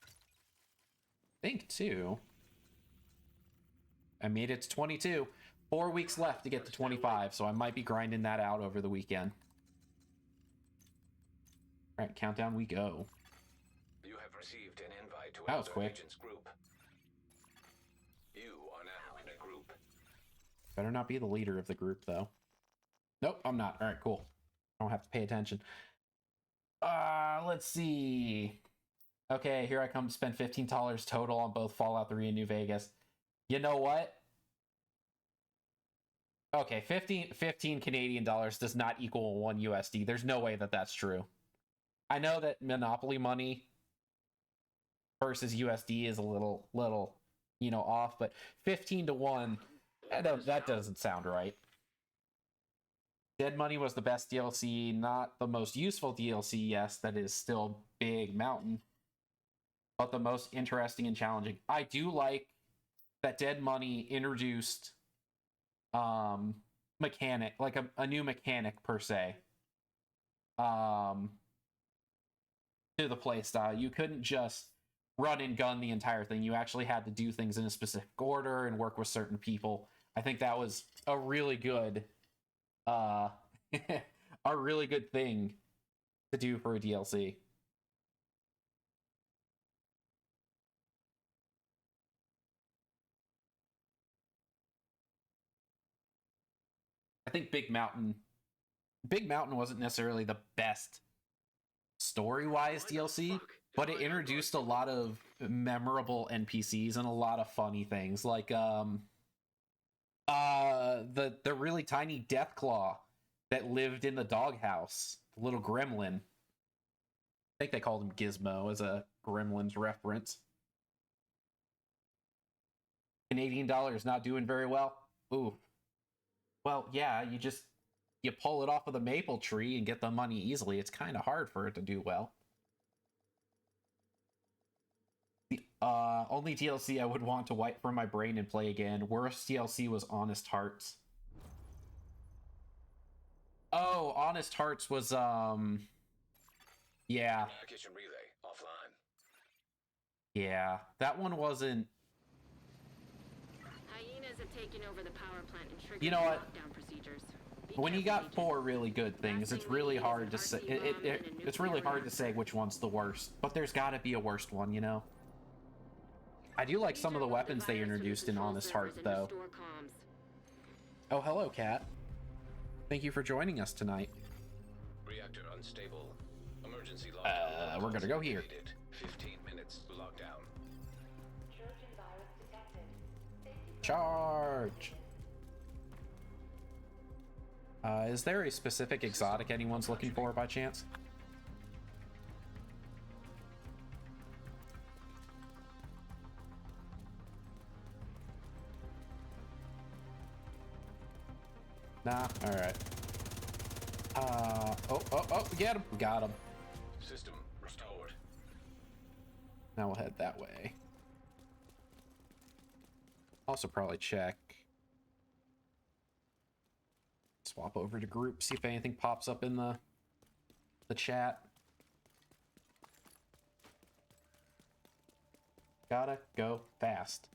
I think too. I made it to 22. 4 weeks left to get to 25, so I might be grinding that out over the weekend. All right, countdown we go. You have received an invite to That was another quick. agent's group. You are now in a group. Better not be the leader of the group, though. Nope, I'm not. All right, cool. I don't have to pay attention. Let's see. Okay, here I come to spend $15 total on both Fallout 3 and New Vegas. You know what? Okay, 15 Canadian dollars does not equal 1 USD. There's no way that that's true. I know that Monopoly money versus USD is a little, off, but 15 to 1, that doesn't sound right. Dead Money was the best DLC, not the most useful DLC. Yes, that is still Big Mountain, but the most interesting and challenging. I do like that Dead Money introduced mechanic, like a new mechanic per se, to the playstyle. You couldn't just run and gun the entire thing. You actually had to do things in a specific order and work with certain people. I think that was a really good a really good thing to do for a DLC. I think Big Mountain wasn't necessarily the best story-wise DLC, but it introduced a lot of memorable NPCs and a lot of funny things, like the really tiny Deathclaw that lived in the doghouse, the little gremlin. I think they called him Gizmo as a Gremlins reference. Canadian dollar is not doing very well. Ooh. Well, yeah, you pull it off of the maple tree and get the money easily. It's kind of hard for it to do well. The only DLC I would want to wipe from my brain and play again. Worst DLC was Honest Hearts. Oh, Honest Hearts was yeah. Kitchen relay offline. Yeah, that one wasn't. Hyenas have taken over the power plant and triggered You know what? lockdown procedures. Be When you careful, got Agent. 4 really good things, it's really hard to say. It's really hard to say which one's the worst. But there's got to be a worst one, you know. I do like some of the weapons they introduced in Honest Hearts, though. Oh, hello, Kat. Thank you for joining us tonight. Reactor unstable. Emergency lockdown. We're gonna go here. Activated. 15 minutes lockdown. Trojan virus detected. Safety Charge! Is there a specific exotic anyone's looking for by chance? Nah? Alright. We get him. We got him. System restored. Now we'll head that way. Also probably check. Swap over to group, see if anything pops up in the chat. Gotta go fast.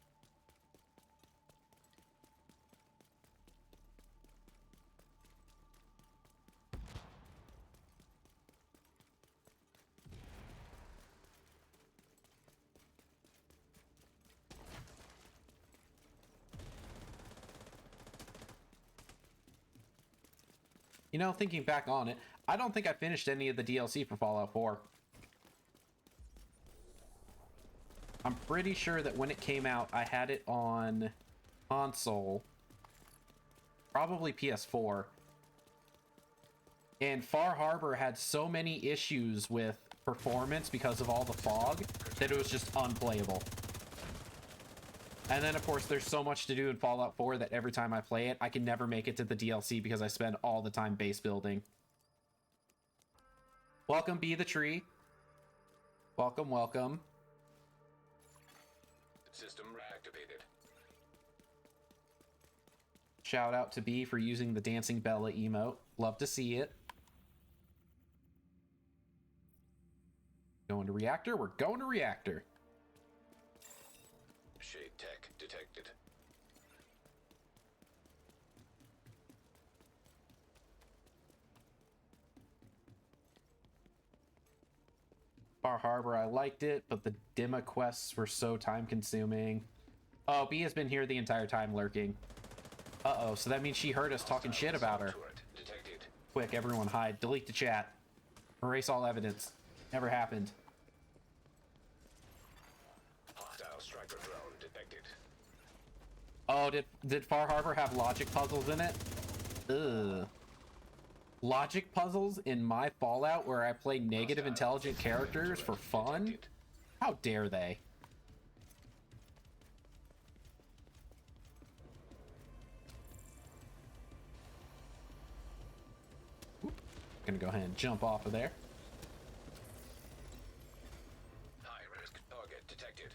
You know, thinking back on it, I don't think I finished any of the DLC for Fallout 4. I'm pretty sure that when it came out, I had it on console, probably PS4. And Far Harbor had so many issues with performance because of all the fog that it was just unplayable. And then, of course, there's so much to do in Fallout 4 that every time I play it, I can never make it to the DLC because I spend all the time base building. Welcome, Be the Tree. Welcome, welcome. System reactivated. Shout out to B for using the Dancing Bella emote. Love to see it. Going to reactor? We're going to reactor. Shade tech detected. Bar Harbor, I liked it, but the Dima quests were so time consuming. Oh, B has been here the entire time lurking. Uh-oh, so that means she heard us talking shit about her. Detected. Quick, everyone hide. Delete the chat. Erase all evidence. Never happened. Hostile striker drone detected. Oh, did Far Harbor have logic puzzles in it? Ugh. Logic puzzles in my Fallout where I play negative intelligent characters for fun? Detected. How dare they? Oop. Gonna go ahead and jump off of there. High risk target detected.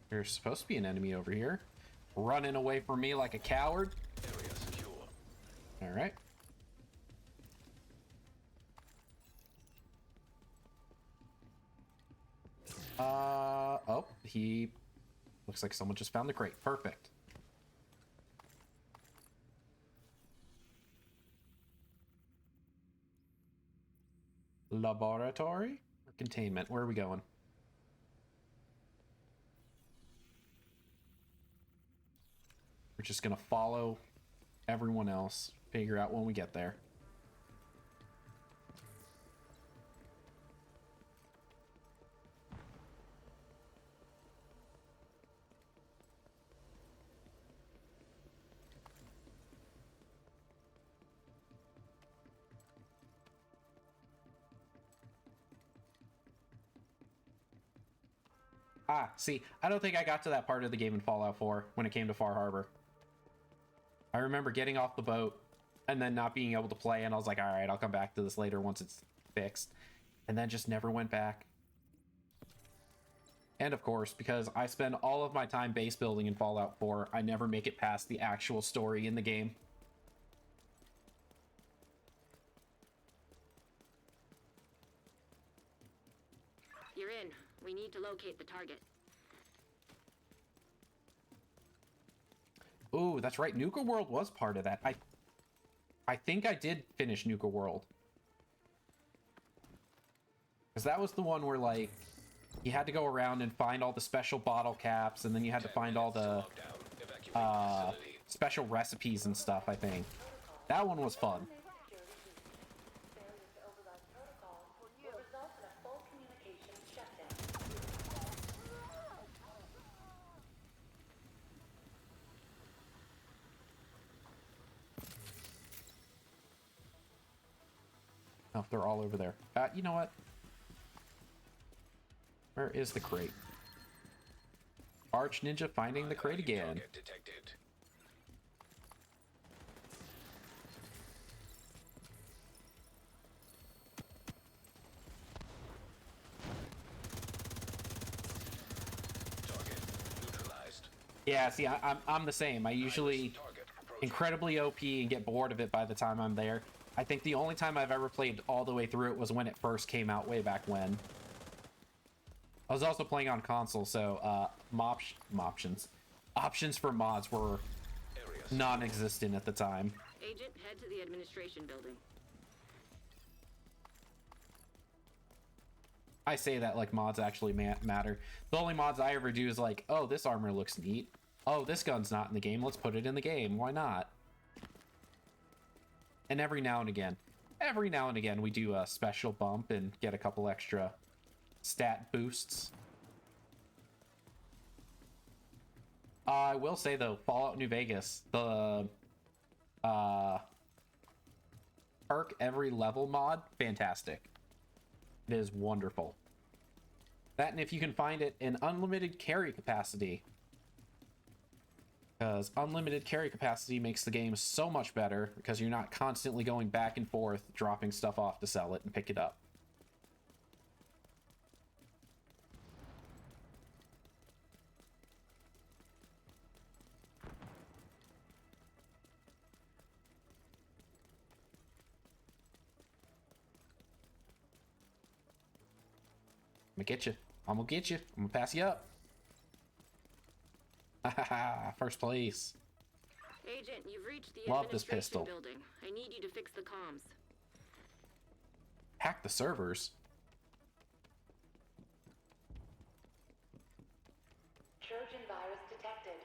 There's supposed to be an enemy over here. Running away from me like a coward. Area secure. Alright. Oh, he looks like someone just found the crate. Perfect. Laboratory or containment? Where are we going? We're just gonna follow everyone else, figure out when we get there. Ah, see, I don't think I got to that part of the game in Fallout 4 when it came to Far Harbor. I remember getting off the boat and then not being able to play, and I was like, all right, I'll come back to this later once it's fixed. And then just never went back. And of course, because I spend all of my time base building in Fallout 4, I never make it past the actual story in the game. You're in. We need to locate the target. Ooh, that's right. Nuka World was part of that. I think I did finish Nuka World. Because that was the one where, like, you had to go around and find all the special bottle caps, and then you had to find all the special recipes and stuff, I think. That one was fun. Oh, they're all over there. You know what? Where is the crate? Arch Ninja finding the crate again. Target detected. Target neutralized. Yeah, see, I'm the same. I usually Target approaching. incredibly OP and get bored of it by the time I'm there. I think the only time I've ever played all the way through it was when it first came out way back when. I was also playing on console, so options for mods were Areas. non-existent at the time. Agent, head to the administration building. I say that like mods actually matter. The only mods I ever do is like, oh, this armor looks neat. Oh, this gun's not in the game. Let's put it in the game. Why not? And every now and again we do a special bump and get a couple extra stat boosts. I will say though, Fallout New Vegas, the perk every level mod, fantastic. It is wonderful. That, and if you can find it in unlimited carry capacity, because unlimited carry capacity makes the game so much better because you're not constantly going back and forth dropping stuff off to sell it and pick it up. I'm gonna get you. I'm gonna get you. I'm gonna pass you up. First place. Agent, you've reached the Love this administration pistol. building. I need you to fix the comms. Hack the servers. Trojan virus detected.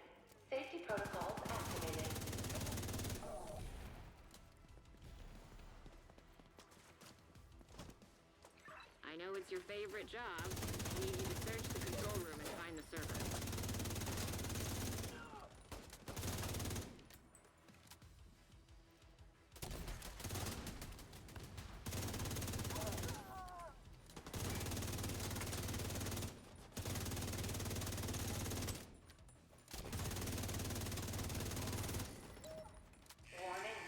Safety protocols activated. I know it's your favorite job. I need you to search the control room and find the server. Warning.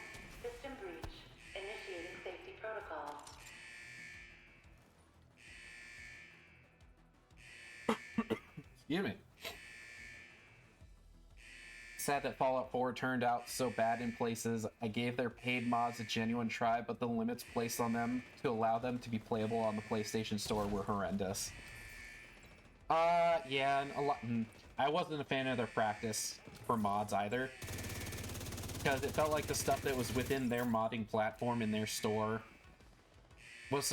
System breach. Initiating safety protocol. Excuse me. Sad that Fallout 4 turned out so bad in places. I gave their paid mods a genuine try, but the limits placed on them to allow them to be playable on the PlayStation Store were horrendous. Yeah, and a lot. I wasn't a fan of their practice for mods either, because it felt like the stuff that was within their modding platform in their store was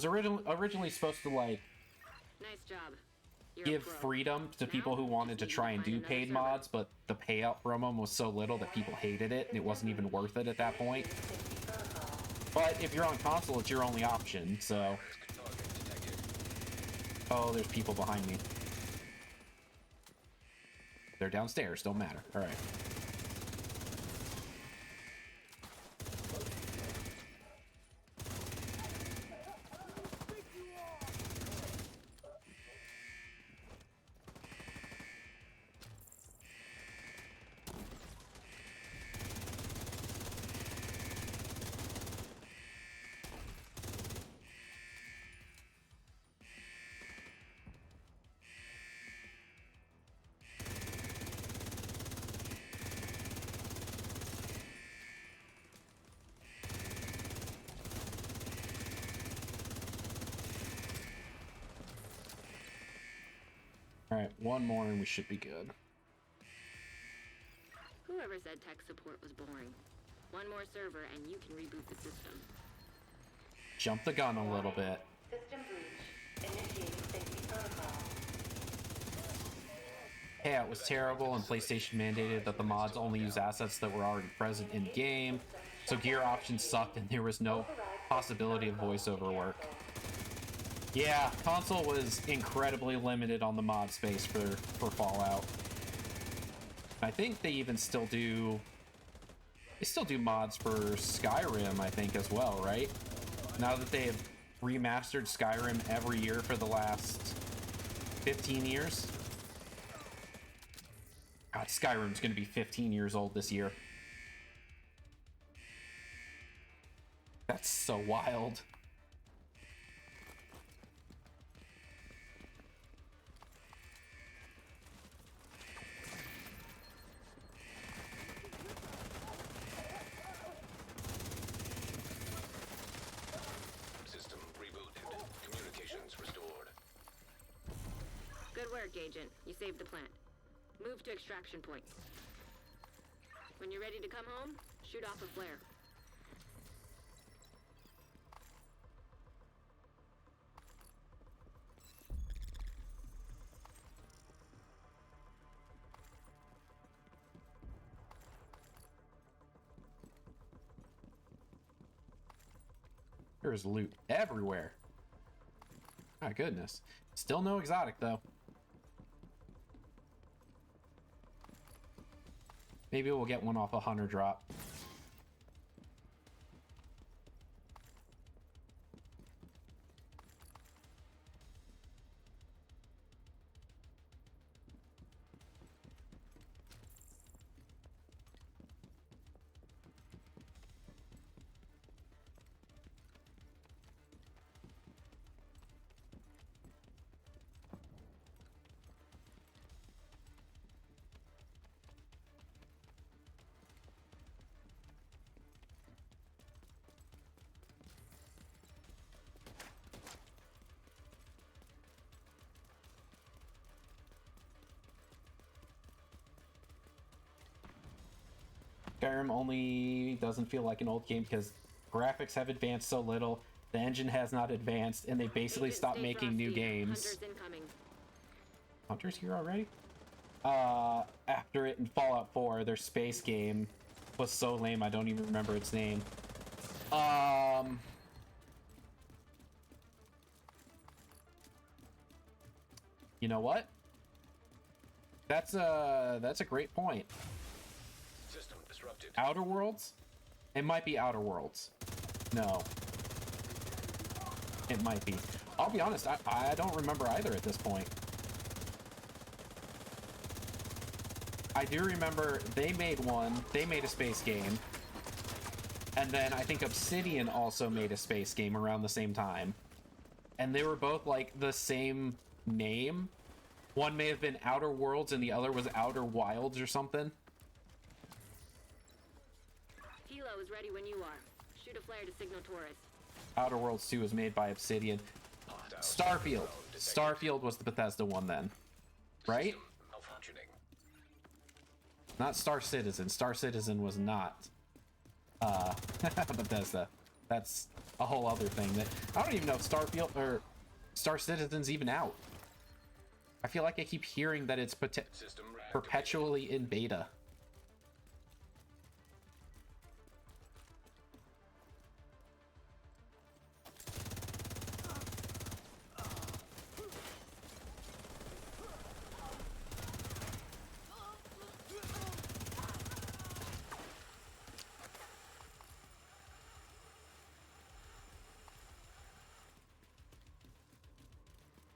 originally supposed to like Nice job. You're a give pro. freedom to people who wanted to try and do paid mods, but the payout from them was so little that people hated it, and it wasn't even worth it at that point. But if you're on console, it's your only option, so... Target detected. Oh, there's people behind me. They're downstairs, don't matter. Alright. Alright, one more and we should be good. Whoever said tech support was boring. One more server and you can reboot the system. Jump the gun a little bit. System breach. Initiating safety protocol. Yeah, it was terrible, and PlayStation mandated that the mods only use assets that were already present in game, so gear options sucked and there was no possibility of voiceover work. Yeah, console was incredibly limited on the mod space for Fallout. I think they even still do... They still do mods for Skyrim, I think, as well, right? Now that they have remastered Skyrim every year for the last 15 years. God, Skyrim's gonna be 15 years old this year. That's so wild. System rebooted. Communications restored. Good work, Agent. You saved the plant. Move to extraction point. When you're ready to come home, shoot off a flare. There's loot everywhere. My goodness. Still no exotic, though. Maybe we'll get one off a hunter drop. Skyrim only doesn't feel like an old game because graphics have advanced so little, the engine has not advanced, and they basically Agent, stopped stay making new frosty. games. Hunters incoming. Hunter's here already? After it in Fallout 4, their space game was so lame I don't even remember its name. You know what? That's a great point. System disrupted. Outer Worlds? It might be Outer Worlds. No. It might be. I'll be honest, I don't remember either at this point. I do remember they made a space game. And then I think Obsidian also made a space game around the same time. And they were both like the same name. One may have been Outer Worlds and the other was Outer Wilds or something. Hilo is ready when you are. Shoot a flare to signal Taurus. Outer Worlds 2 was made by Obsidian. Starfield. Starfield was the Bethesda one then. Right? Malfunctioning. Not Star Citizen. Star Citizen was not Bethesda. That's a whole other thing that I don't even know if Starfield or Star Citizen's even out. I feel like I keep hearing that it's System perpetually in beta.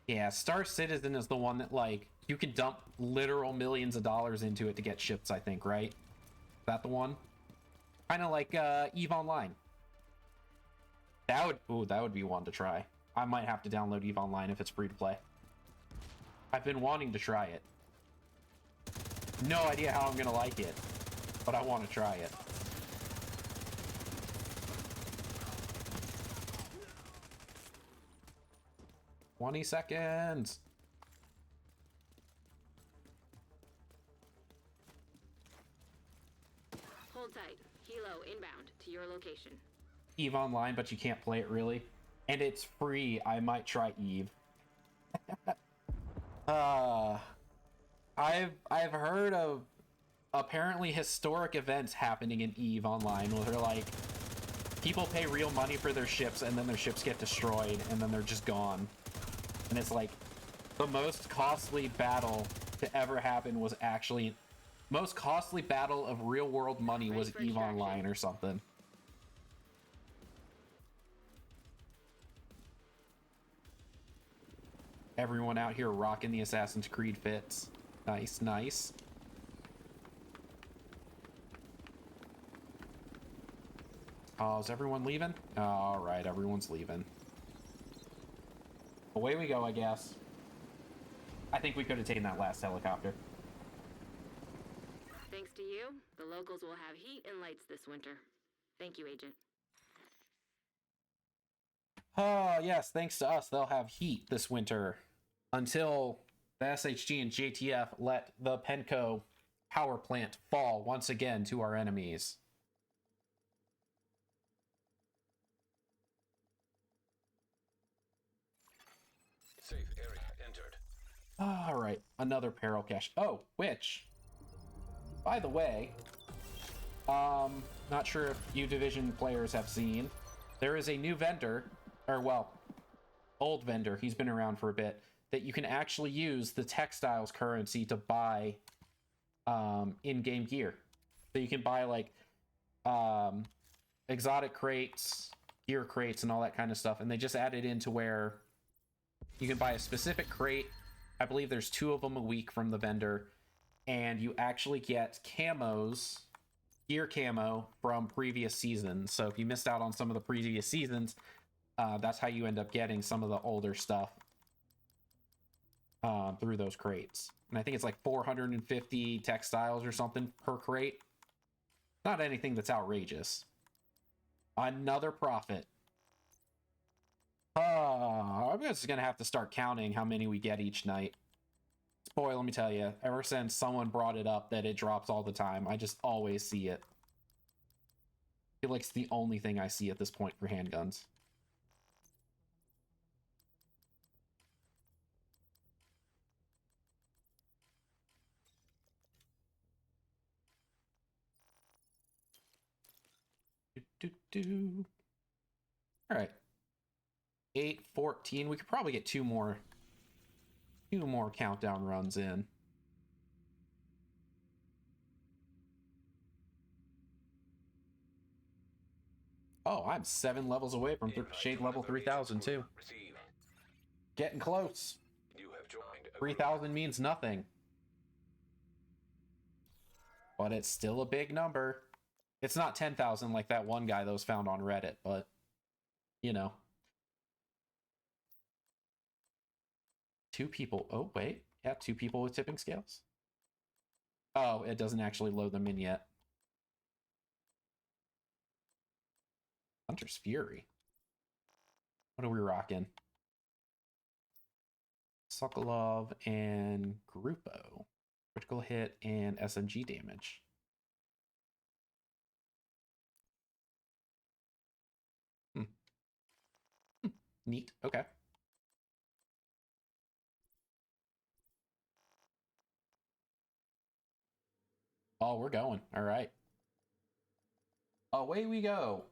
Yeah, Star Citizen is the one that, like, you can dump literal millions of dollars into it to get ships, I think, right? Is that the one? Kind of like EVE Online. That would be one to try. I might have to download EVE Online if it's free to play. I've been wanting to try it. No idea how I'm gonna like it, but I want to try it. "20 seconds. Hold tight. Hilo inbound to your location. EVE Online, but you can't play it really. And it's free. I might try EVE. I've heard of apparently historic events happening in EVE Online where they're like people pay real money for their ships and then their ships get destroyed and then they're just gone. And it's like the most costly battle to ever happen was actually most costly battle of real world money was Ready for EVE extraction. Online or something. Everyone out here rocking the Assassin's Creed fits. Nice, nice. Oh, is everyone leaving? All right, everyone's leaving. Away we go, I guess. I think we could have taken that last helicopter. Thanks to you, the locals will have heat and lights this winter. Thank you, Agent. Oh, yes, thanks to us, they'll have heat this winter. Until the SHG and JTF let the Pentco power plant fall once again to our enemies. Safe area entered. All right, another peril cache. Oh, which, by the way, not sure if you Division players have seen, there is a new vendor, or well, old vendor, he's been around for a bit, that you can actually use the textiles currency to buy in-game gear. So you can buy like exotic crates, gear crates, and all that kind of stuff. And they just added into where you can buy a specific crate. I believe there's 2 of them a week from the vendor, and you actually get camos, gear camo from previous seasons. So if you missed out on some of the previous seasons, that's how you end up getting some of the older stuff through those crates. And I think it's like 450 textiles or something per crate. Not anything that's outrageous. Another profit. I'm just gonna have to start counting how many we get each night. Boy, let me tell you, ever since someone brought it up that it drops all the time, I just always see it. I feel like it's the only thing I see at this point for handguns. All right. 8:14. We could probably get two more countdown runs in. Oh, I'm 7 levels away from shade level 3000 too. Receive. Getting close. You have joined a 3000 means nothing. But it's still a big number. It's not 10,000 like that one guy that was found on Reddit, but you know. 2 people. Oh, wait. Yeah, 2 people with tipping scales. Oh, it doesn't actually load them in yet. Hunter's Fury. What are we rocking? Sokolov and Grupo. Critical hit and SMG damage. Neat. Okay. Oh, we're going. All right. Away we go.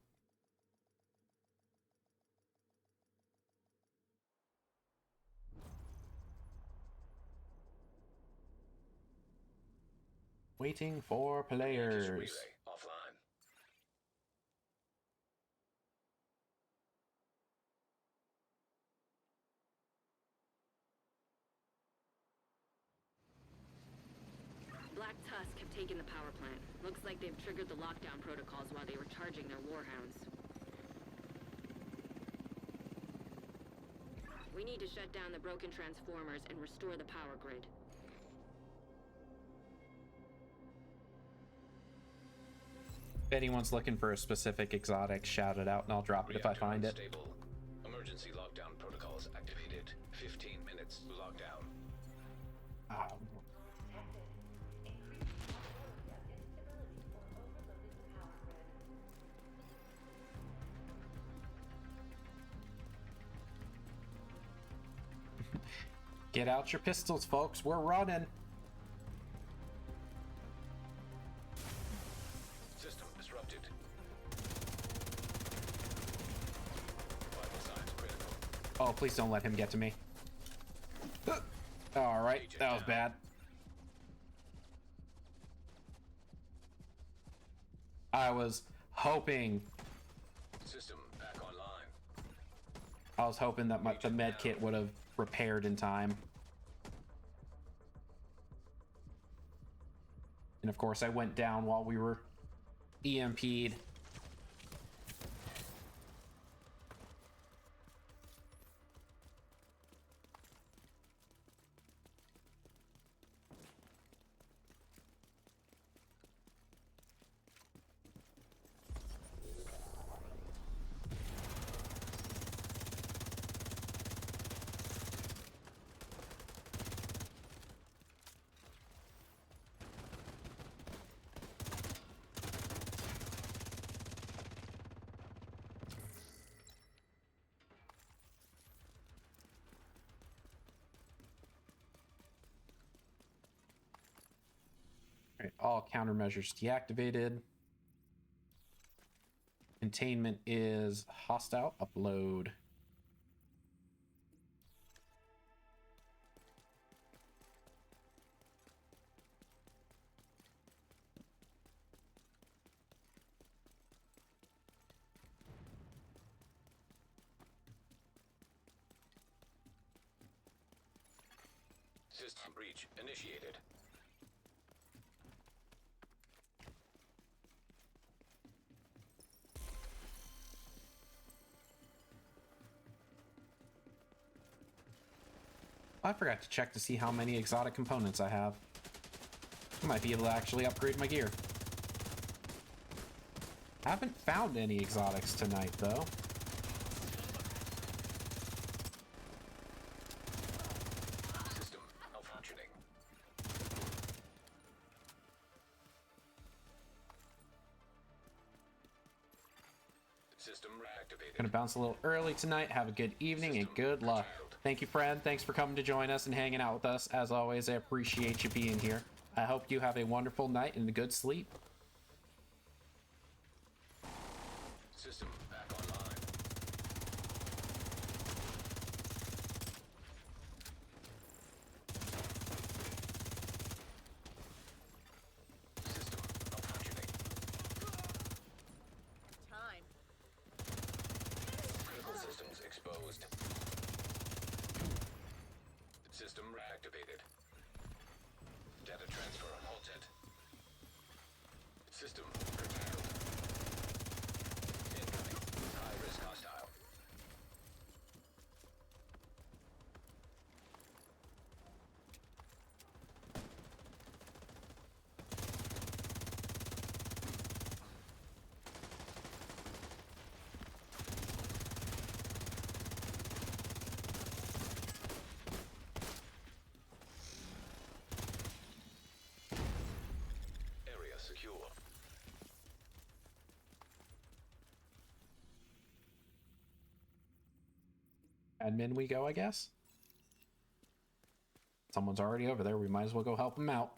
Waiting for players. relay offline. Black Tusk have taken the power plant. Looks like they've triggered the lockdown protocols while they were charging their warhounds. We need to shut down the broken transformers and restore the power grid. If anyone's looking for a specific exotic, shout it out and I'll drop it if I Reactor find it. unstable. Emergency lockdown protocols activated. 15 minutes lockdown. Get out your pistols, folks. We're running. System disrupted. Vital signs critical. Oh, please don't let him get to me. All right, that was bad. I was hoping. System back online. I was hoping that the med kit would have repaired in time. And of course, I went down while we were EMP'd. All right, all countermeasures deactivated. Containment is hostile. Upload. System breach initiated. I forgot to check to see how many exotic components I have. I might be able to actually upgrade my gear. Haven't found any exotics tonight, though. System malfunctioning. System reactivated. Gonna bounce a little early tonight. Have a good evening and good luck. Thank you, friend. Thanks for coming to join us and hanging out with us. As always, I appreciate you being here. I hope you have a wonderful night and a good sleep. System back online. System malfunctioning. Time. Critical systems exposed. System reactivated. Data transfer halted. System curtailed. Incoming. High risk hostile. Area secure. Admin we go, I guess. Someone's already over there. We might as well go help them out.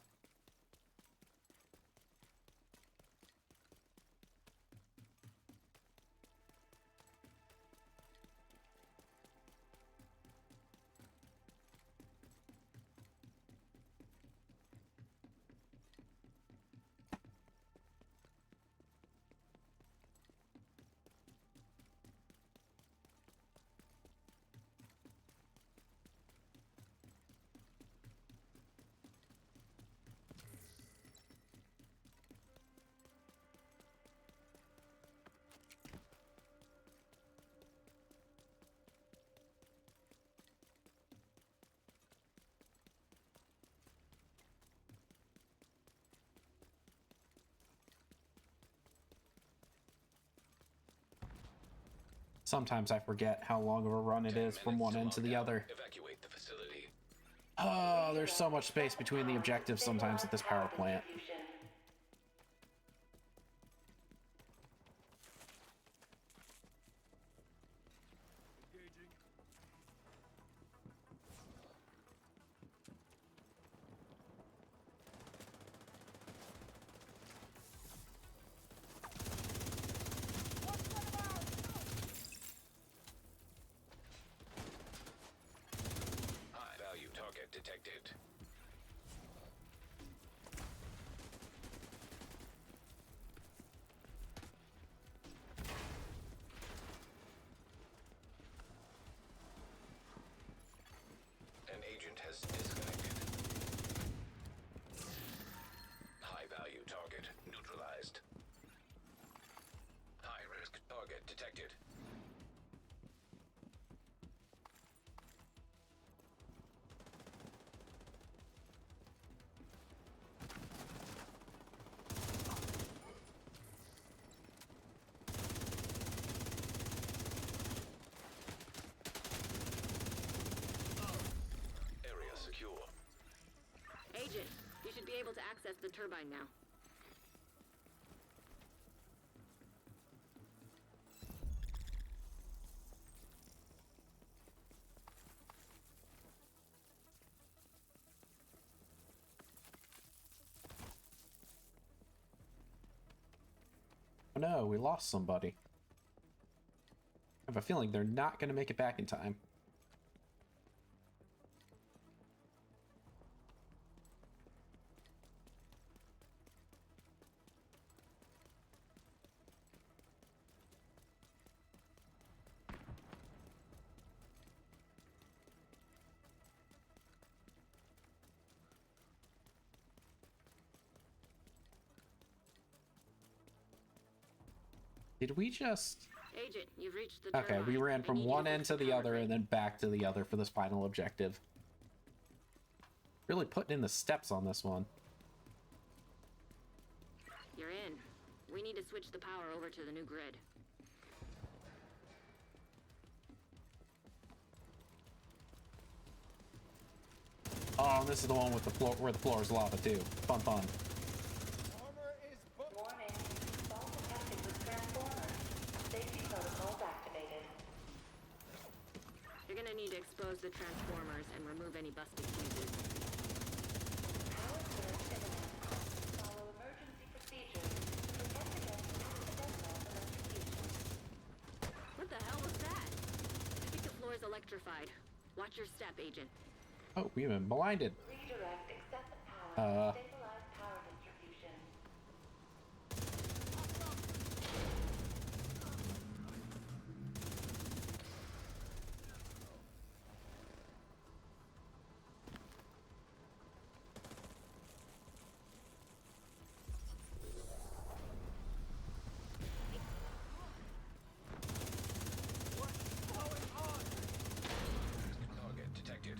Sometimes I forget how long of a run it 10 is from one minutes end to the lockdown. other. Evacuate the facility. Oh, there's so much space between the objectives sometimes at this power plant. High value target detected. able to access the turbine now. Oh no, we lost somebody. I have a feeling they're not going to make it back in time. Did we just... Agent, you've reached the Okay, we turbine. ran I from need you one to end push to the power other grid. and then back to the other for this final objective. Really putting in the steps on this one. You're in. We need to switch the power over to the new grid. Oh, and this is the one with the floor where the floor is lava too. Fun, fun. Armor is booked. Warning. Fault detected with transformers. Safety protocols activated. You're gonna need to expose the transformers and remove any busted fuses. Power surge imminent. Follow emergency procedures. Protect against accidental electrocution. What the hell was that? I think the floor is electrified. Watch your step, Agent. Oh, we've been blinded. Redirect excessive power to stabilize power distribution. Target detected.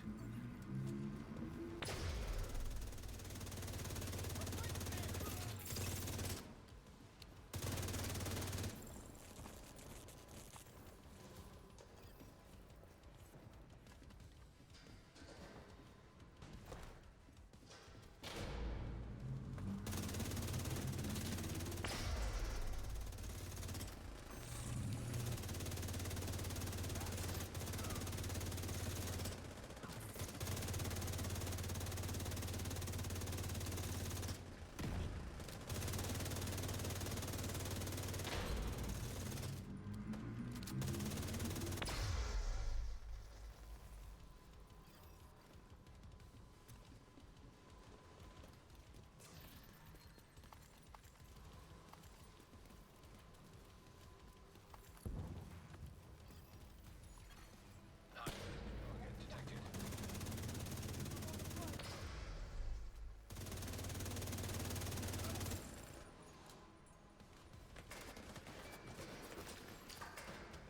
Target detected.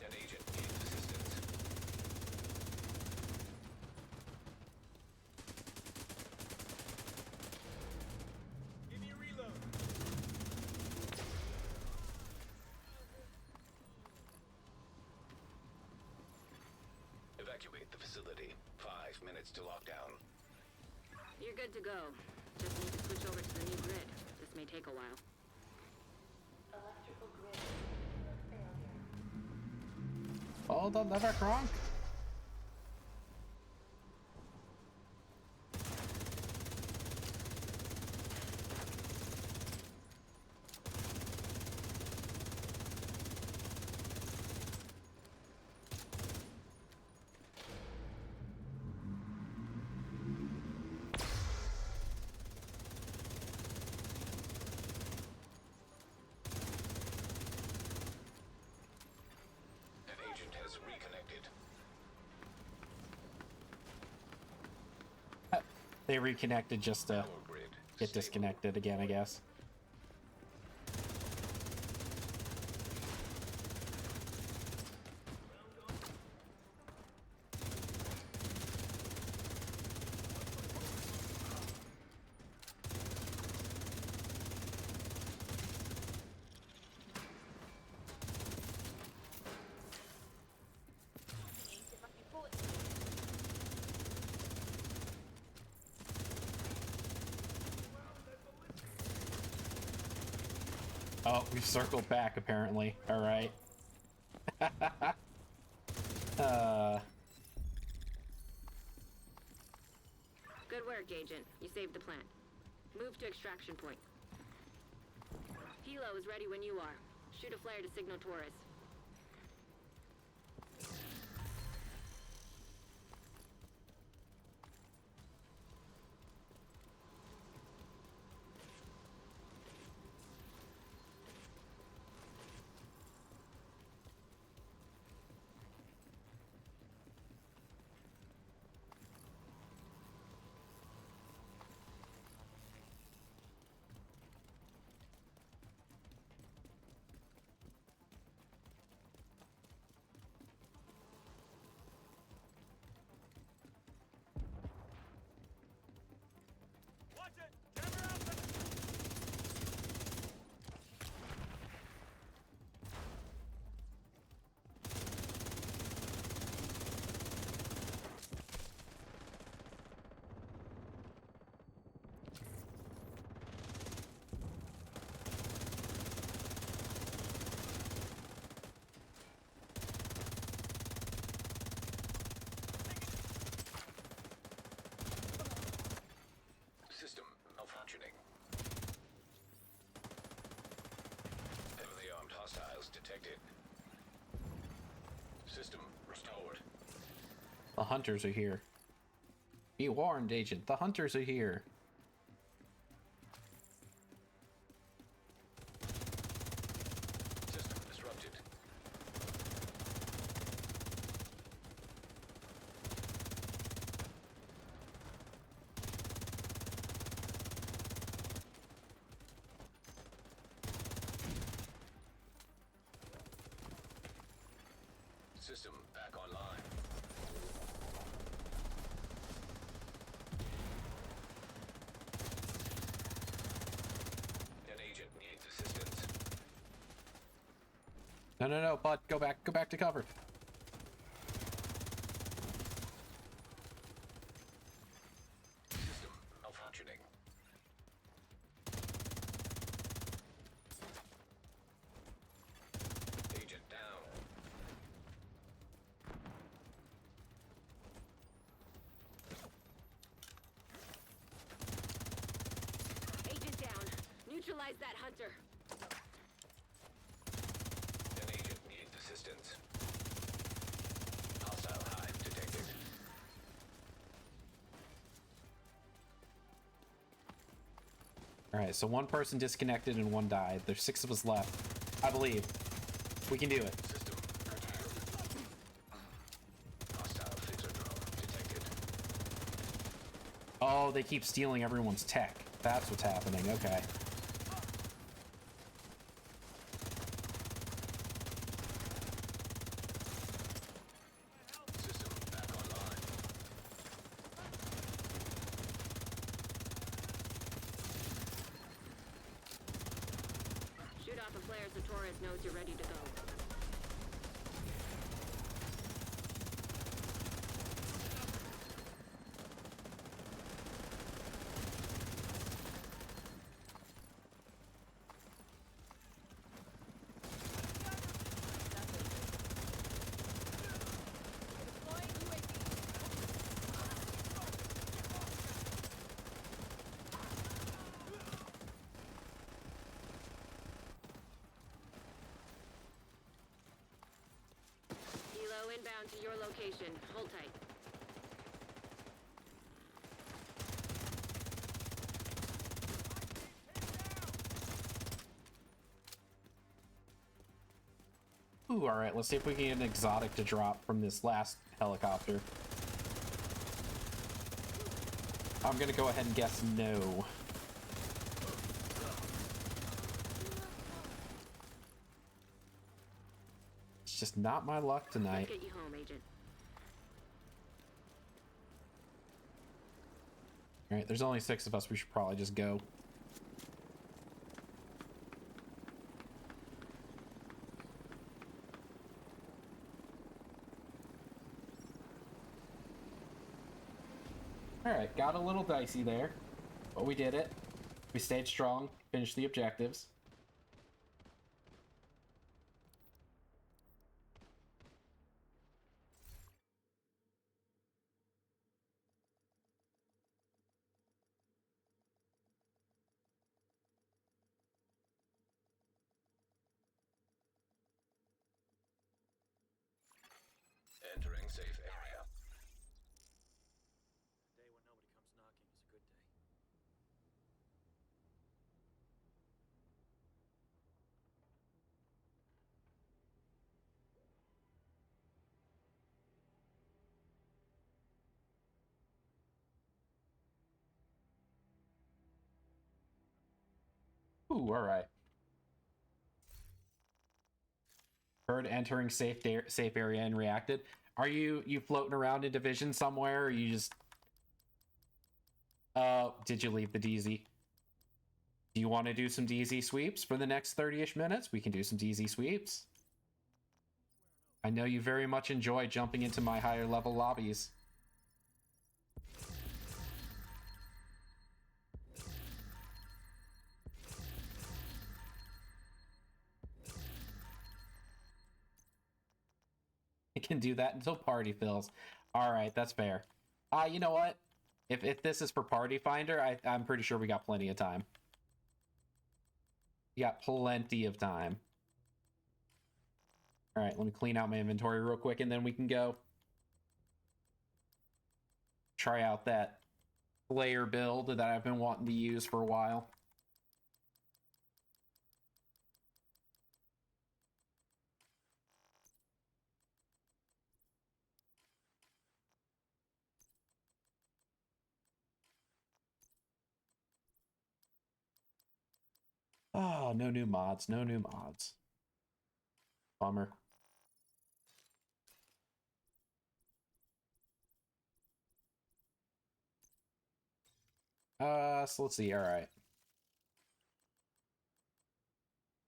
An agent needs assistance. Give me a reload. Evacuate the facility. 5 minutes to lockdown. You're good to go. Just need to switch over to the new grid. This may take a while. Electrical grid. Failure. Follow the lever, Kronk. An agent has reconnected. They reconnected just to Power grid. get stable. disconnected again, I guess. Oh, we've circled back apparently. All right. Good work, Agent. You saved the plant. Move to extraction point. Helo is ready when you are. Shoot a flare to signal Taurus. Watch it! Camera out! System malfunctioning. Heavily armed hostiles detected. System restored. The hunters are here. Be warned, Agent. The hunters are here. System disrupted. System back online. An agent needs assistance. No, no, no, bud. Go back to cover. System malfunctioning. Agent down. Agent down. Neutralize that hunter. An agent needs assistance. Hostile hive detected. All right, so one person disconnected and one died. There's 6 of us left. I believe. We can do it. System curtailed. Hostile phaser drone detected. Oh, they keep stealing everyone's tech. That's what's happening. Okay. System back online. Shoot off a flare so Taurus knows you're ready to go. Helo inbound to your location. Hold tight. Ooh, all right. Let's see if we can get an exotic to drop from this last helicopter. I'm gonna go ahead and guess no. It's just not my luck tonight. Let's get you home, Agent. All right, there's only 6 of us. We should probably just go. All right, got a little dicey there, but we did it. We stayed strong, finished the objectives. Entering safe area. A day when nobody comes knocking is a good day. Ooh, all right. Heard entering safe area and reacted. Are you floating around in division somewhere, or you just... did you leave the DZ? Do you want to do some DZ sweeps for the next 30-ish minutes? We can do some DZ sweeps. I know you very much enjoy jumping into my higher level lobbies. I can do that until party fills. All right, that's fair. You know what? If this is for Party Finder, I'm pretty sure we got plenty of time. We got plenty of time. All right, let me clean out my inventory real quick, and then we can go try out that Slayer build that I've been wanting to use for a while. Oh, no new mods, no new mods. Bummer. So let's see, all right.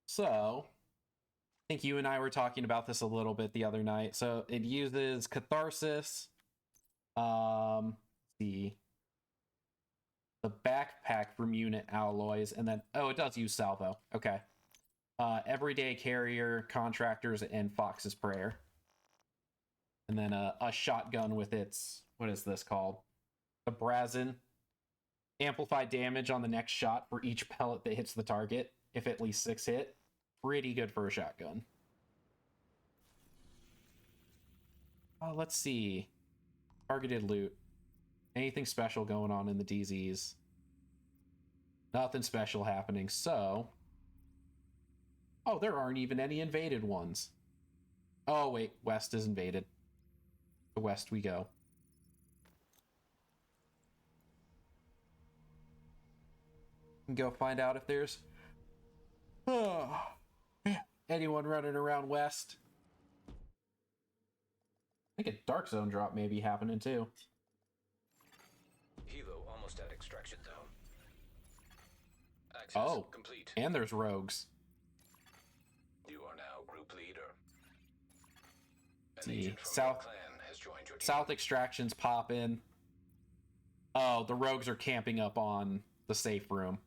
So, I think you and I were talking about this a little bit the other night. So it uses Catharsis, let's see, the backpack from unit alloys, and then, oh, it does use Salvo. Okay. Everyday Carrier, Contractors, and Fox's Prayer. And then a shotgun with its, what is this called? The Brazen. Amplify damage on the next shot for each pellet that hits the target, if at least 6 hit. Pretty good for a shotgun. Let's see. Targeted loot. Anything special going on in the DZs? Nothing special happening, so... Oh, there aren't even any invaded ones. Oh, wait. West is invaded. To west we go. Go find out if there's... anyone running around west. I think a Dark Zone drop may be happening, too. Helo almost at extraction zone. Access Oh, complete. and there's rogues. You are now group leader. An See, agent from South- your clan has joined your team. South extractions pop in. Oh, the rogues are camping up on the safe room.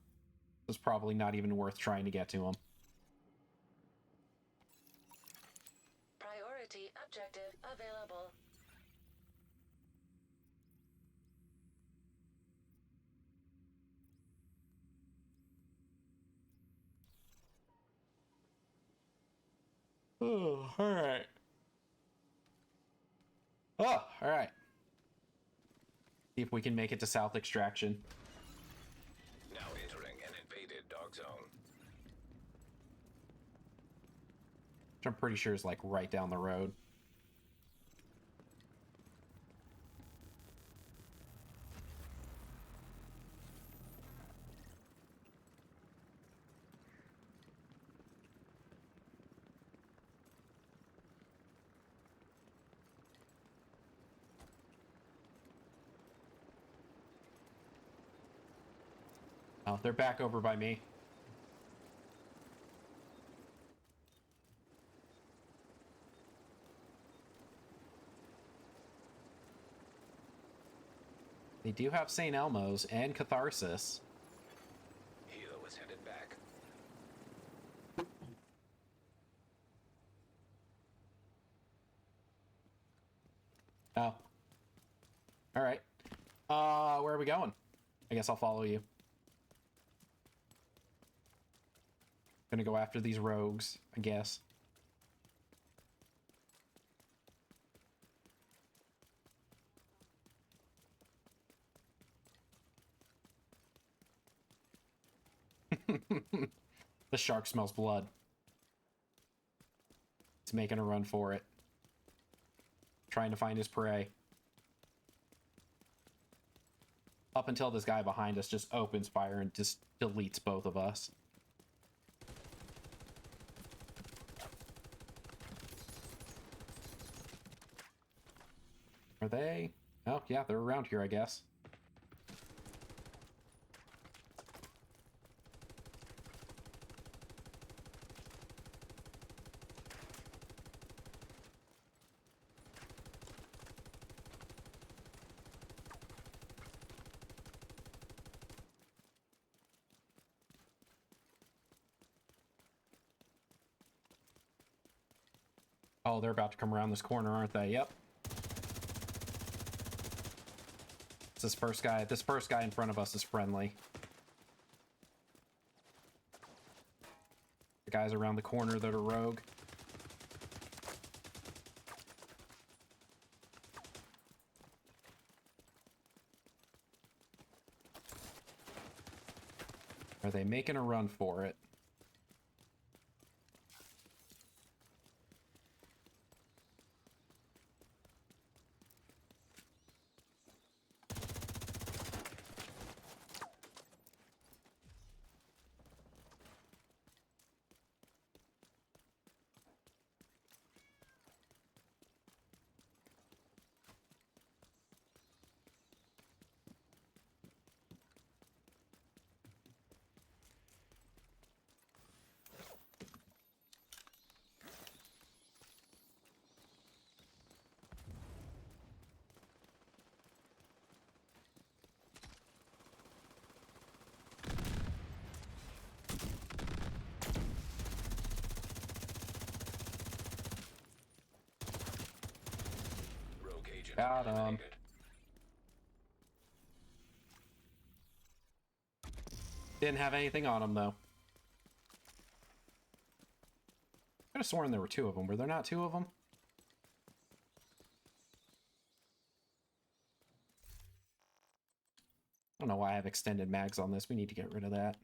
It's probably not even worth trying to get to them. Priority objective available. Oh, alright. Oh, alright. See if we can make it to South Extraction. Now entering an invaded Dark Zone. Which I'm pretty sure is like right down the road. Oh, they're back over by me. They do have St. Elmo's and Catharsis. Helo is headed back. Oh. Alright. Where are we going? I guess I'll follow you. Gonna go after these rogues, I guess. The shark smells blood. He's making a run for it. Trying to find his prey. Up until this guy behind us just opens fire and just deletes both of us. Are they? Oh, yeah, they're around here, I guess. Oh, they're about to come around this corner, aren't they? Yep. This first guy in front of us is friendly. The guys around the corner that are rogue. Are they making a run for it? Rogue agent Got him. eliminated. Didn't have anything on him, though. I could have sworn there were two of them. Were there not two of them? I don't know why I have extended mags on this. We need to get rid of that.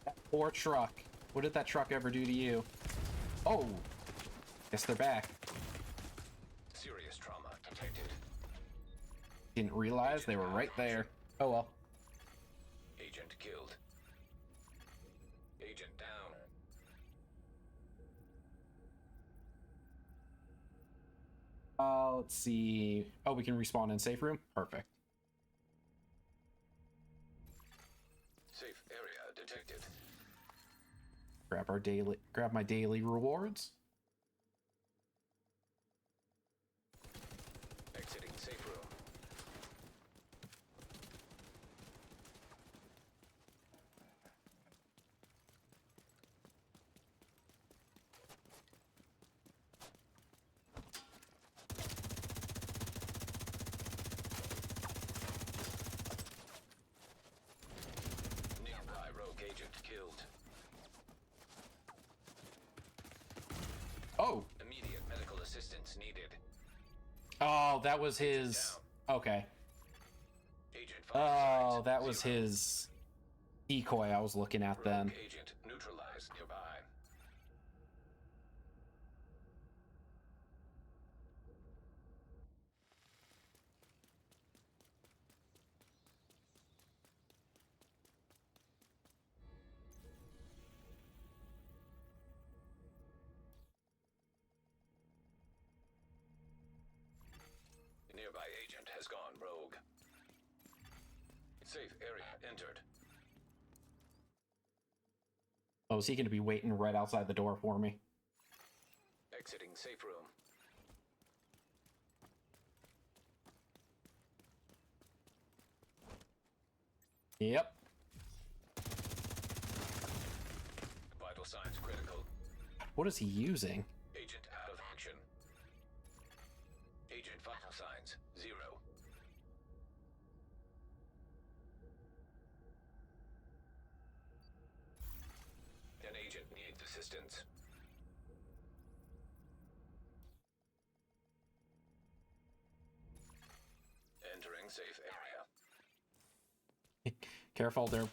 That poor truck. What did that truck ever do to you? Oh! Guess they're back. Serious trauma detected. Didn't realize they were right there. Oh well. Agent killed. Agent down. Let's see. Oh, we can respawn in safe room? Perfect. Safe area detected. Grab my daily rewards. Exiting safe room. Nearby rogue agent killed. Oh! Immediate medical assistance needed. Oh, that was his... Okay. Agent Oh, finds that was zero. his decoy I was looking at then. Rogue agent neutralized nearby. The nearby agent has gone rogue. Safe area entered. Oh, is he going to be waiting right outside the door for me? Exiting safe room. Yep. Vital signs critical. What is he using? Agent out of action. Agent Vital signs, 0. An agent needs assistance. Entering safe area. Careful, they're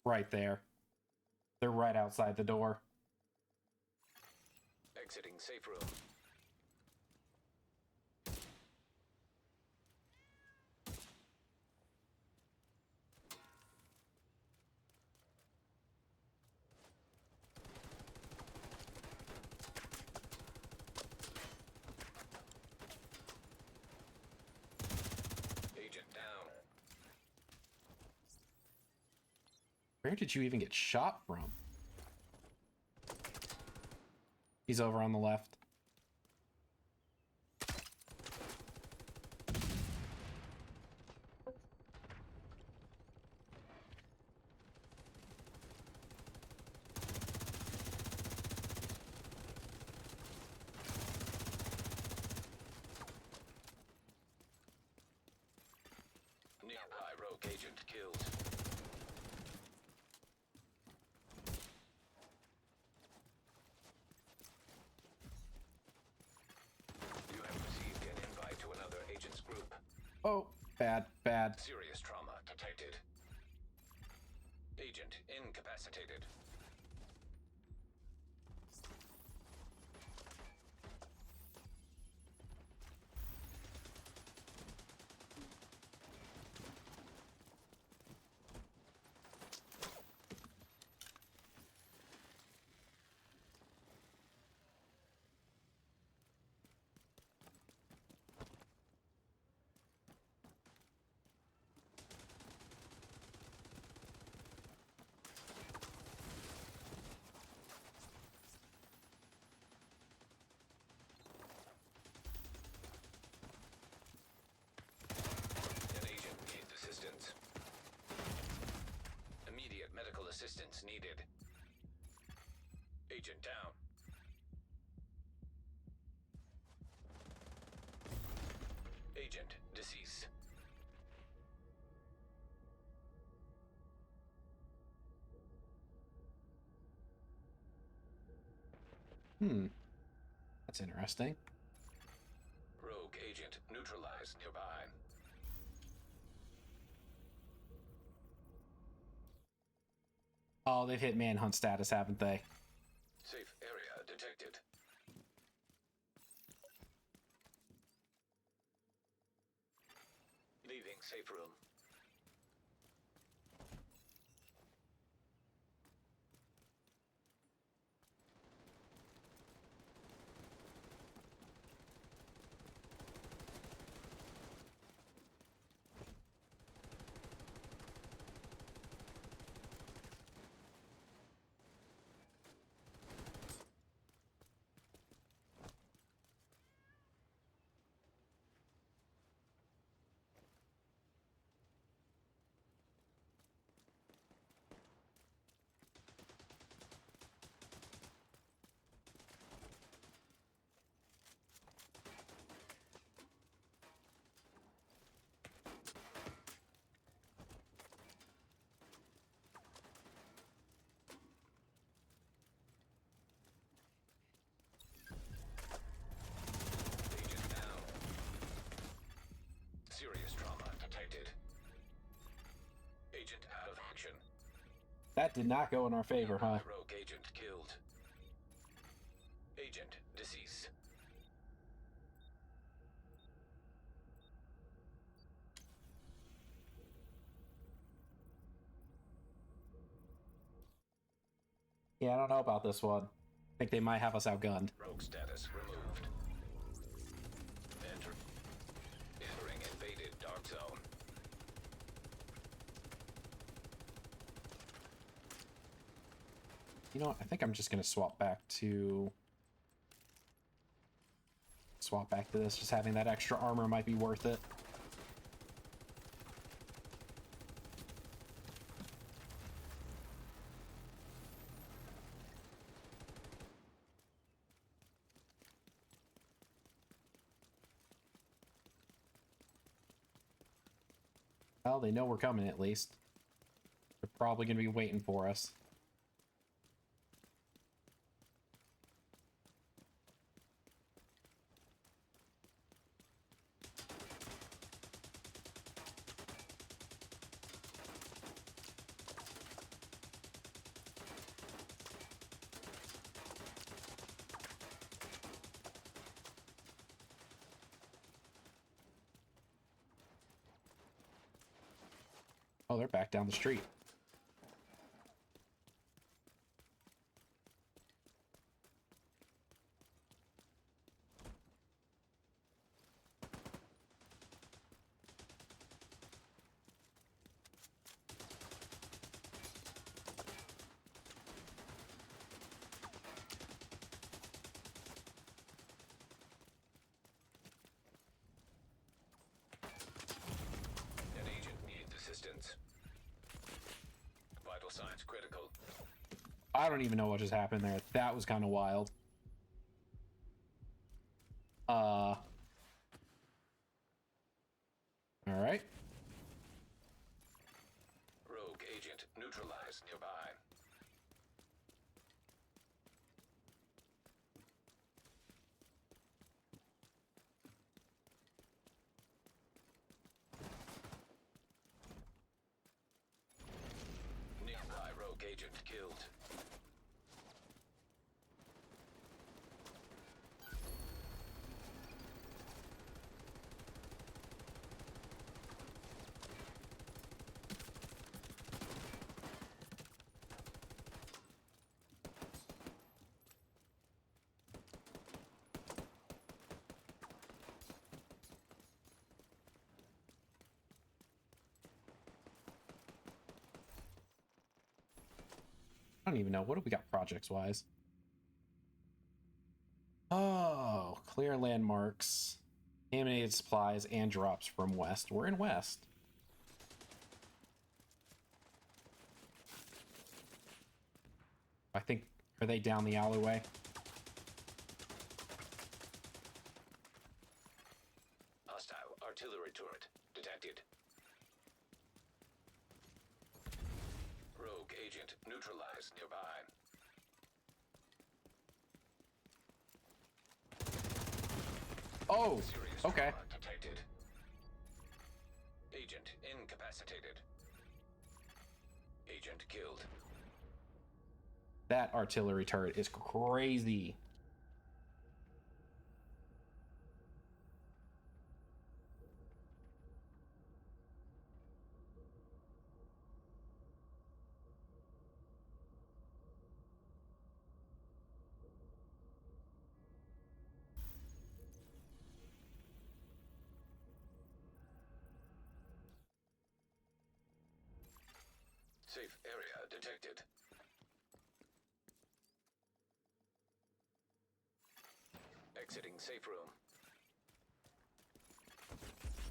right there. They're right outside the door. Exiting safe room. Agent down. Where did you even get shot from? He's over on the left. Nearby rogue agent killed. You have received an invite to another agent's group. Oh, bad, bad. Serious trauma detected. Agent incapacitated. An agent needs assistance. Immediate medical assistance needed. Agent down. Agent deceased. That's interesting. Rogue agent neutralized nearby. Oh, they've hit manhunt status, haven't they? Safe area detected. Leaving safe room. Agent down. Serious trauma detected. Agent out of action. That did not go in our favor, huh? Rogue agent killed. Agent deceased. Yeah, I don't know about this one. I think they might have us outgunned. Rogue status removed. Entering invaded dark zone. You know what? I think I'm just gonna swap back to this. Just having that extra armor might be worth it. Well, they know we're coming at least. They're probably going to be waiting for us. Oh, they're back down the street. An agent needs assistance. Vital signs critical. I don't even know what just happened there. That was kind of wild. All right. Rogue agent neutralized nearby. Nearby rogue agent killed. I don't even know. What do we got projects wise? Oh, clear landmarks, contaminated supplies, and drops from west. We're in west. I think, are they down the alleyway? Hostile artillery turret detected. Rogue agent neutralized nearby. Oh, Serious okay. trauma detected. Agent incapacitated. Agent killed. That artillery turret is crazy. Safe area detected. Exiting safe room.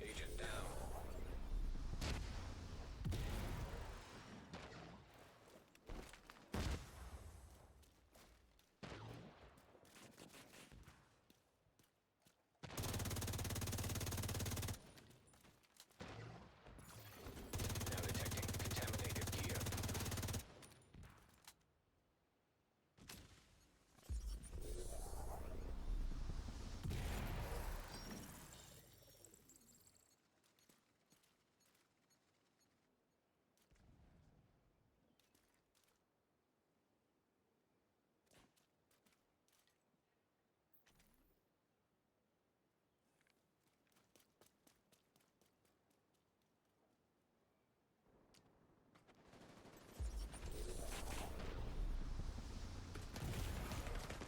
Agent down. Now detecting contaminated gear.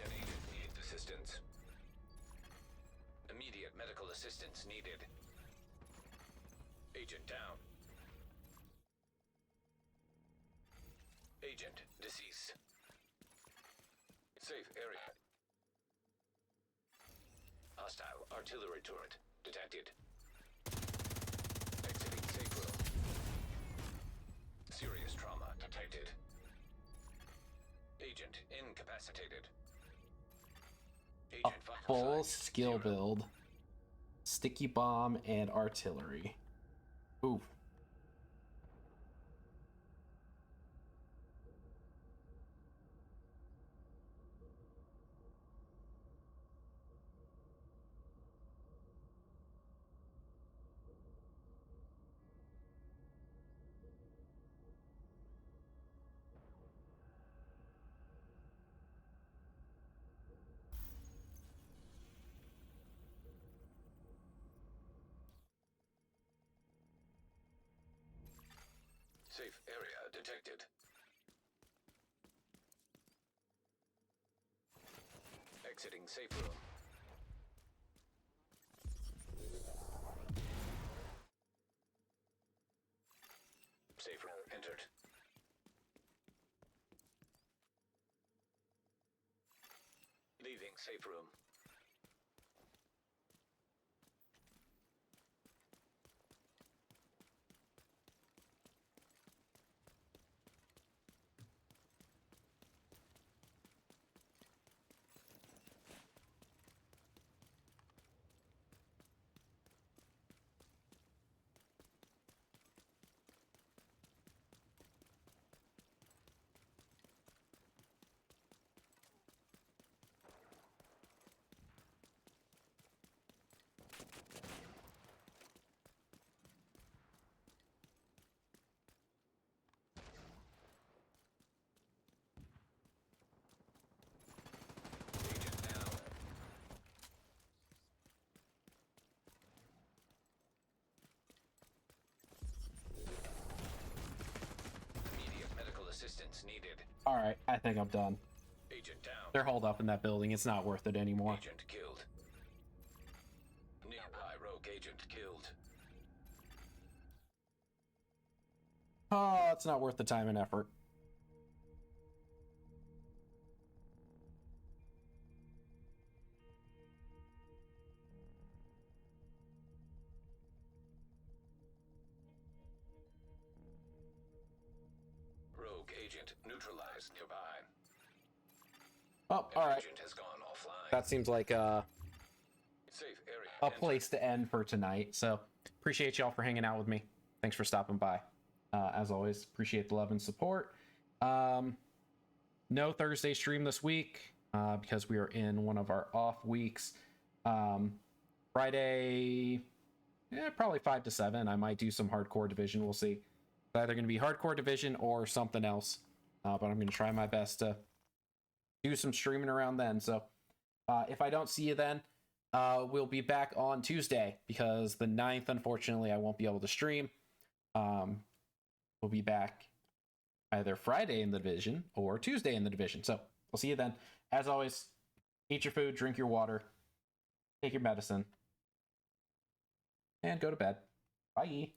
An agent needs assistance. Immediate medical assistance needed. Agent down. Agent deceased. Safe area. Hostile artillery turret detected. Exiting safe room. Serious trauma detected. Agent incapacitated. A Agent vital full signs skill 0. build, sticky bomb, and artillery. Ooh, detected. Exiting safe room. Safe room entered. Leaving safe room. Agent down. Immediate medical assistance needed. All right, I think I'm done. Agent down. They're holed up in that building. It's not worth it anymore. Agent killed. Nearby rogue agent killed. Oh, it's not worth the time and effort. Rogue agent neutralized nearby. Oh, An all right. agent has gone offline. That seems like Safe area. a entered. place to end for tonight. So appreciate y'all for hanging out with me. Thanks for stopping by. As always, appreciate the love and support. No Thursday stream this week because we are in one of our off weeks. Friday, probably 5 to 7. I might do some hardcore division. We'll see. It's either going to be hardcore division or something else. But I'm going to try my best to do some streaming around then. So if I don't see you then, we'll be back on Tuesday because the 9th, unfortunately, I won't be able to stream. We'll be back either Friday in the division or Tuesday in the division. So we'll see you then. As always, eat your food, drink your water, take your medicine, and go to bed. Bye.